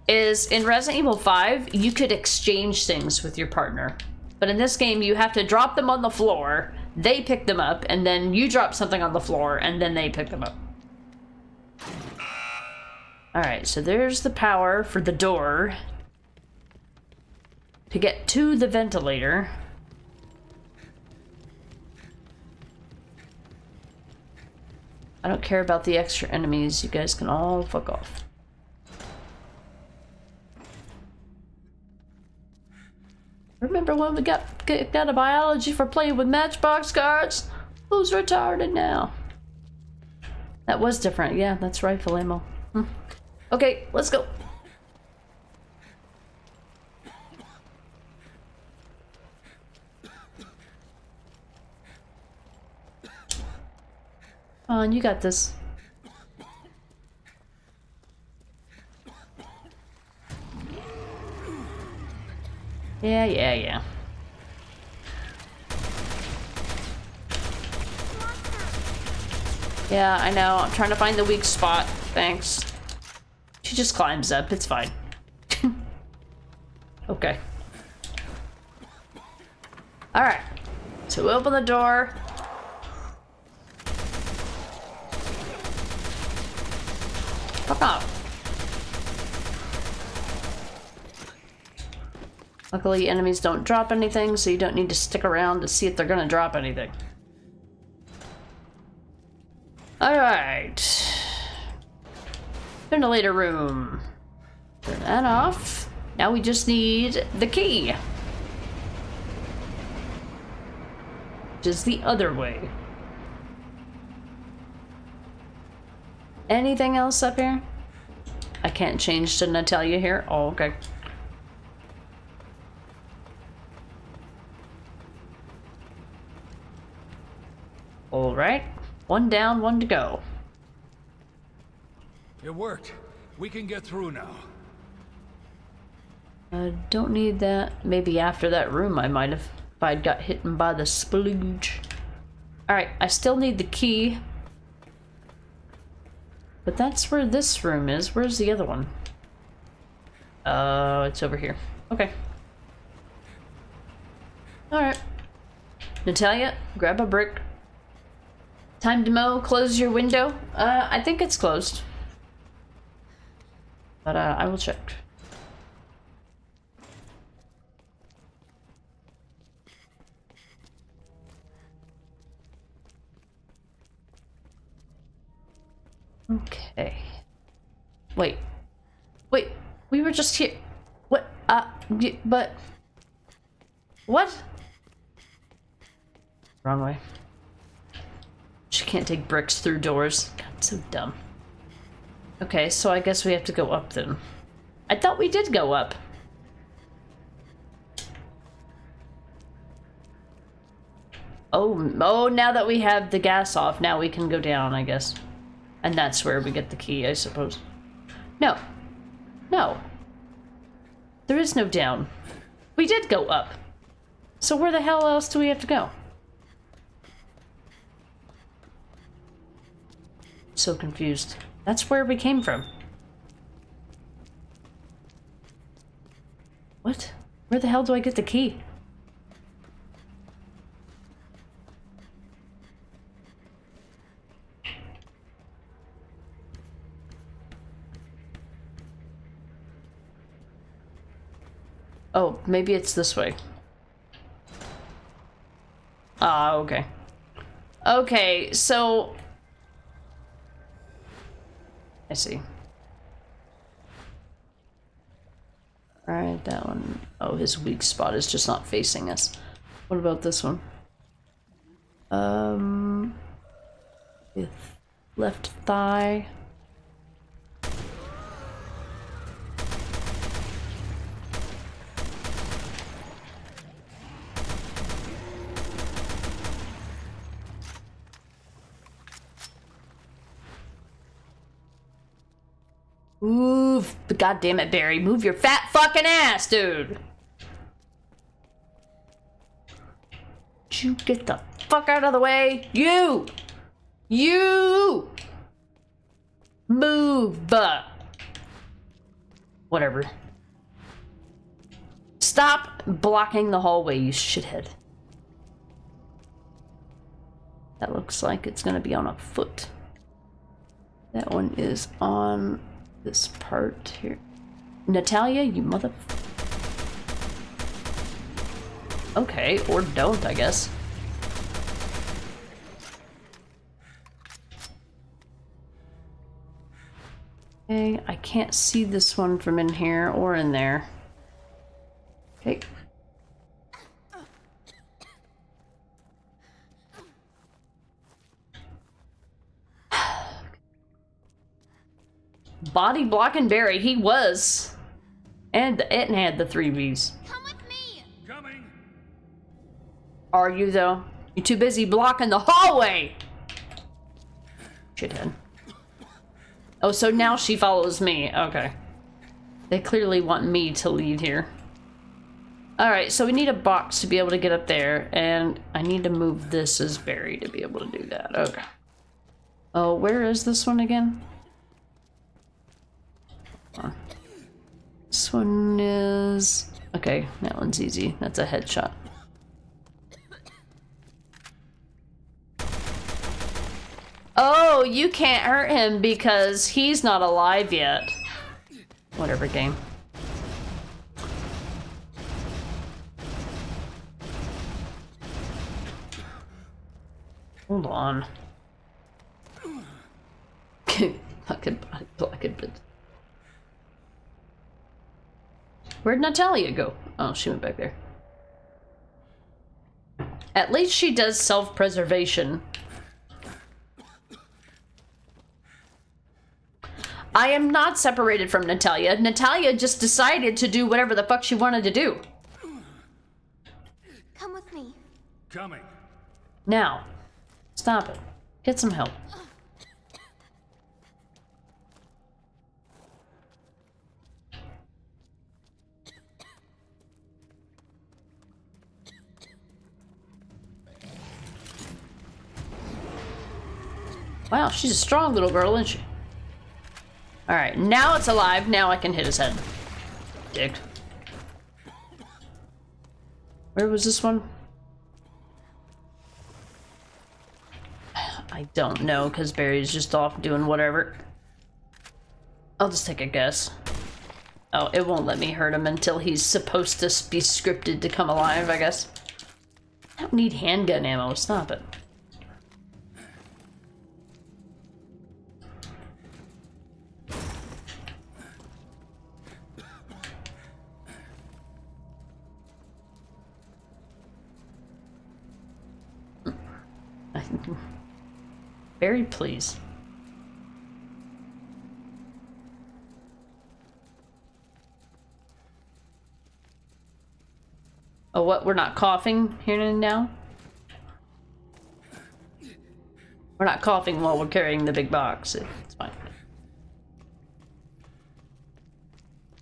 is in Resident Evil 5, you could exchange things with your partner. But in this game, you have to drop them on the floor, they pick them up, and then you drop something on the floor, and then they pick them up. Alright, so there's the power for the door to get to the ventilator. I don't care about the extra enemies. You guys can all fuck off. Remember when we got kicked out of biology for playing with Matchbox cards? Who's retarded now? That was different. Yeah, that's rifle ammo. Okay, let's go. Come on, you got this. Yeah. Yeah, I know. I'm trying to find the weak spot. Thanks. She just climbs up. It's fine. Okay. Alright. So we open the door. Fuck off. Luckily, enemies don't drop anything, so you don't need to stick around to see if they're gonna drop anything. Alright. Ventilator room. Turn that off. Now we just need the key. Which is the other way. Anything else up here? I can't change to Natalia here. Oh, okay. Alright. One down, one to go. It worked. We can get through now. I don't need that. Maybe after that room I might have, if I'd got hit by the splooge. Alright, I still need the key. But that's where this room is. Where's the other one? Oh, it's over here. Okay. Alright. Natalia, grab a brick. Time to mow, close your window. I think it's closed. But I will check. Okay. Wait, we were just here. What? But what? Wrong way. She can't take bricks through doors. God, so dumb. Okay, so I guess we have to go up then. I thought we did go up. Oh, now that we have the gas off, now we can go down, I guess. And that's where we get the key, I suppose. No. No. There is no down. We did go up. So where the hell else do we have to go? So confused. That's where we came from. What? Where the hell do I get the key? Oh, maybe it's this way. Ah, okay. Okay, so... I see. Alright, that one. Oh, his weak spot is just not facing us. What about this one? With left thigh. Move. God damn it, Barry. Move your fat fucking ass, dude. Would you get the fuck out of the way? You! You! Move. Whatever. Stop blocking the hallway, you shithead. That looks like it's gonna be on a foot. That one is on this part here. Natalia, you mother... Okay, or don't, I guess. Okay, I can't see this one from in here or in there. Okay. Body blocking Barry, he was. And it had the 3Bs. Come with me! Coming! Are you though? You're too busy blocking the hallway! Shithead. Oh, so now she follows me. Okay. They clearly want me to lead here. Alright, so we need a box to be able to get up there, and I need to move this as Barry to be able to do that. Okay. Oh, where is this one again? This one is... Okay, that one's easy. That's a headshot. Oh, you can't hurt him because he's not alive yet. Whatever, game. Hold on. Fucking body blocking bitch. Where'd Natalia go? Oh, she went back there. At least she does self-preservation. I am not separated from Natalia. Natalia just decided to do whatever the fuck she wanted to do. Come with me. Coming. Now, stop it. Get some help. Wow, she's a strong little girl, isn't she? Alright, now it's alive. Now I can hit his head. Dick. Where was this one? I don't know, because Barry's just off doing whatever. I'll just take a guess. Oh, it won't let me hurt him until he's supposed to be scripted to come alive, I guess. I don't need handgun ammo. Stop it. Barry, please. Oh, what? We're not coughing here and now? We're not coughing while we're carrying the big box. It's fine.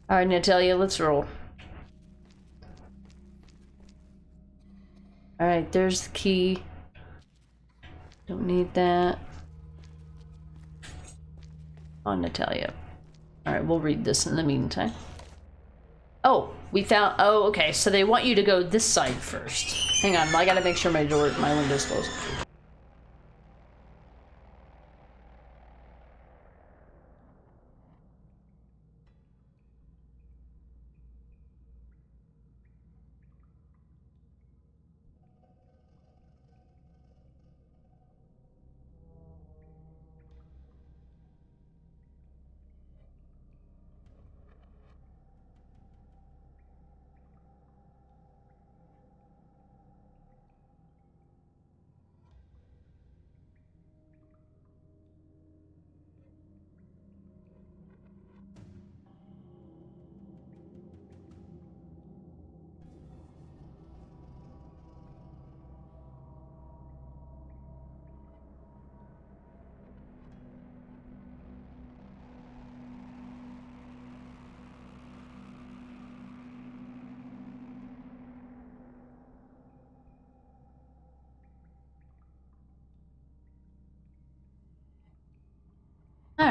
Alright, Natalia, let's roll. Alright, there's the key. Don't need that. On Natalia. Alright, we'll read this in the meantime. Oh, we found... Oh, okay, so they want you to go this side first. Hang on, I gotta make sure my window's closed.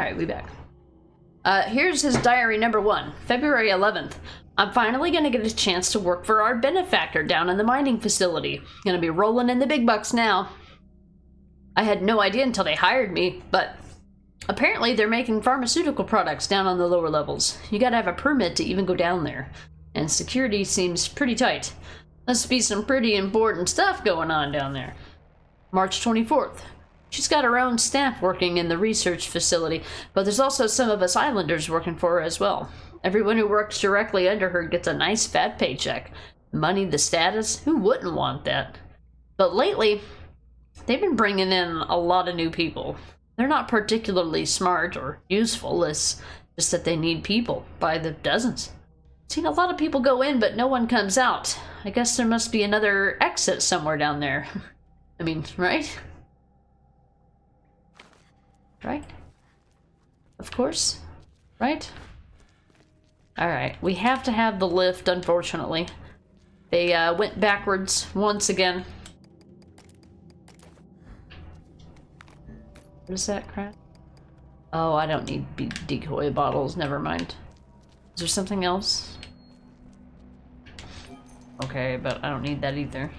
Alright, we back. Here's his diary number 1, February 11th. I'm finally gonna get a chance to work for our benefactor down in the mining facility. Gonna be rolling in the big bucks now. I had no idea until they hired me, but apparently they're making pharmaceutical products down on the lower levels. You gotta have a permit to even go down there. And security seems pretty tight. Must be some pretty important stuff going on down there. March 24th. She's got her own staff working in the research facility, but there's also some of us islanders working for her as well. Everyone who works directly under her gets a nice fat paycheck. The money, the status, who wouldn't want that? But lately, they've been bringing in a lot of new people. They're not particularly smart or useful, it's just that they need people by the dozens. Seen a lot of people go in, but no one comes out. I guess there must be another exit somewhere down there. I mean, right? Right? Of course. Right? Alright, we have to have the lift, unfortunately. They went backwards once again. What is that crap? Oh, I don't need decoy bottles, never mind. Is there something else? Okay, but I don't need that either.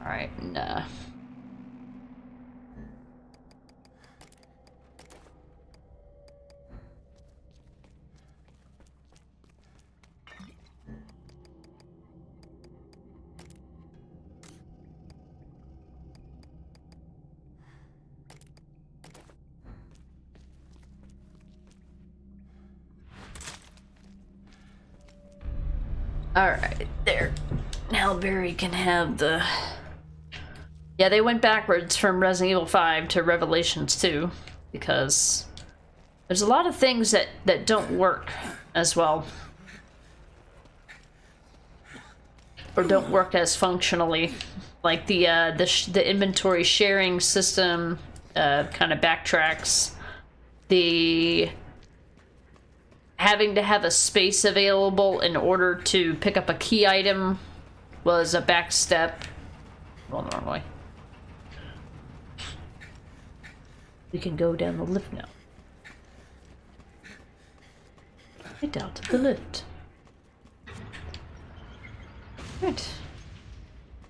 Alright, nah. Alright, there. Now Barry can have the... Yeah, they went backwards from Resident Evil 5 to Revelations 2, because there's a lot of things that don't work as well. Or don't work as functionally. Like the inventory sharing system kind of backtracks. The... having to have a space available in order to pick up a key item was a back step. Well, the wrong way. We can go down the lift now. I doubt the lift. Right.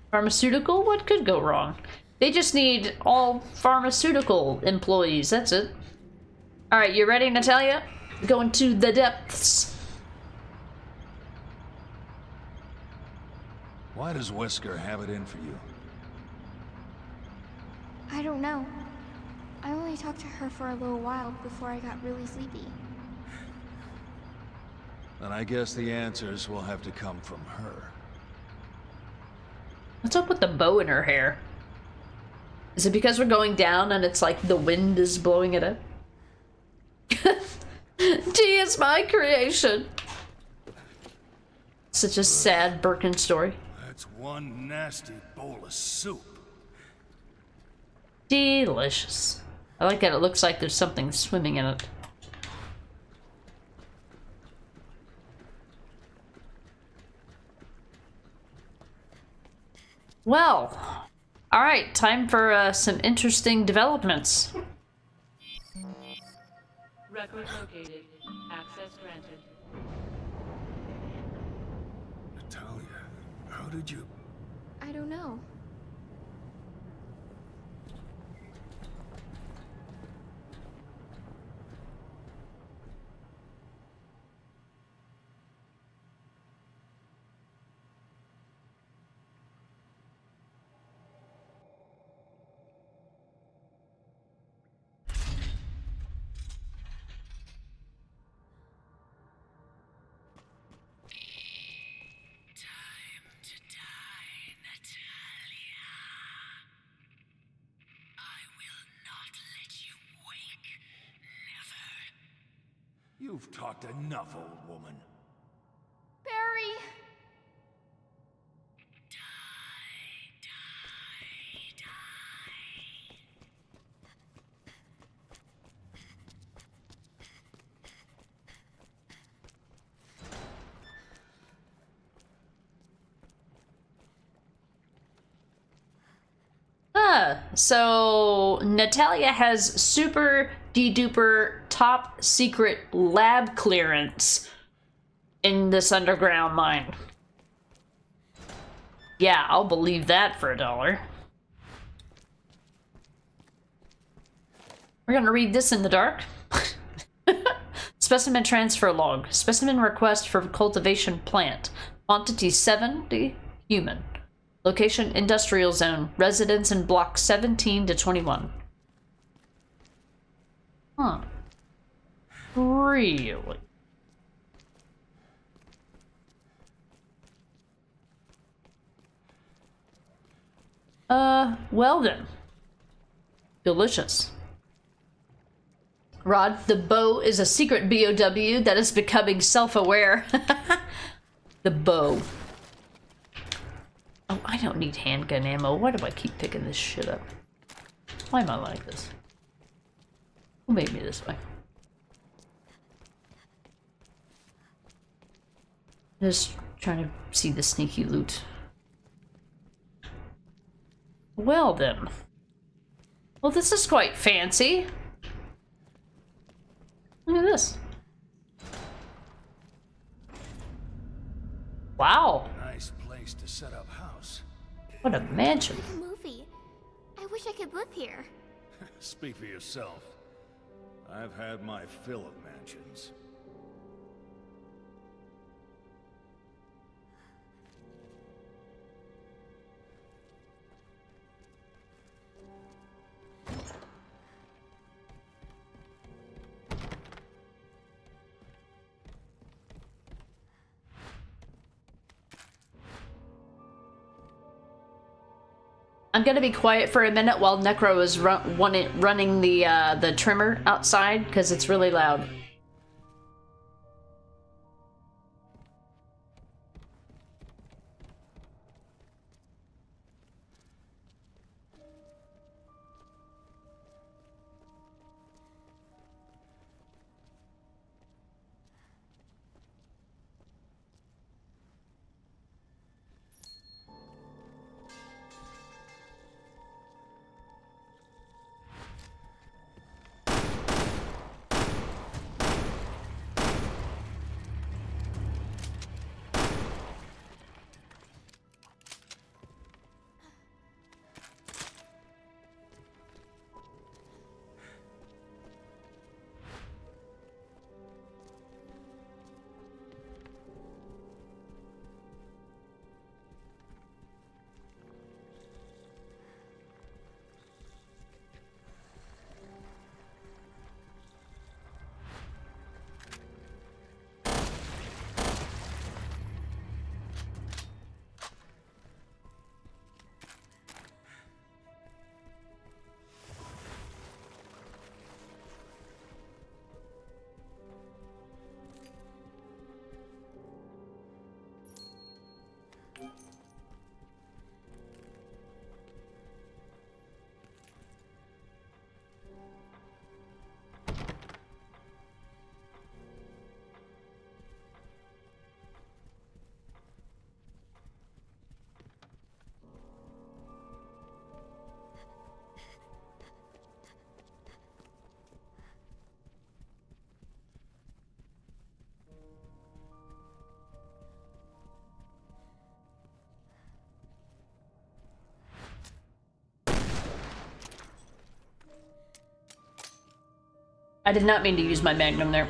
Pharmaceutical? What could go wrong? They just need all pharmaceutical employees, that's it. Alright, you ready, Natalia? Going to the depths. Why does Wesker have it in for you? I don't know. I only talked to her for a little while before I got really sleepy. Then I guess the answers will have to come from her. What's up with the bow in her hair? Is it because we're going down and it's like the wind is blowing it up? Gee, it's my creation. Such a sad Birkin story. That's one nasty bowl of soup. Delicious. I like that it looks like there's something swimming in it. Well, alright, time for some interesting developments. Record located. Access granted. Natalia, how did you... I don't know. You've talked enough, old woman. Barry! So Natalia has super duper top secret lab clearance in this underground mine. Yeah, I'll believe that for $1. We're gonna read this in the dark. Specimen transfer log. Specimen request for cultivation plant. Quantity 70 human. Location industrial zone. Residence in block 17 to 21. Huh. Really? Well then. Delicious. Rod, the bow is a secret BOW that is becoming self-aware. The bow. Oh, I don't need handgun ammo. Why do I keep picking this shit up? Why am I like this? Who made me this way? Just trying to see the sneaky loot. Well then. Well, this is quite fancy. Look at this. Wow. Nice place to set up house. What a mansion. Like a movie. I wish I could live here. Speak for yourself. I've had my fill of mansions. I'm gonna be quiet for a minute while Necro is running the trimmer outside because it's really loud. I did not mean to use my magnum there.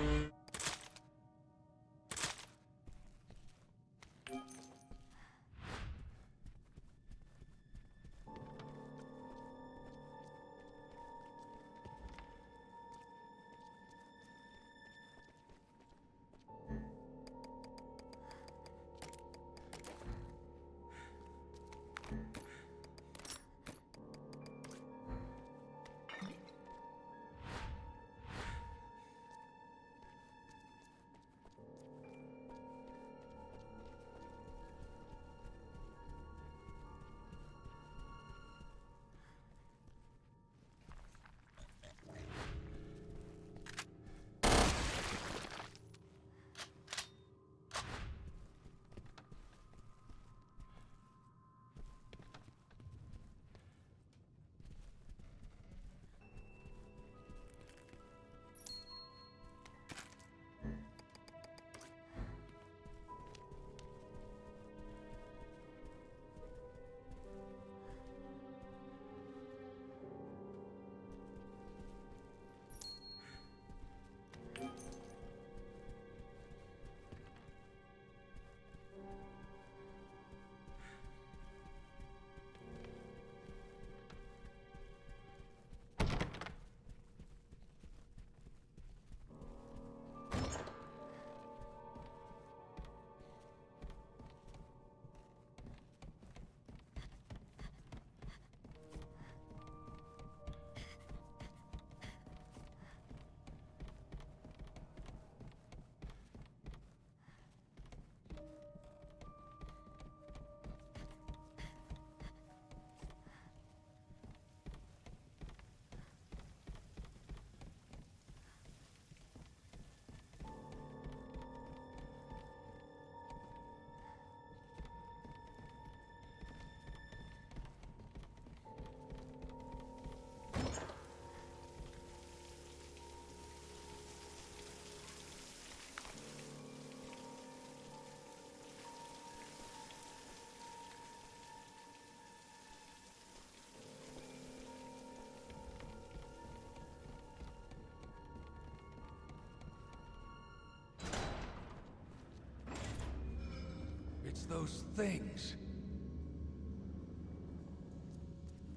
those things?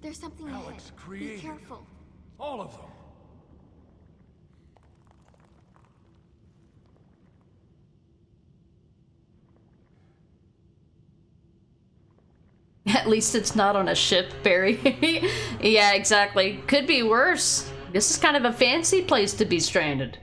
There's something Alex ahead. created Be careful. all of them. At least it's not on a ship, Barry. Yeah, exactly. Could be worse. This is kind of a fancy place to be stranded.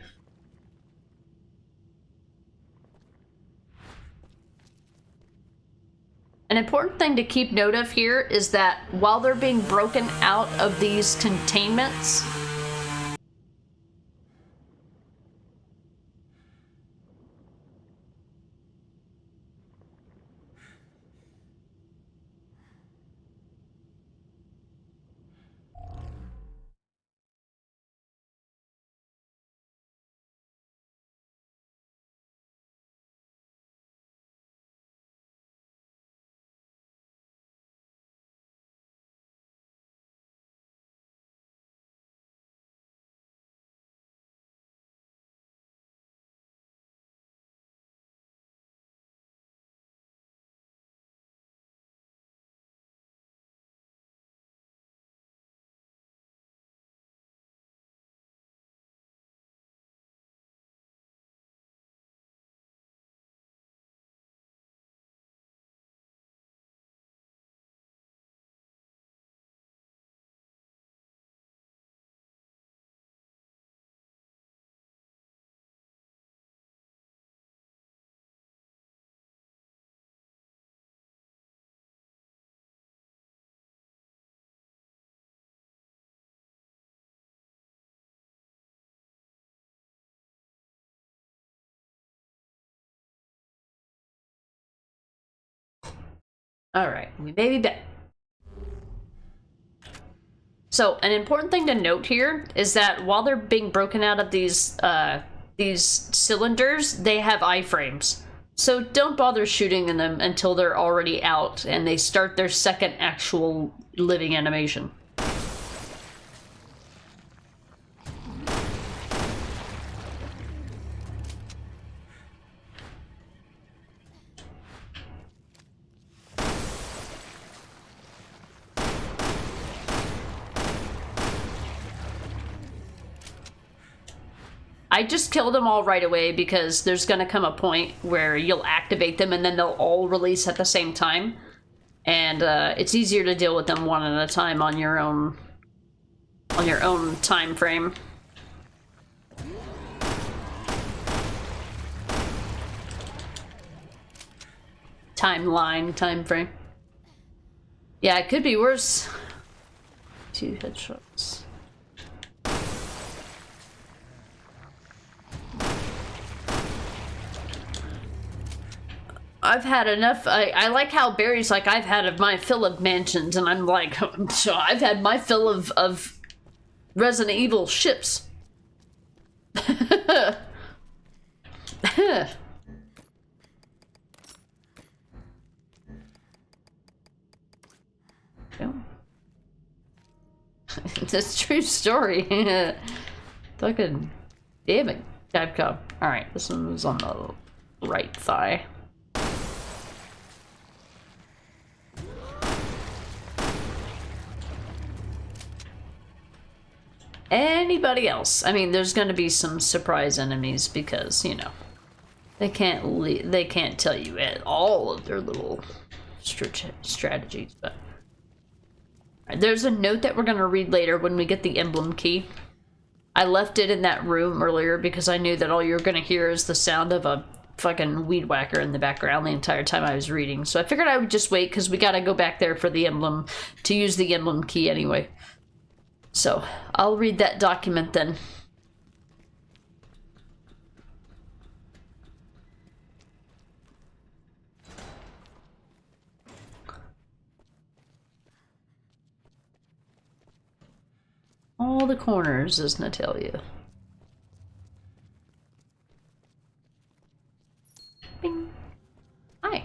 An important thing to keep note of here is that while they're being broken out of these containments, alright, we may be back. So, an important thing to note here is that while they're being broken out of these cylinders, they have iframes. So don't bother shooting in them until they're already out and they start their second actual living animation. I just killed them all right away because there's gonna come a point where you'll activate them and then they'll all release at the same time. And it's easier to deal with them one at a time on your own time frame. Time frame. Yeah, it could be worse. 2 headshots. I've had enough. I like how Barry's like, I've had my fill of mansions, and I'm like, I've had my fill of Resident Evil ships. It's a true story. Fucking damn it, Capcom. Alright, this one was on the right thigh. Anybody else? I mean, there's going to be some surprise enemies because, you know, they can't tell you all of their little strategies. But there's a note that we're going to read later when we get the emblem key. I left it in that room earlier because I knew that all you're going to hear is the sound of a fucking weed whacker in the background the entire time I was reading. So I figured I would just wait because we got to go back there for the emblem to use the emblem key anyway. So, I'll read that document then. All the corners, is Natalia. Bing. Hi.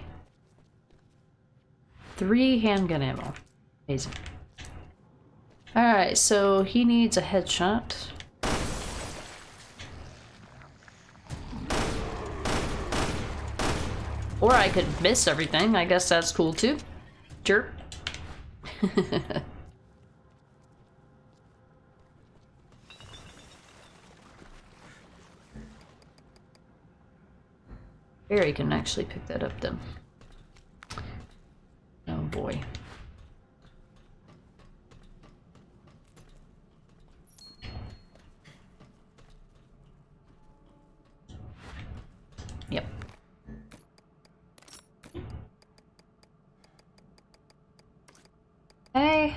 3 handgun ammo. Amazing. Alright, so he needs a headshot. Or I could miss everything. I guess that's cool too. Sure. Barry can actually pick that up then. Oh boy. Yep. Hey.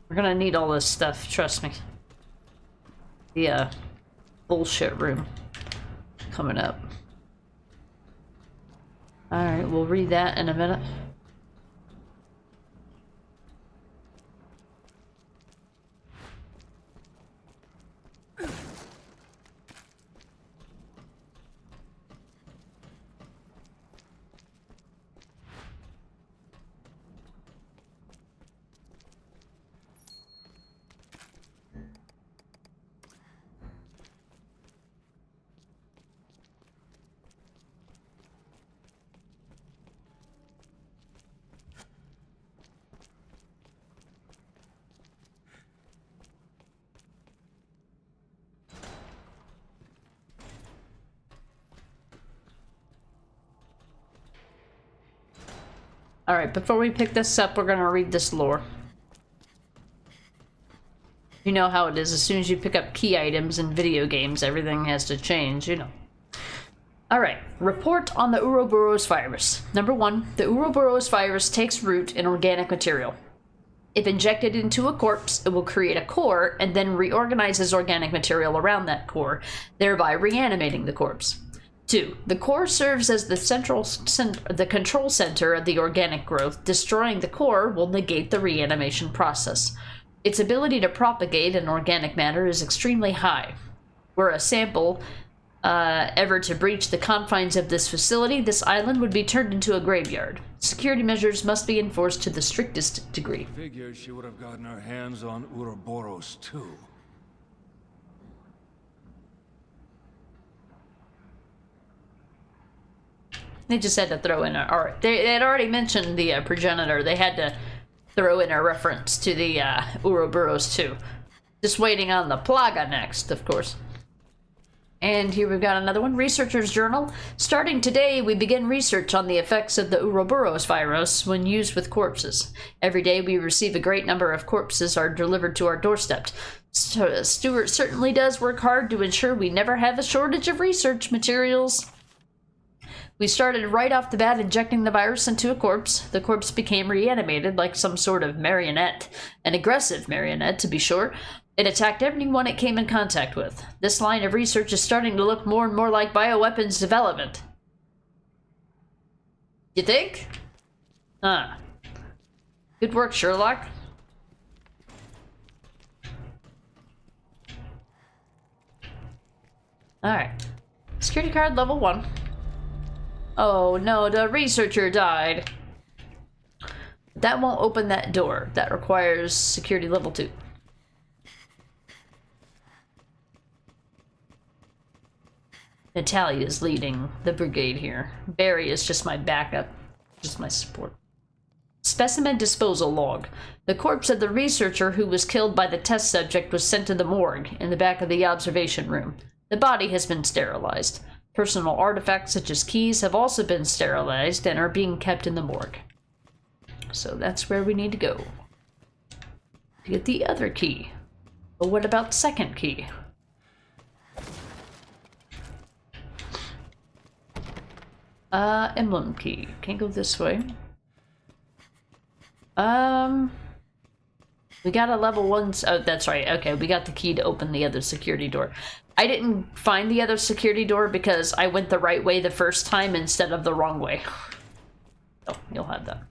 We're gonna need all this stuff, trust me. The bullshit room coming up. Alright, we'll read that in a minute. Alright, before we pick this up, we're gonna read this lore. You know how it is, as soon as you pick up key items in video games, everything has to change, you know. Alright, report on the Ouroboros virus. Number 1, the Ouroboros virus takes root in organic material. If injected into a corpse, it will create a core and then reorganizes organic material around that core, thereby reanimating the corpse. 2. The core serves as the control center of the organic growth. Destroying the core will negate the reanimation process. Its ability to propagate in organic matter is extremely high. Were a sample ever to breach the confines of this facility, this island would be turned into a graveyard. Security measures must be enforced to the strictest degree. Figured she would have gotten her hands on Ouroboros too. They just had to throw in they had already mentioned the progenitor. They had to throw in a reference to the Ouroboros too. Just waiting on the Plaga next, of course. And here we've got another one. Researcher's Journal. Starting today, we begin research on the effects of the Ouroboros virus when used with corpses. Every day we receive a great number of corpses are delivered to our doorstep. So, Stuart certainly does work hard to ensure we never have a shortage of research materials. We started right off the bat injecting the virus into a corpse. The corpse became reanimated like some sort of marionette. An aggressive marionette, to be sure. It attacked everyone it came in contact with. This line of research is starting to look more and more like bioweapons development. You think? Good work, Sherlock. Alright. Security card level 1. Oh no, the researcher died. That won't open that door. That requires security level 2. Natalia is leading the brigade here. Barry is just my backup, just my support. Specimen disposal log. The corpse of the researcher who was killed by the test subject was sent to the morgue in the back of the observation room. The body has been sterilized. Personal artifacts such as keys have also been sterilized and are being kept in the morgue. So that's where we need to go to get the other key. But what about second key? Emblem key. Can't go this way. We got a level 1. Oh, that's right. Okay, we got the key to open the other security door. I didn't find the other security door because I went the right way the first time instead of the wrong way. Oh, you'll have that.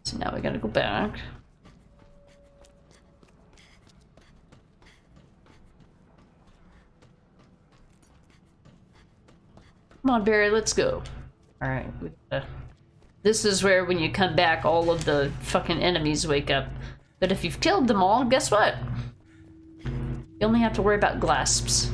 So now we gotta go back. Come on, Barry, let's go. Alright. This is where, when you come back, all of the fucking enemies wake up. But if you've killed them all, guess what? You only have to worry about Glasps.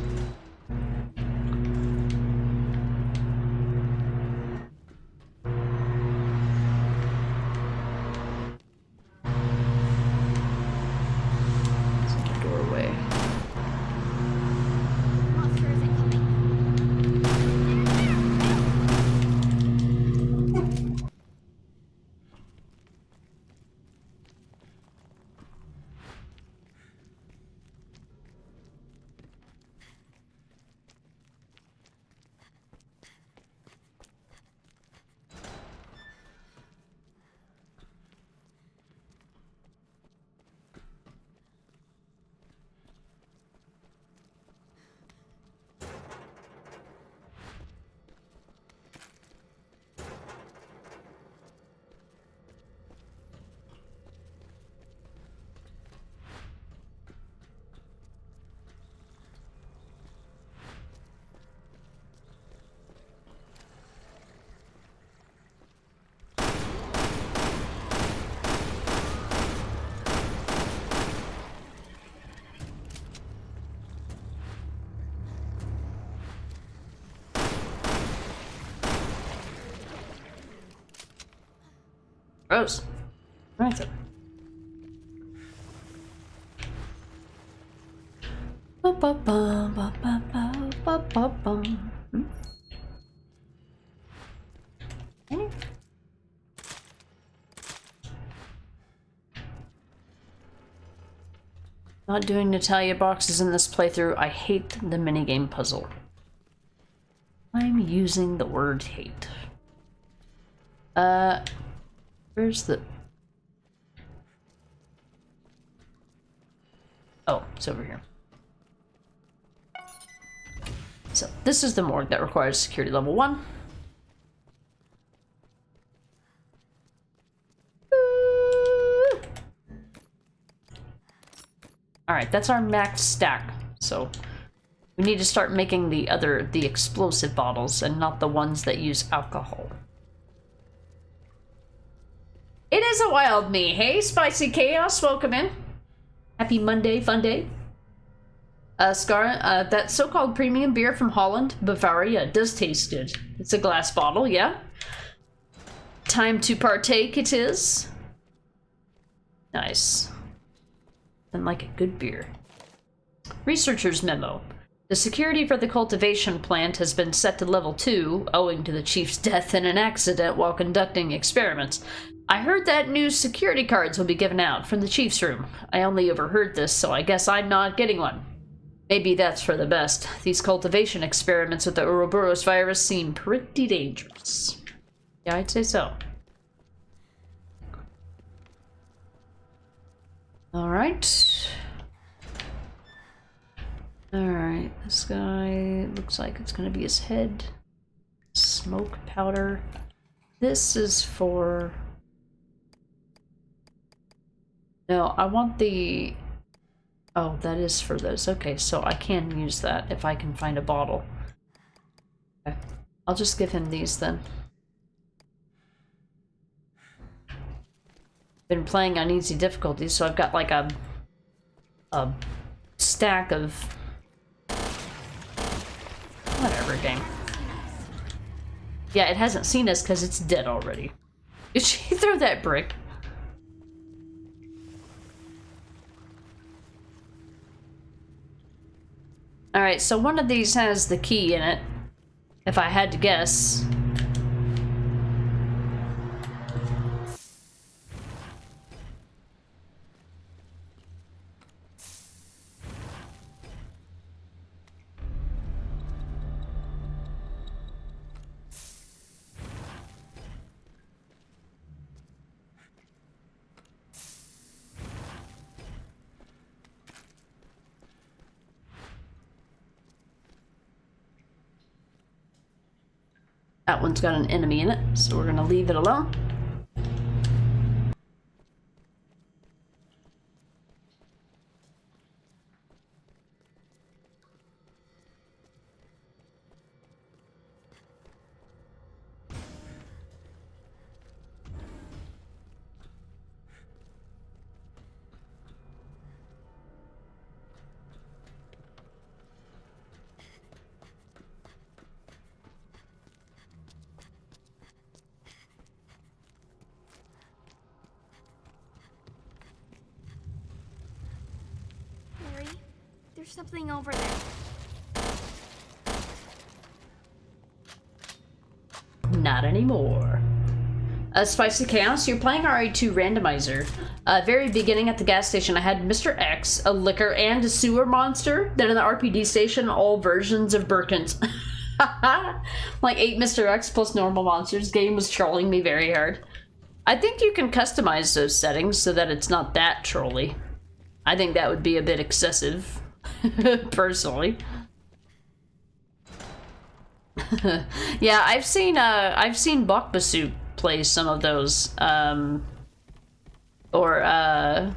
goes. Right then. Not doing Natalia boxes in this playthrough. I hate the minigame puzzle. I'm using the word hate. Where's the... Oh, it's over here. So, this is the morgue that requires security level 1. Alright, that's our max stack. So, we need to start making the explosive bottles and not the ones that use alcohol. It is a wild me. Hey, Spicy Chaos, welcome in. Happy Monday, fun day. Scar, that so-called premium beer from Holland, Bavaria, does taste good. It's a glass bottle, yeah? Time to partake it is. Nice. And like a good beer. Researcher's memo. The security for the cultivation plant has been set to level 2, owing to the chief's death in an accident while conducting experiments. I heard that new security cards will be given out from the chief's room. I only overheard this, so I guess I'm not getting one. Maybe that's for the best. These cultivation experiments with the Ouroboros virus seem pretty dangerous. Yeah, I'd say so. Alright. Alright, this guy looks like it's gonna be his head. Smoke powder. This is for... No, I want the... Oh, that is for those. Okay, so I can use that if I can find a bottle. Okay. I'll just give him these then. Been playing on easy difficulty, so I've got like a stack of whatever game. Yeah, it hasn't seen us because it's dead already. Did she throw that brick? Alright, so one of these has the key in it, if I had to guess. That one's got an enemy in it, so we're gonna leave it alone. There's something over there. Not anymore. Spicy Chaos, you're playing RE2 Randomizer. Very beginning at the gas station, I had Mr. X, a liquor, and a sewer monster. Then in the RPD station, all versions of Birkins. Like 8 Mr. X plus normal monsters. Game was trolling me very hard. I think you can customize those settings so that it's not that trolly. I think that would be a bit excessive. Personally. Yeah, I've seen Bokbasu play some of those, or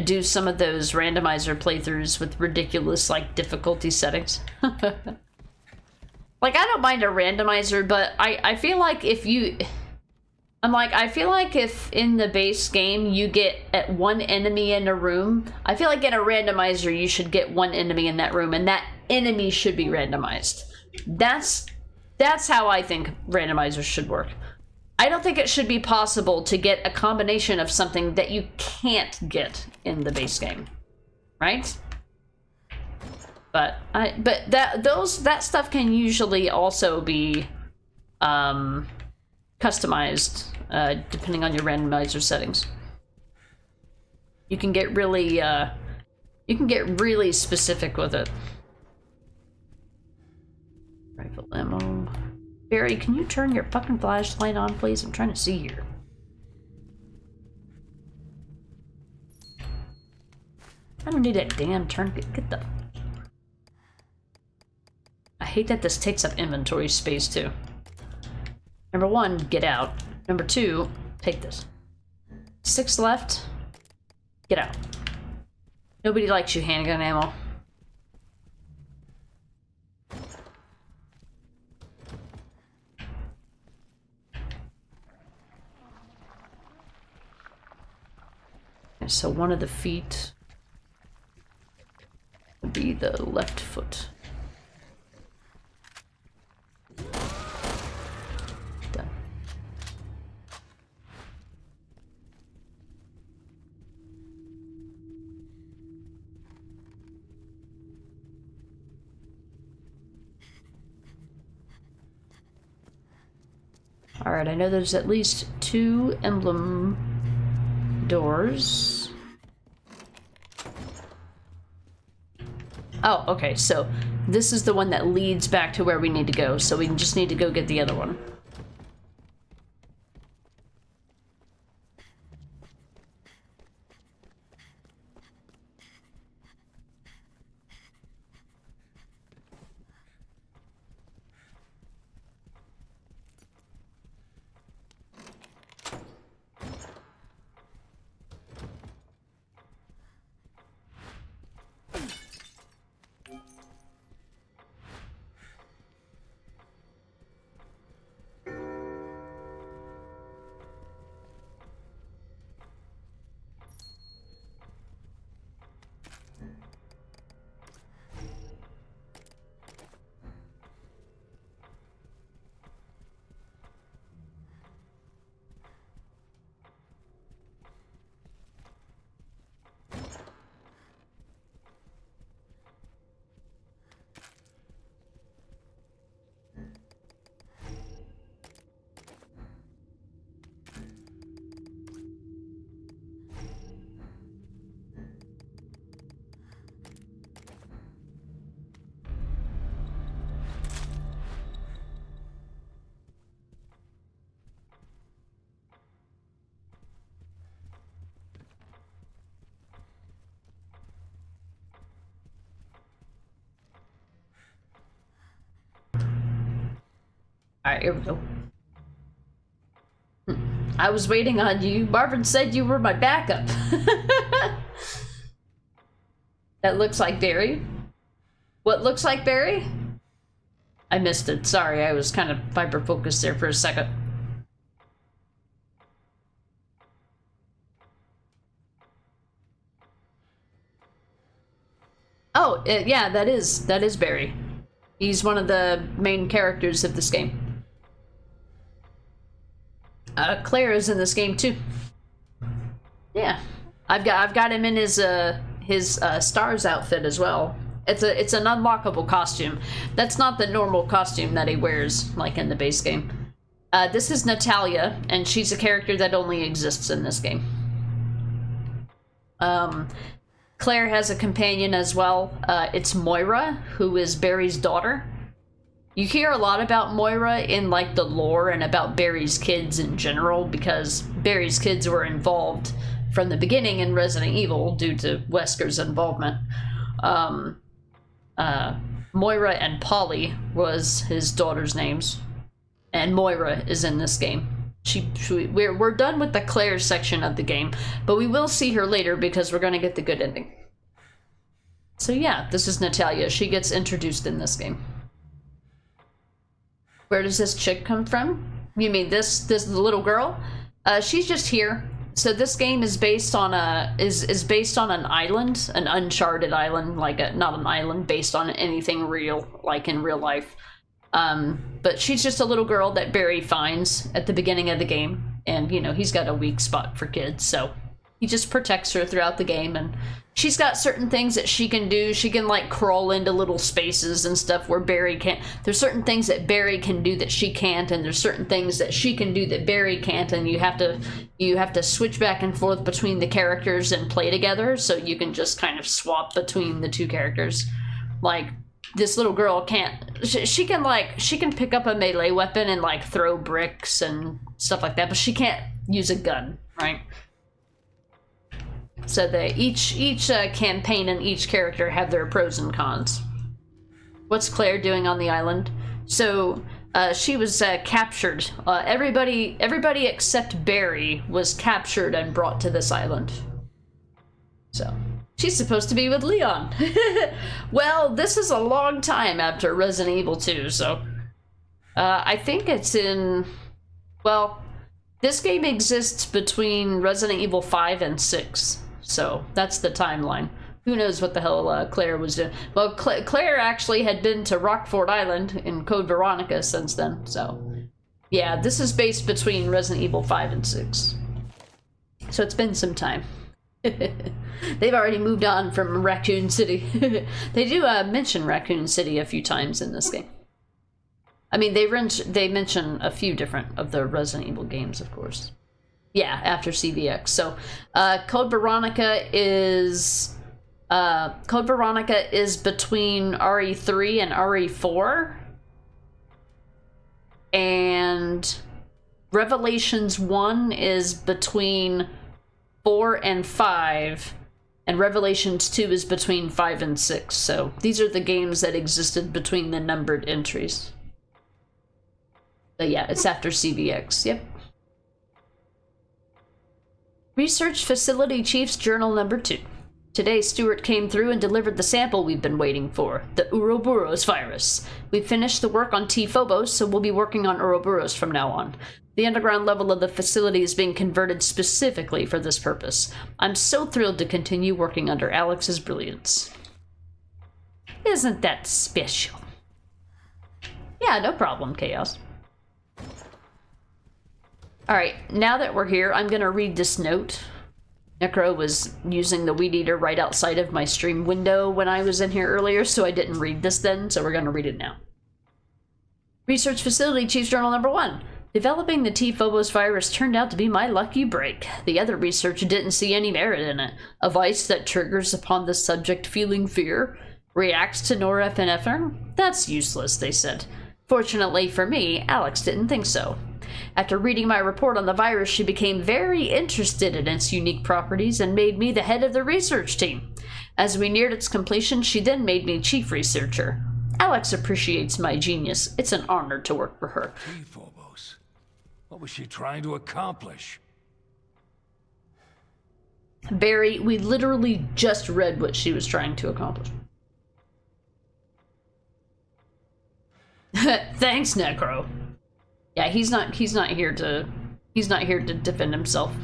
do some of those randomizer playthroughs with ridiculous, like, difficulty settings. Like, I don't mind a randomizer, but I feel like if you... I feel like if in the base game you get at one enemy in a room, I feel like in a randomizer you should get one enemy in that room, and that enemy should be randomized. That's how I think randomizers should work. I don't think it should be possible to get a combination of something that you can't get in the base game, right? But that stuff can usually also be customized depending on your randomizer settings. You can get really specific with it. Rifle ammo. Barry, can you turn your fucking flashlight on, please? I'm trying to see here. I don't need that damn turn. Get the... I hate that this takes up inventory space, too. Number 1, get out. Number 2, take this. 6 left. Get out. Nobody likes you, handgun ammo. Okay, so one of the feet would be the left foot. Done. Alright, I know there's at least 2 emblem doors. Oh, okay, so this is the one that leads back to where we need to go, so we just need to go get the other one. Alright, here we go. I was waiting on you. Marvin said you were my backup. That looks like Barry. What looks like Barry? I missed it. Sorry, I was kind of hyper-focused there for a second. Oh, yeah, that is Barry. He's one of the main characters of this game. Claire is in this game too. Yeah, I've got him in his Stars outfit as well. It's an unlockable costume. That's not the normal costume that he wears like in the base game. This is Natalia, and she's a character that only exists in this game. Claire has a companion as well. It's Moira, who is Barry's daughter. You hear a lot about Moira in like the lore and about Barry's kids in general, because Barry's kids were involved from the beginning in Resident Evil due to Wesker's involvement. Moira and Polly was his daughter's names, and Moira is in this game. We're done with the Claire section of the game, but we will see her later because we're gonna get the good ending. So yeah, this is Natalia. She gets introduced in this game. Where does this chick come from? You mean this little girl? She's just here. So this game is based on is based on an island, an uncharted island, like not an island based on anything real, like in real life. But she's just a little girl that Barry finds at the beginning of the game. And, you know, he's got a weak spot for kids, so he just protects her throughout the game. And she's got certain things that she can do. She can, like, crawl into little spaces and stuff where Barry can't. There's certain things that Barry can do that she can't, and there's certain things that she can do that Barry can't, and you have to switch back and forth between the characters and play together, so you can just kind of swap between the two characters. Like, this little girl can't, she can pick up a melee weapon and, like, throw bricks and stuff like that, but she can't use a gun, right? So each campaign and each character have their pros and cons. What's Claire doing on the island? So she was captured. Everybody except Barry was captured and brought to this island. So she's supposed to be with Leon. Well, this is a long time after Resident Evil 2, so I think it's in, well, this game exists between Resident Evil 5 and 6. So that's the timeline. Who knows what the hell Claire was doing. Well, Claire actually had been to Rockford Island in Code Veronica since then. So yeah, this is based between Resident Evil 5 and 6. So it's been some time. They've already moved on from Raccoon City. They do mention Raccoon City a few times in this game. I mean, they mention a few different of the Resident Evil games, of course. Yeah, after CVX. So, Code Veronica is between RE3 and RE4, and Revelations 1 is between 4 and 5, and Revelations 2 is between 5 and 6. So these are the games that existed between the numbered entries. But yeah, it's after CVX. Yep. Research Facility Chief's Journal number 2. Today, Stuart came through and delivered the sample we've been waiting for, the Ouroboros virus. We've finished the work on T. Phobos, so we'll be working on Ouroboros from now on. The underground level of the facility is being converted specifically for this purpose. I'm so thrilled to continue working under Alex's brilliance. Isn't that special? Yeah, no problem, Chaos. Alright, now that we're here, I'm gonna read this note. Necro was using the weed eater right outside of my stream window when I was in here earlier, so I didn't read this then, so we're gonna read it now. Research Facility Chief's Journal number 1. Developing the T. Phobos virus turned out to be my lucky break. The other research didn't see any merit in it. A vice that triggers upon the subject feeling fear, reacts to norepinephrine? That's useless, they said. Fortunately for me, Alex didn't think so. After reading my report on the virus, she became very interested in its unique properties and made me the head of the research team. As we neared its completion, she then made me chief researcher. Alex appreciates my genius. It's an honor to work for her. T. Phobos. What was she trying to accomplish? Barry, we literally just read what she was trying to accomplish. Thanks, Necro. Yeah, he's not here to defend himself.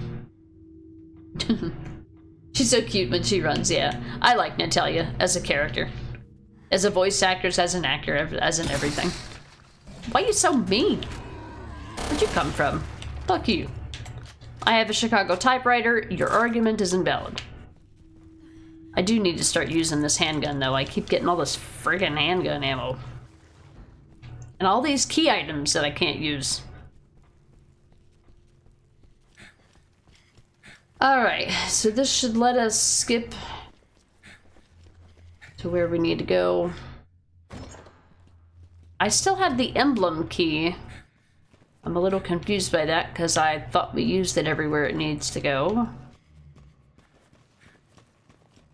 She's so cute when she runs, yeah. I like Natalia as a character. As a voice actress, as an actor, as in everything. Why are you so mean? Where'd you come from? Fuck you. I have a Chicago typewriter. Your argument is invalid. I do need to start using this handgun, though. I keep getting all this friggin' handgun ammo. And all these key items that I can't use. Alright, so this should let us skip to where we need to go. I still have the emblem key. I'm a little confused by that because I thought we used it everywhere it needs to go.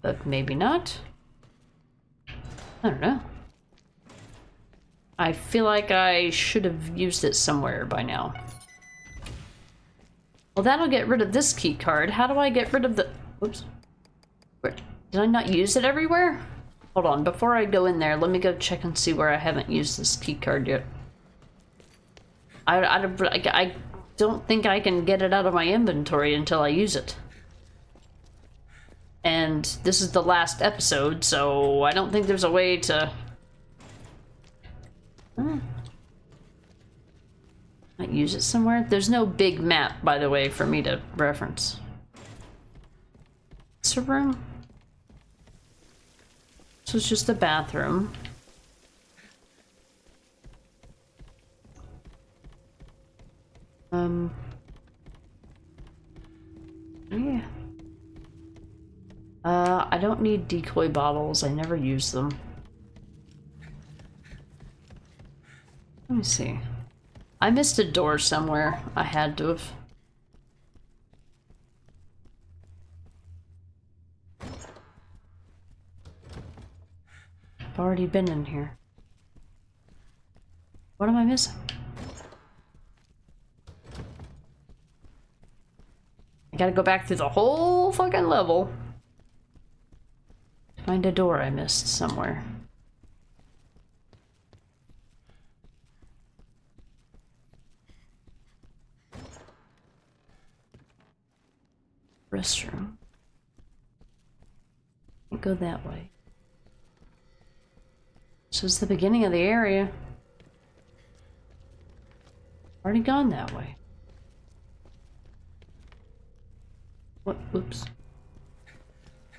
But maybe not. I don't know. I feel like I should have used it somewhere by now. Well, that'll get rid of this key card. How do I get rid of the... Whoops. Where... Did I not use it everywhere? Hold on, before I go in there, let me go check and see where I haven't used this key card yet. I don't think I can get it out of my inventory until I use it. And this is the last episode, so I don't think there's a way to... Might use it somewhere. There's no big map, by the way, for me to reference. It's a room. So it's just a bathroom. Yeah. I don't need decoy bottles. I never use them. Let me see. I missed a door somewhere. I had to have. I've already been in here. What am I missing? I gotta go back through the whole fucking level. Find a door I missed somewhere. Restroom. Can't go that way. So it's the beginning of the area. Already gone that way. What? Oops.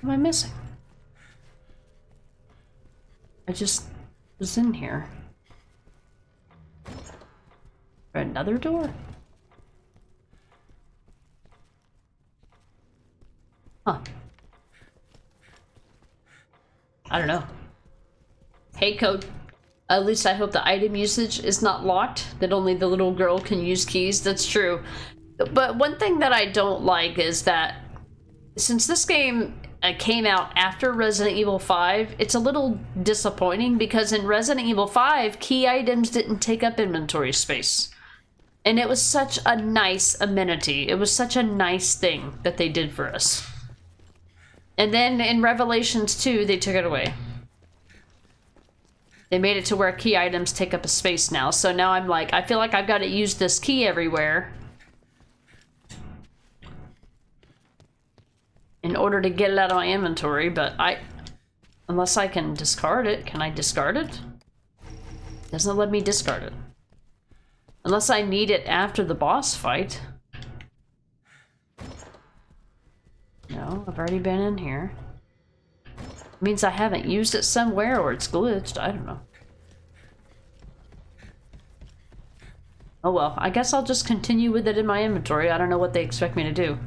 What am I missing? I just was in here. Another door? Huh. I don't know. Hey, code. At least I hope the item usage is not locked, that only the little girl can use keys. That's true. But one thing that I don't like is that since this game came out after Resident Evil 5, it's a little disappointing because in Resident Evil 5, key items didn't take up inventory space. And it was such a nice amenity. It was such a nice thing that they did for us. And then in Revelations 2, they took it away. They made it to where key items take up a space now. So now I'm like, I feel like I've got to use this key everywhere in order to get it out of my inventory, but unless I can discard it, can I discard it? Doesn't let me discard it. Unless I need it after the boss fight. No, I've already been in here. Means I haven't used it somewhere or it's glitched, I don't know. Oh well, I guess I'll just continue with it in my inventory. I don't know what they expect me to do.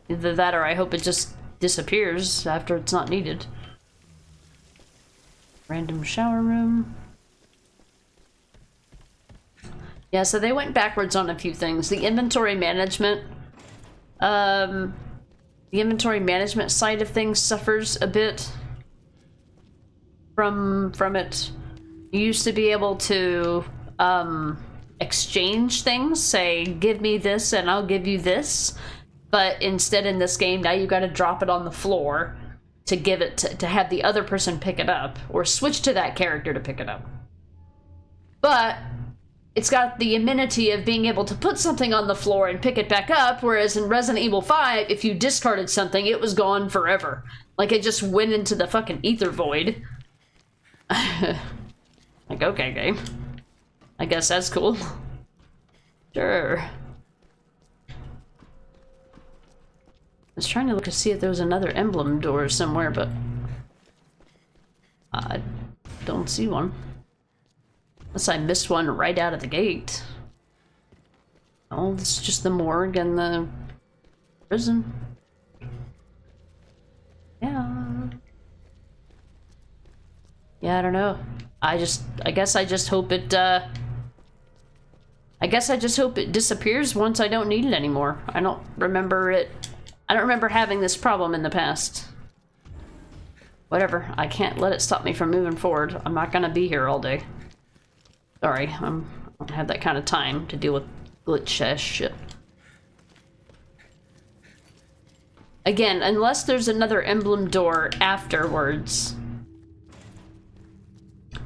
Either that or I hope it just disappears after it's not needed. Random shower room. Yeah, so they went backwards on a few things. The inventory management, the inventory management side of things suffers a bit from it. You used to be able to exchange things, say, give me this and I'll give you this. But instead in this game, now you got to drop it on the floor to give it to have the other person pick it up, or switch to that character to pick it up. But it's got the amenity of being able to put something on the floor and pick it back up, whereas in Resident Evil 5, if you discarded something, it was gone forever. Like, it just went into the fucking ether void. Like, okay, game. I guess that's cool. Sure. I was trying to look to see if there was another emblem door somewhere, but I don't see one. Unless I missed one right out of the gate. Oh, this is just the morgue and the prison. Yeah. Yeah, I don't know. I guess I just hope it, I guess I just hope it disappears once I don't need it anymore. I don't remember having this problem in the past. Whatever, I can't let it stop me from moving forward. I'm not gonna be here all day. Sorry, I don't have that kind of time to deal with glitch ass shit. Again, unless there's another emblem door afterwards.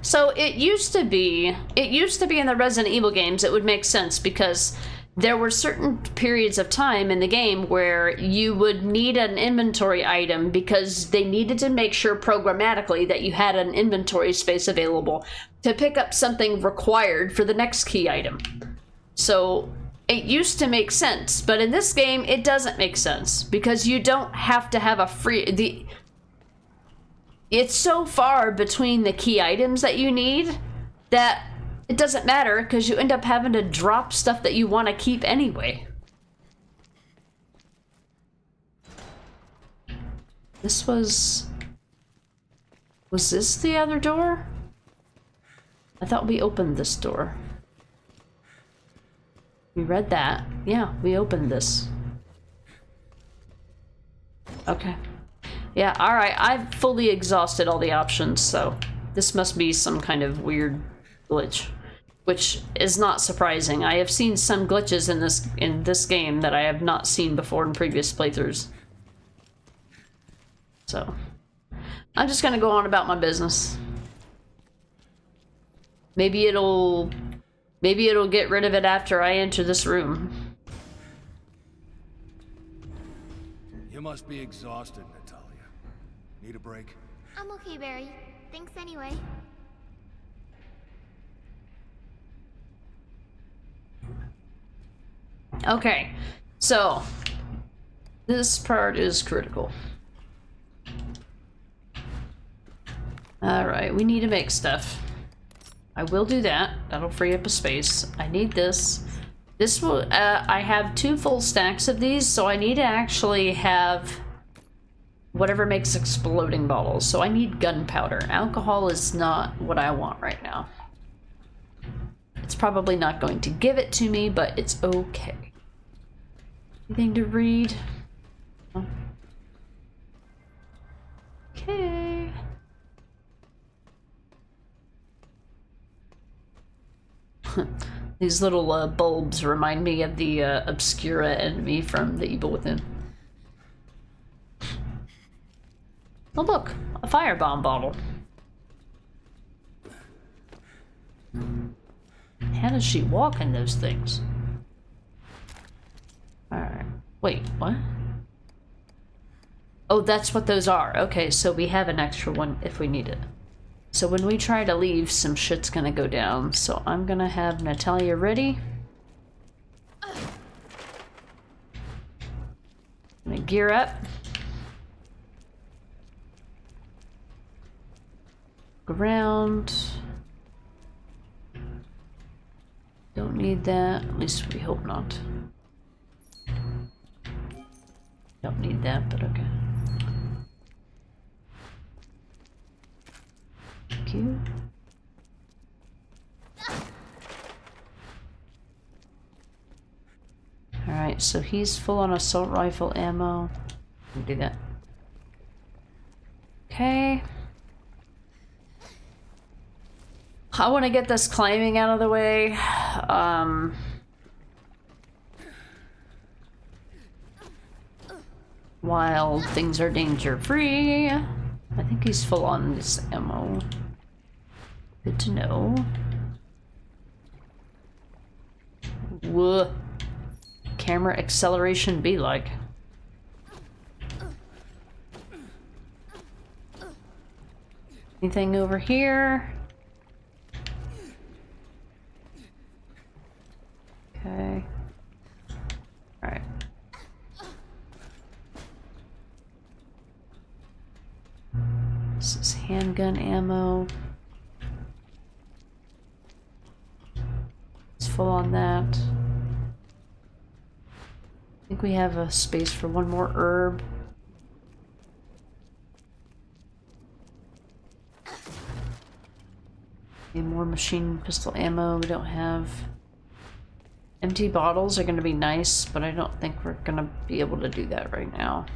So it used to be in the Resident Evil games, it would make sense because there were certain periods of time in the game where you would need an inventory item because they needed to make sure programmatically that you had an inventory space available to pick up something required for the next key item. So it used to make sense, but in this game it doesn't make sense because you don't have to have a free... It's so far between the key items that you need that it doesn't matter because you end up having to drop stuff that you want to keep anyway. This was this the other door? I thought we opened this door. We read that. Yeah, we opened this. Okay. Yeah, alright, I've fully exhausted all the options, so this must be some kind of weird glitch. Which is not surprising. I have seen some glitches in this game that I have not seen before in previous playthroughs. So, I'm just gonna go on about my business. Maybe it'll get rid of it after I enter this room. You must be exhausted, Natalia. Need a break? I'm okay, Barry. Thanks anyway. Okay, so this part is critical. Alright, we need to make stuff. I will do that. That'll free up a space. I need this. This will, I have 2 full stacks of these, so I need to actually have whatever makes exploding bottles. So I need gunpowder. Alcohol is not what I want right now. It's probably not going to give it to me, but it's okay. Anything to read? Oh. Okay. These little bulbs remind me of the Obscura enemy from The Evil Within. Oh look, a firebomb bottle. How does she walk in those things? Alright. Wait, what? Oh, that's what those are. Okay, so we have an extra one if we need it. So when we try to leave, some shit's gonna go down. So I'm gonna have Natalia ready. I'm gonna gear up. Around. Don't need that. At least we hope not. Don't need that, but okay. Thank you. Alright, so he's full on assault rifle ammo. We'll do that. Okay. I want to get this climbing out of the way. While things are danger-free. I think he's full on this ammo. Good to know. Whoa. Camera acceleration be like. Anything over here? Okay. Alright. This is handgun ammo. It's full on that. I think we have a space for one more herb. Okay, more machine pistol ammo. We don't have... Empty bottles are going to be nice, but I don't think we're going to be able to do that right now.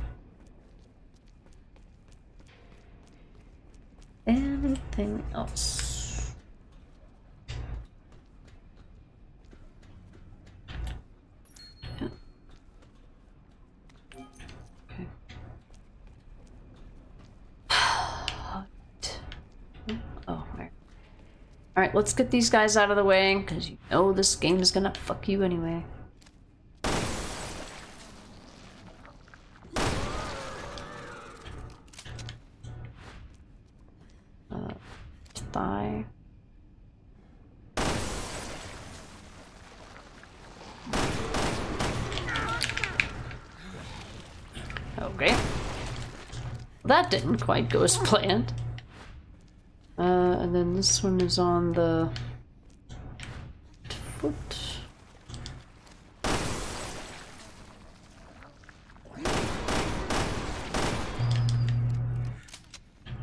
Anything else? Yeah. Okay. Oh, right. Alright, let's get these guys out of the way, because you know this game is gonna fuck you anyway. thigh. Okay. That didn't quite go as planned. And then this one is on the foot.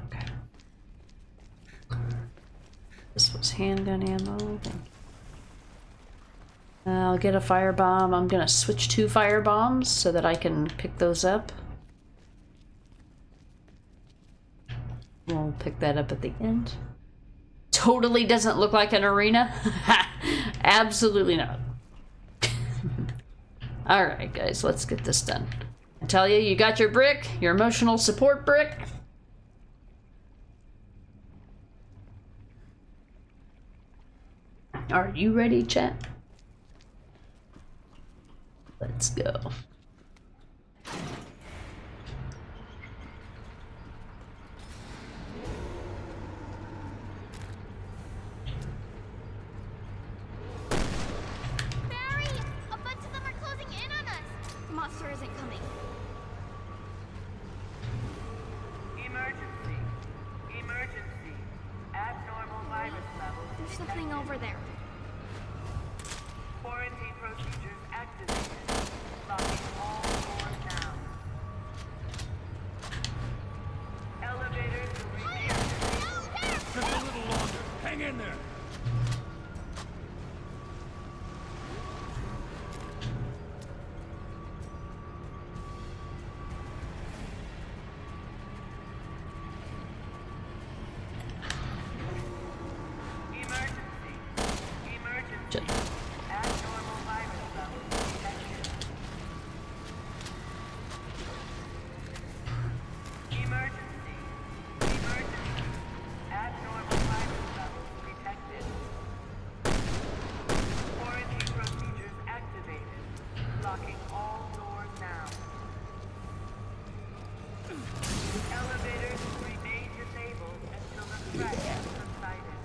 Okay. This was handgun ammo. Thank you. I'll get a firebomb. I'm gonna switch to firebombs so that I can pick those up. We'll pick that up at the end. Totally doesn't look like an arena. Absolutely not. Alright guys, let's get this done. I tell you, you got your brick, your emotional support brick. Are you ready, chat? Let's go. Barry! A bunch of them are closing in on us! The monster isn't coming. Emergency. Emergency. Abnormal virus levels. There's something over there. Quarantine procedures activated. Locking all doors now. Elevators will remain. Just a little longer. Hang in there. Emergency. Emergency. Abnormal virus levels detected. Emergency. Emergency. Abnormal virus levels detected. Quarantine procedures activated. Locking all doors now. Elevators will remain disabled until the threat has subsided.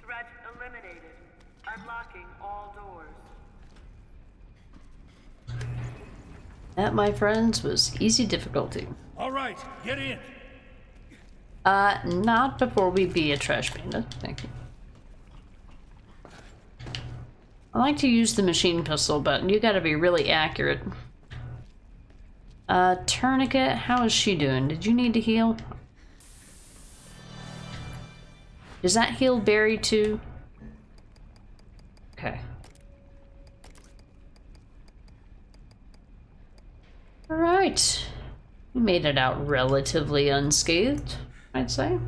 Threat eliminated. Unlocking all doors. That, my friends, was easy difficulty. All right, get in. Not before we be a trash panda. Thank you. I like to use the machine pistol, but you gotta be really accurate. Tourniquet, how is she doing? Did you need to heal? Does that heal Barry too? Okay. Alright. We made it out relatively unscathed, I'd say.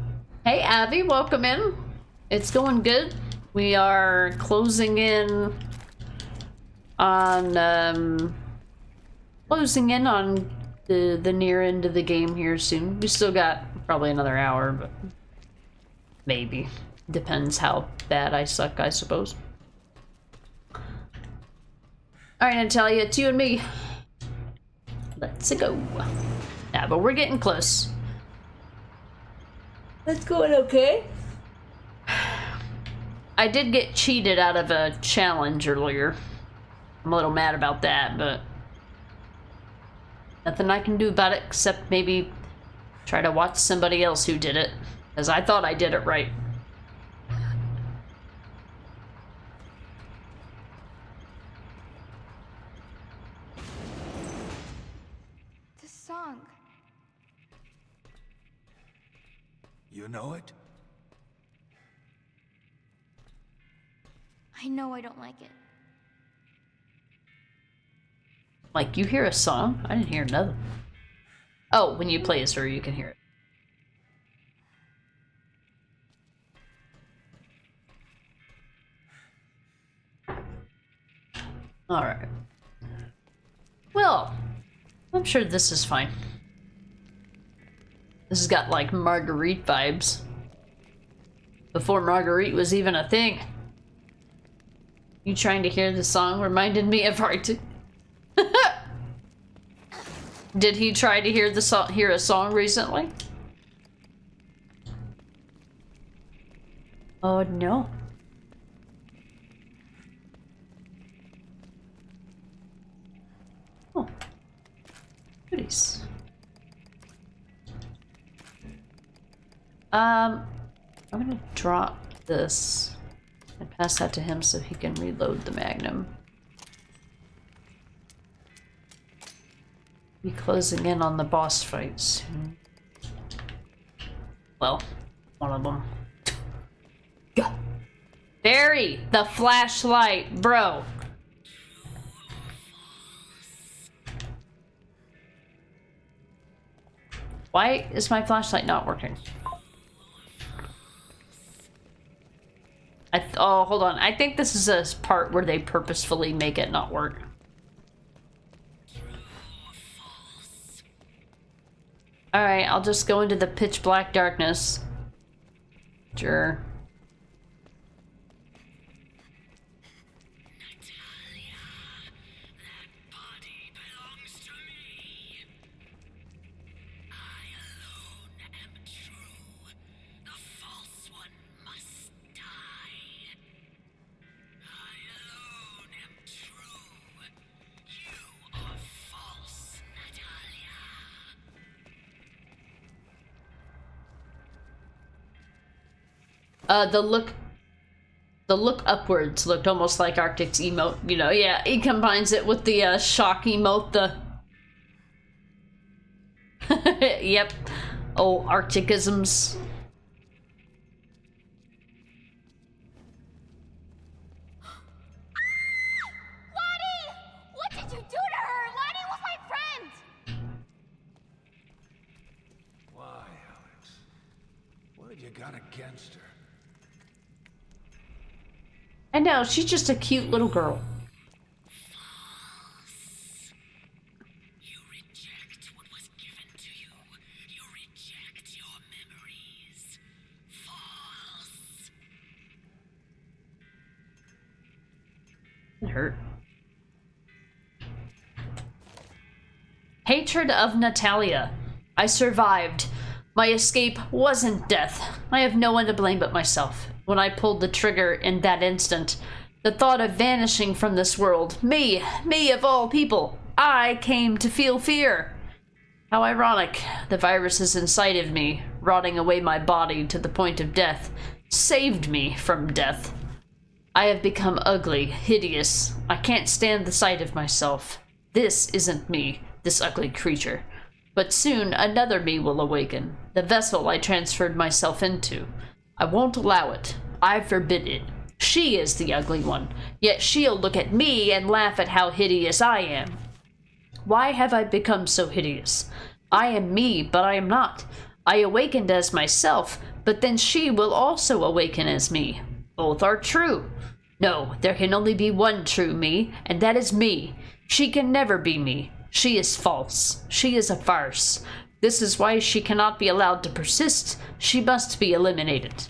Hey Abby, welcome in. It's going good. We are closing in on the near end of the game here soon. We still got probably another hour, but maybe. Depends how bad I suck, I suppose. Alright, Natalia, it's you and me. Let's go. Yeah, but we're getting close. That's going okay. I did get cheated out of a challenge earlier. I'm a little mad about that, but nothing I can do about it except maybe try to watch somebody else who did it, because I thought I did it right. The song. You know it? I know I don't like it. Like, you hear a song? I didn't hear nothing. Oh, when you play as her, you can hear it. Alright. Well, I'm sure this is fine. This has got like Marguerite vibes. Before Marguerite was even a thing. You trying to hear the song reminded me of Arctic. Did he try to hear a song recently? Oh no. Oh. Goodies. I'm gonna drop this and pass that to him so he can reload the Magnum. Be closing in on the boss fight soon. Well, one of them. Barry, the flashlight, bro. Why is my flashlight not working? Oh, hold on. I think this is a part where they purposefully make it not work. Alright, I'll just go into the pitch black darkness. Sure. The look upwards looked almost like Arctic's emote, you know, yeah, he combines it with the shock emote, yep. Oh, Arcticisms. Lottie! What did you do to her? Lottie was my friend! Why, Alex? What have you got against her? I know, she's just a cute little girl. You reject what was given to you. You reject your memories. False. It hurt. Hatred of Natalia. I survived. My escape wasn't death. I have no one to blame but myself. When I pulled the trigger in that instant, the thought of vanishing from this world, me of all people, I came to feel fear. How ironic. The viruses inside of me, rotting away my body to the point of death, saved me from death. I have become ugly, hideous. I can't stand the sight of myself. This isn't me, this ugly creature. But soon another me will awaken, the vessel I transferred myself into. I won't allow it. I forbid it. She is the ugly one, yet she'll look at me and laugh at how hideous I am. Why have I become so hideous? I am me, but I am not. I awakened as myself, but then she will also awaken as me. Both are true. No, there can only be one true me, and that is me. She can never be me. She is false. She is a farce. This is why she cannot be allowed to persist. She must be eliminated.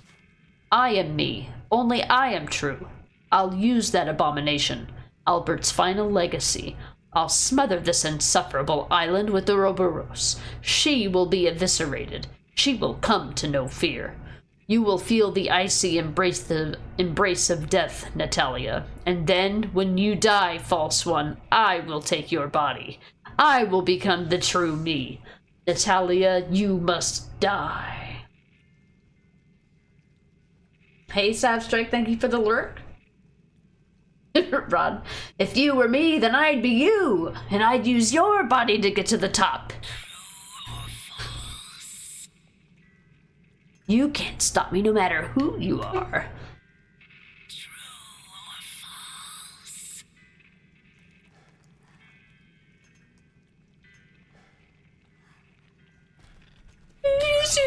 I am me. Only I am true. I'll use that abomination. Albert's final legacy. I'll smother this insufferable island with the Ouroboros. She will be eviscerated. She will come to no fear. You will feel the icy embrace of death, Natalia. And then, when you die, false one, I will take your body. I will become the true me. Natalia, you must die. Hey, Savstrike, thank you for the lurk. Rod, if you were me, then I'd be you, and I'd use your body to get to the top. You can't stop me no matter who you are. Easy.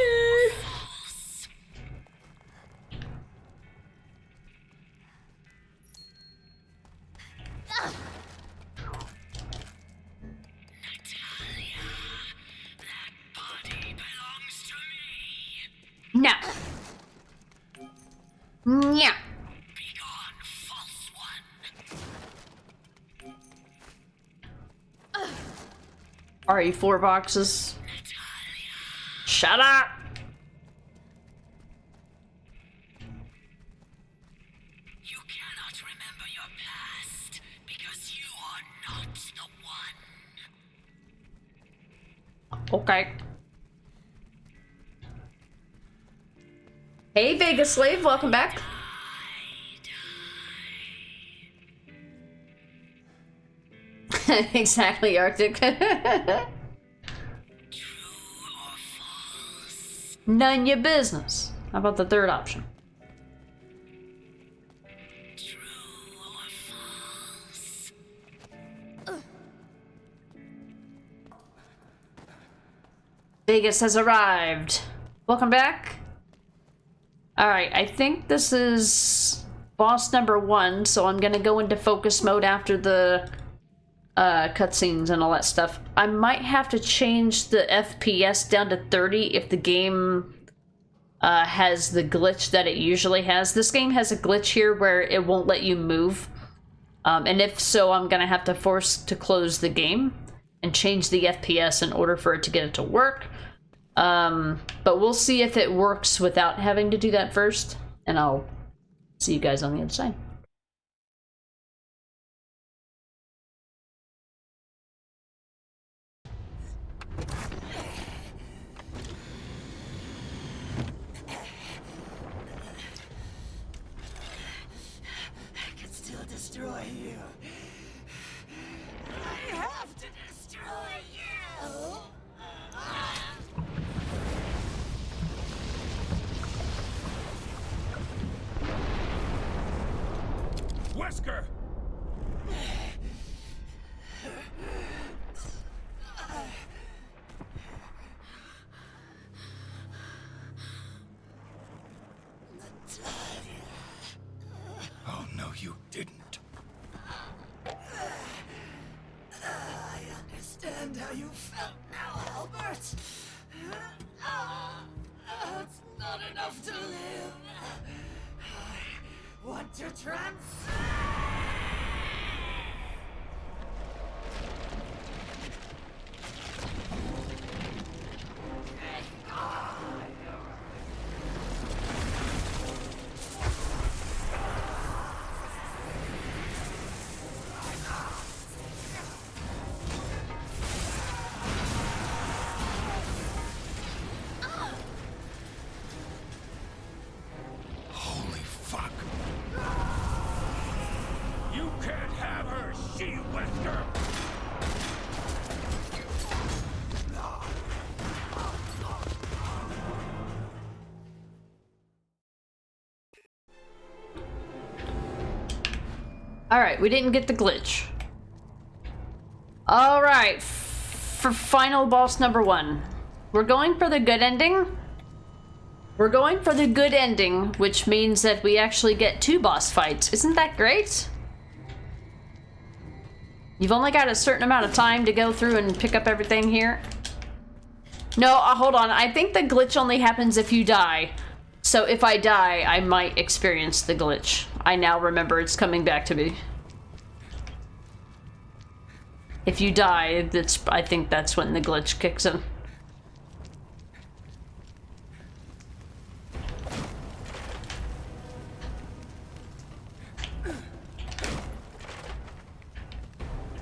RE4 boxes. Shut up! You cannot remember your past because you are not the one. Okay. Hey, Vegas Slave, welcome back. Exactly, Arctic. None your business. How about the third option? Vegas has arrived. Welcome back. Alright, I think this is boss number 1, so I'm gonna go into focus mode after the cutscenes and all that stuff. I might have to change the FPS down to 30 if the game has the glitch that it usually has. This game has a glitch here where it won't let you move. And if so, I'm gonna have to force to close the game and change the FPS in order for it to get it to work. But we'll see if it works without having to do that first, and I'll see you guys on the other side. I can still destroy you. I have to destroy you. Wesker! Oh, no, you didn't. I understand how you felt now, Albert. It's not enough to live. I want to transcend. Holy fuck. You can't have her, She-Wesker! Alright, we didn't get the glitch. Alright, for final boss number 1. We're going for the good ending. We're going for the good ending, which means that we actually get 2 boss fights. Isn't that great? You've only got a certain amount of time to go through and pick up everything here. No, hold on. I think the glitch only happens if you die. So if I die, I might experience the glitch. I now remember it's coming back to me. If you die, I think that's when the glitch kicks in.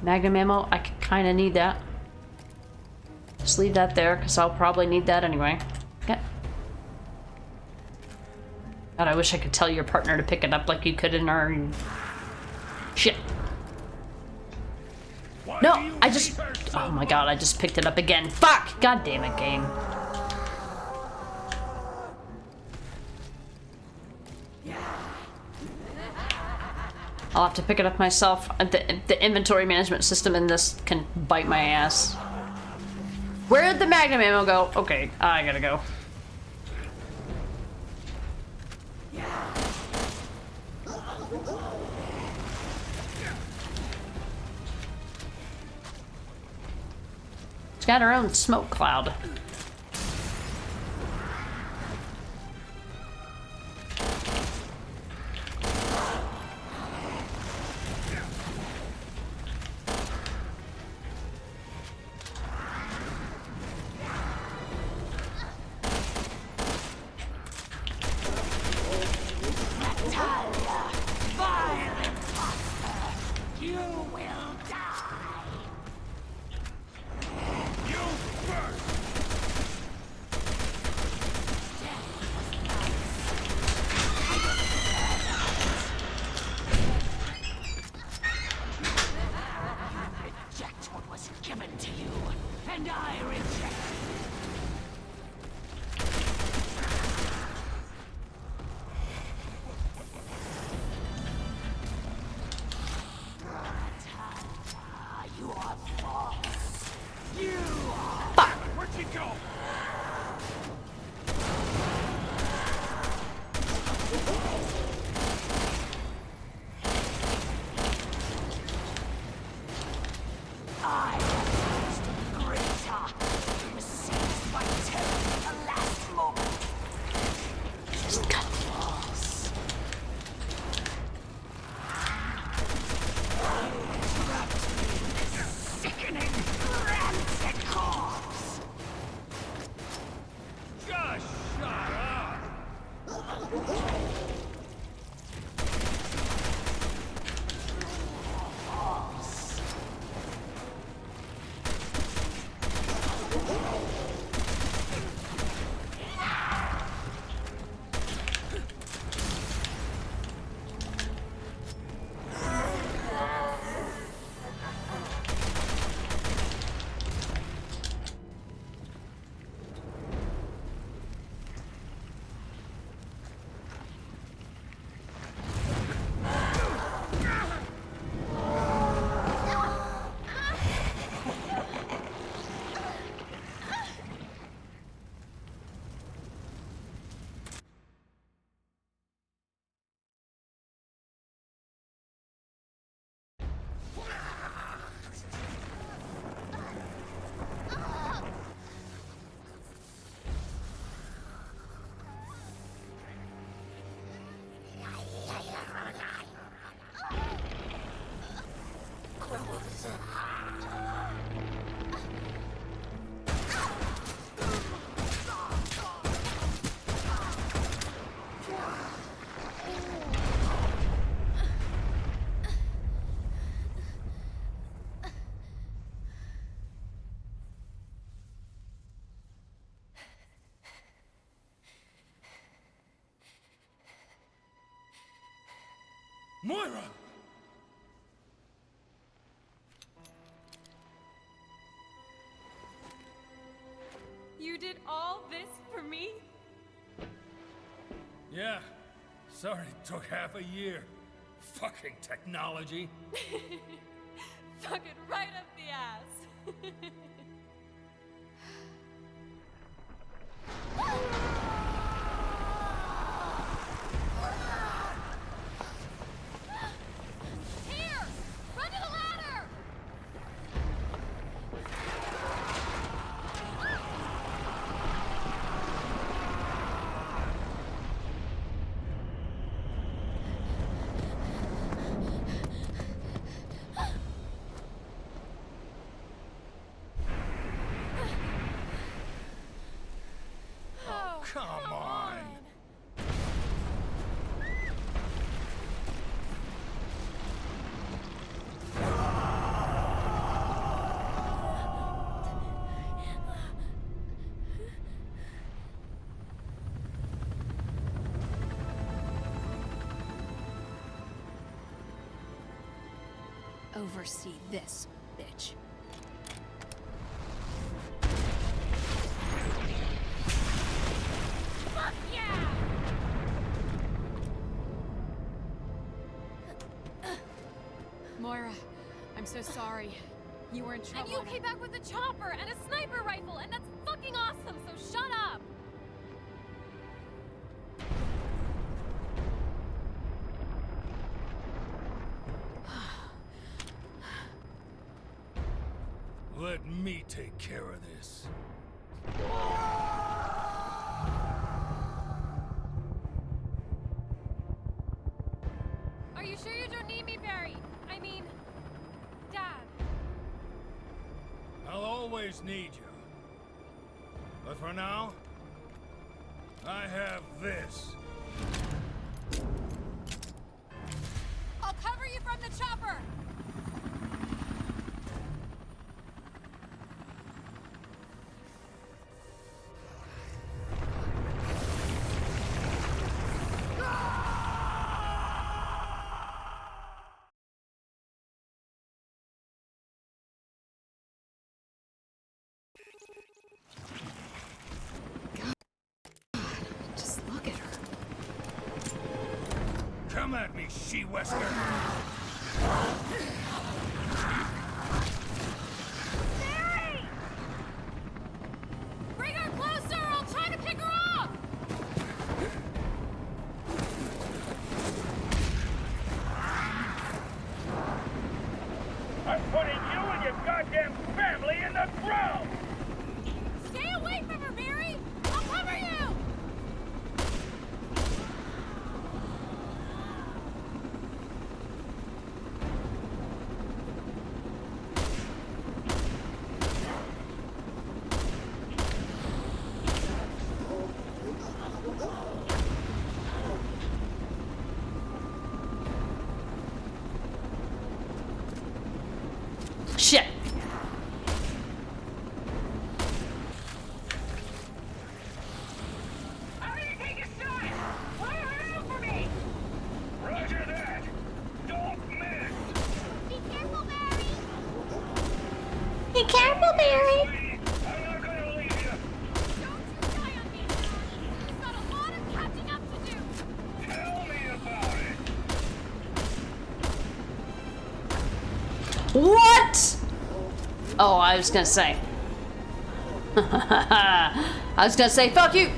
Magnum ammo, I kind of need that. Just leave that there, because I'll probably need that anyway. Okay. God, I wish I could tell your partner to pick it up like you could in our... Shit. No, I just... Oh my god, I just picked it up again. Fuck! God damn it, game. I'll have to pick it up myself. The inventory management system in this can bite my ass. Where did the Magnum ammo go? Okay, I gotta go. It's got her own smoke cloud. reject what was given to you, and I reject you are false. You are. Where'd she go? I am just greater. He was seized by terror at the last moment. Just cut. False. Trapped in this sickening, rancid corpse. Just shut up! False. Moira! You did all this for me? Yeah. Sorry it took half a year. Fucking technology. Fuck it right up the ass. Here! Run to the ladder! Oh, Come on. Oversee this, bitch. Fuck yeah! Moira, I'm so sorry. You were in trouble. And you came back with a chopper and a sniper rifle, and that's fucking awesome, so shut up! Let me take care of this. Are you sure you don't need me, Barry? I mean, Dad. I'll always need you. But for now, I have this. I'll cover you from the chopper! she-wester! Bring her closer! I'll try to pick her up! I'm putting you and your goddamn family in the ground! Stay away from her, Mary! I'll cover you! Shit. I'm gonna take a shot! Fire her out for me! Roger that! Don't miss! Be careful, Barry! Be careful, Mary. Sweetie, I'm not gonna leave you! Don't you die on me, Mary! We've got a lot of catching up to do! Tell me about it! What? Oh, I was gonna say. I was gonna say, fuck you.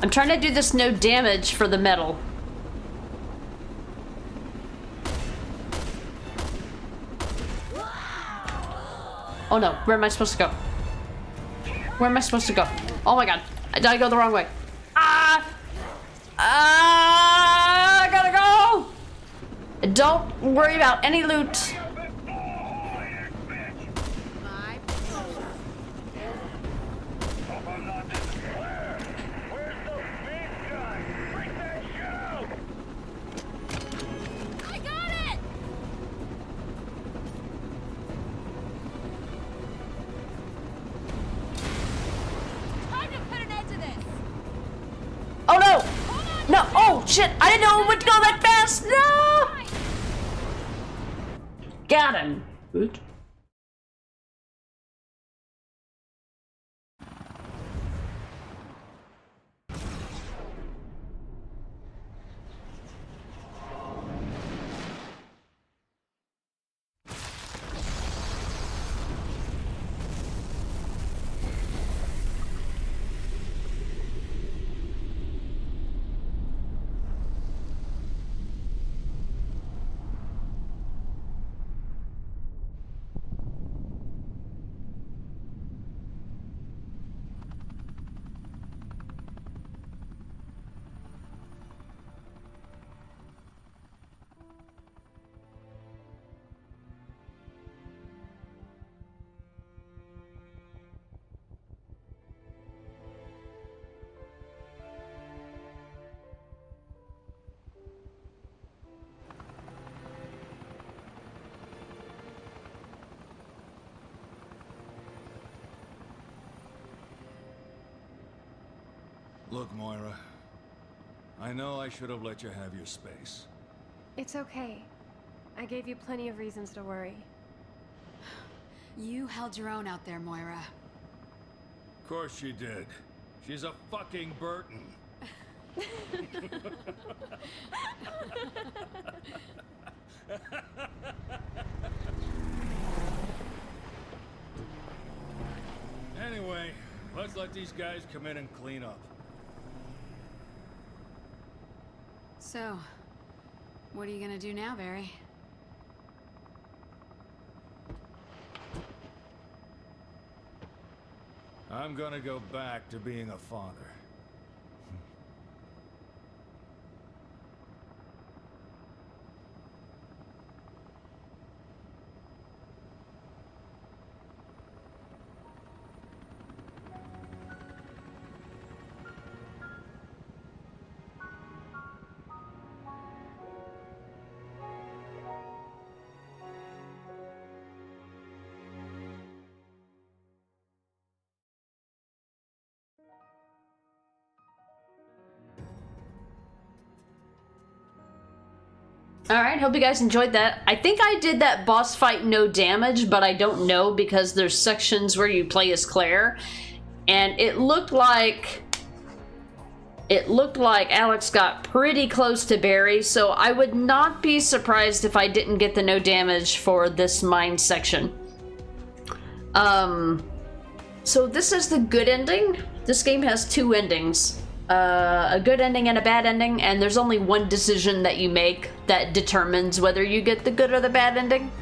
I'm trying to do this no damage for the metal. Oh no, where am I supposed to go? Where am I supposed to go? Oh my god, did I go the wrong way? Ah! Ah! I gotta go! Don't worry about any loot. Hope I'm not this clear! Where's the big guy? Bring that shit out! I got it! Time to put an end to this! Oh no! No! Oh shit! I didn't know it would go that fast! No! Got him! Good. Look, Moira. I know I should have let you have your space. It's okay. I gave you plenty of reasons to worry. You held your own out there, Moira. Of course she did. She's a fucking Burton. Anyway, let's let these guys come in and clean up. So, what are you gonna do now, Barry? I'm gonna go back to being a father. Alright, hope you guys enjoyed that. I think I did that boss fight no damage, but I don't know because there's sections where you play as Claire, and it looked like Alex got pretty close to Barry, so I would not be surprised if I didn't get the no damage for this mine section. So this is the good ending. This game has 2 endings. A good ending and a bad ending, and there's only one decision that you make that determines whether you get the good or the bad ending.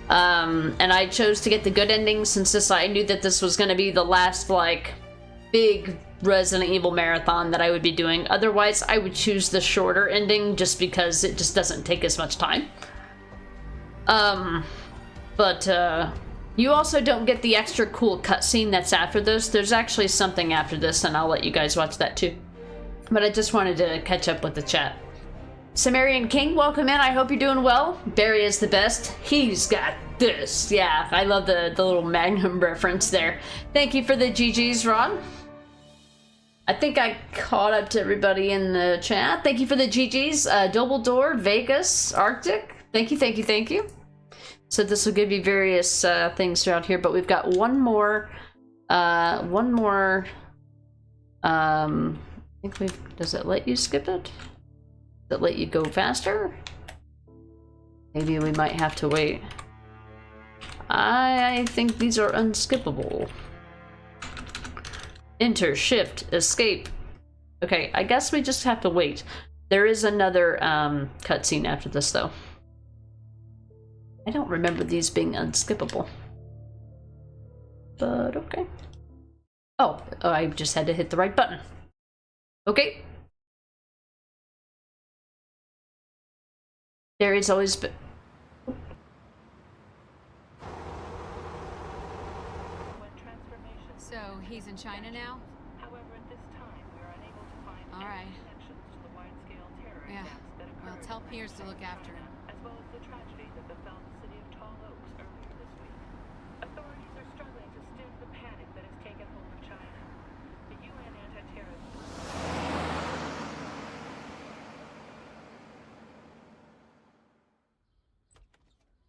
And I chose to get the good ending since I knew that this was going to be the last, like, big Resident Evil marathon that I would be doing. Otherwise, I would choose the shorter ending just because it just doesn't take as much time. You also don't get the extra cool cutscene that's after this. There's actually something after this, and I'll let you guys watch that too. But I just wanted to catch up with the chat. Sumerian King, welcome in. I hope you're doing well. Barry is the best. He's got this. Yeah, I love the little Magnum reference there. Thank you for the GGs, Ron. I think I caught up to everybody in the chat. Thank you for the GGs. Dumbledore, Vegas, Arctic. Thank you, thank you, thank you. So this will give you various things throughout here, but we've got one more. I think does it let you skip it? Does it let you go faster? Maybe we might have to wait. I think these are unskippable. Enter, shift, escape. Okay, I guess we just have to wait. There is another cutscene after this though. I don't remember these being unskippable. But okay. Oh, I just had to hit the right button. Okay. There is always been... So, he's in China now? However, at this time, we are unable to find Alright. any connections to the wide-scale terror Yeah. attacks that occurred Well, tell Piers to look after him. as well as the tragedy that befell the city of Tall Oaks earlier this week. Authorities are struggling to stem the panic that has taken hold of China. The UN anti-terrorism...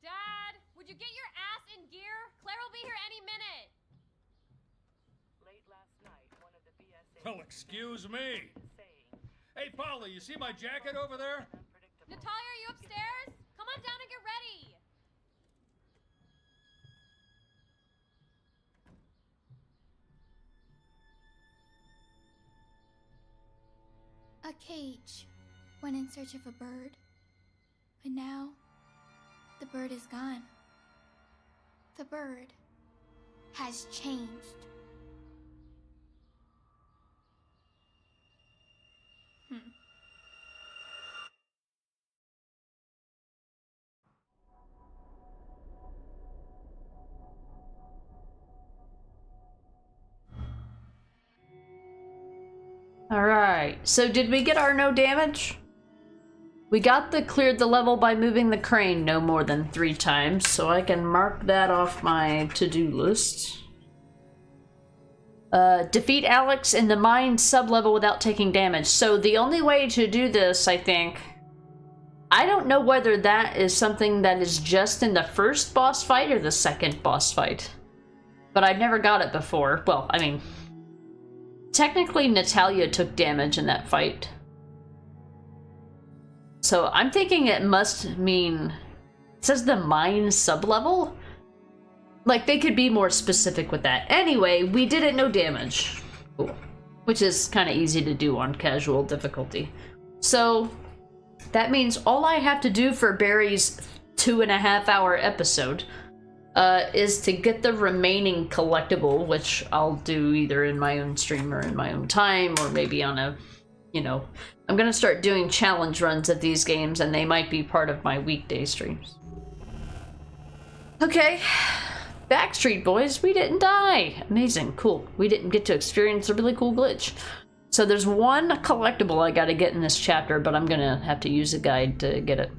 Dad, would you get your ass in gear? Claire will be here any minute. Late last night, one of the BSA... Well, excuse me. Hey, Paula, you see my jacket over there? Natalia, are you upstairs? Come on down and get ready. A cage went in search of a bird. But now, the bird is gone. The bird has changed. Alright, so did we get our no damage? We got the cleared the level by moving the crane no more than 3 times, so I can mark that off my to-do list. Defeat Alex in the mine sub-level without taking damage. So the only way to do this, I think... I don't know whether that is something that is just in the first boss fight or the second boss fight. But I've never got it before. Well, I mean... Technically, Natalia took damage in that fight. So I'm thinking it must mean... It says the mine sub-level? Like, they could be more specific with that. Anyway, we did it no damage. Cool. Which is kind of easy to do on casual difficulty. So, that means all I have to do for Barry's 2.5-hour episode is to get the remaining collectible, which I'll do either in my own stream or in my own time, or maybe on a, you know... I'm gonna start doing challenge runs of these games, and they might be part of my weekday streams. Okay. Backstreet Boys, we didn't die. Amazing, cool. We didn't get to experience a really cool glitch. So there's one collectible I gotta get in this chapter, but I'm gonna have to use a guide to get it.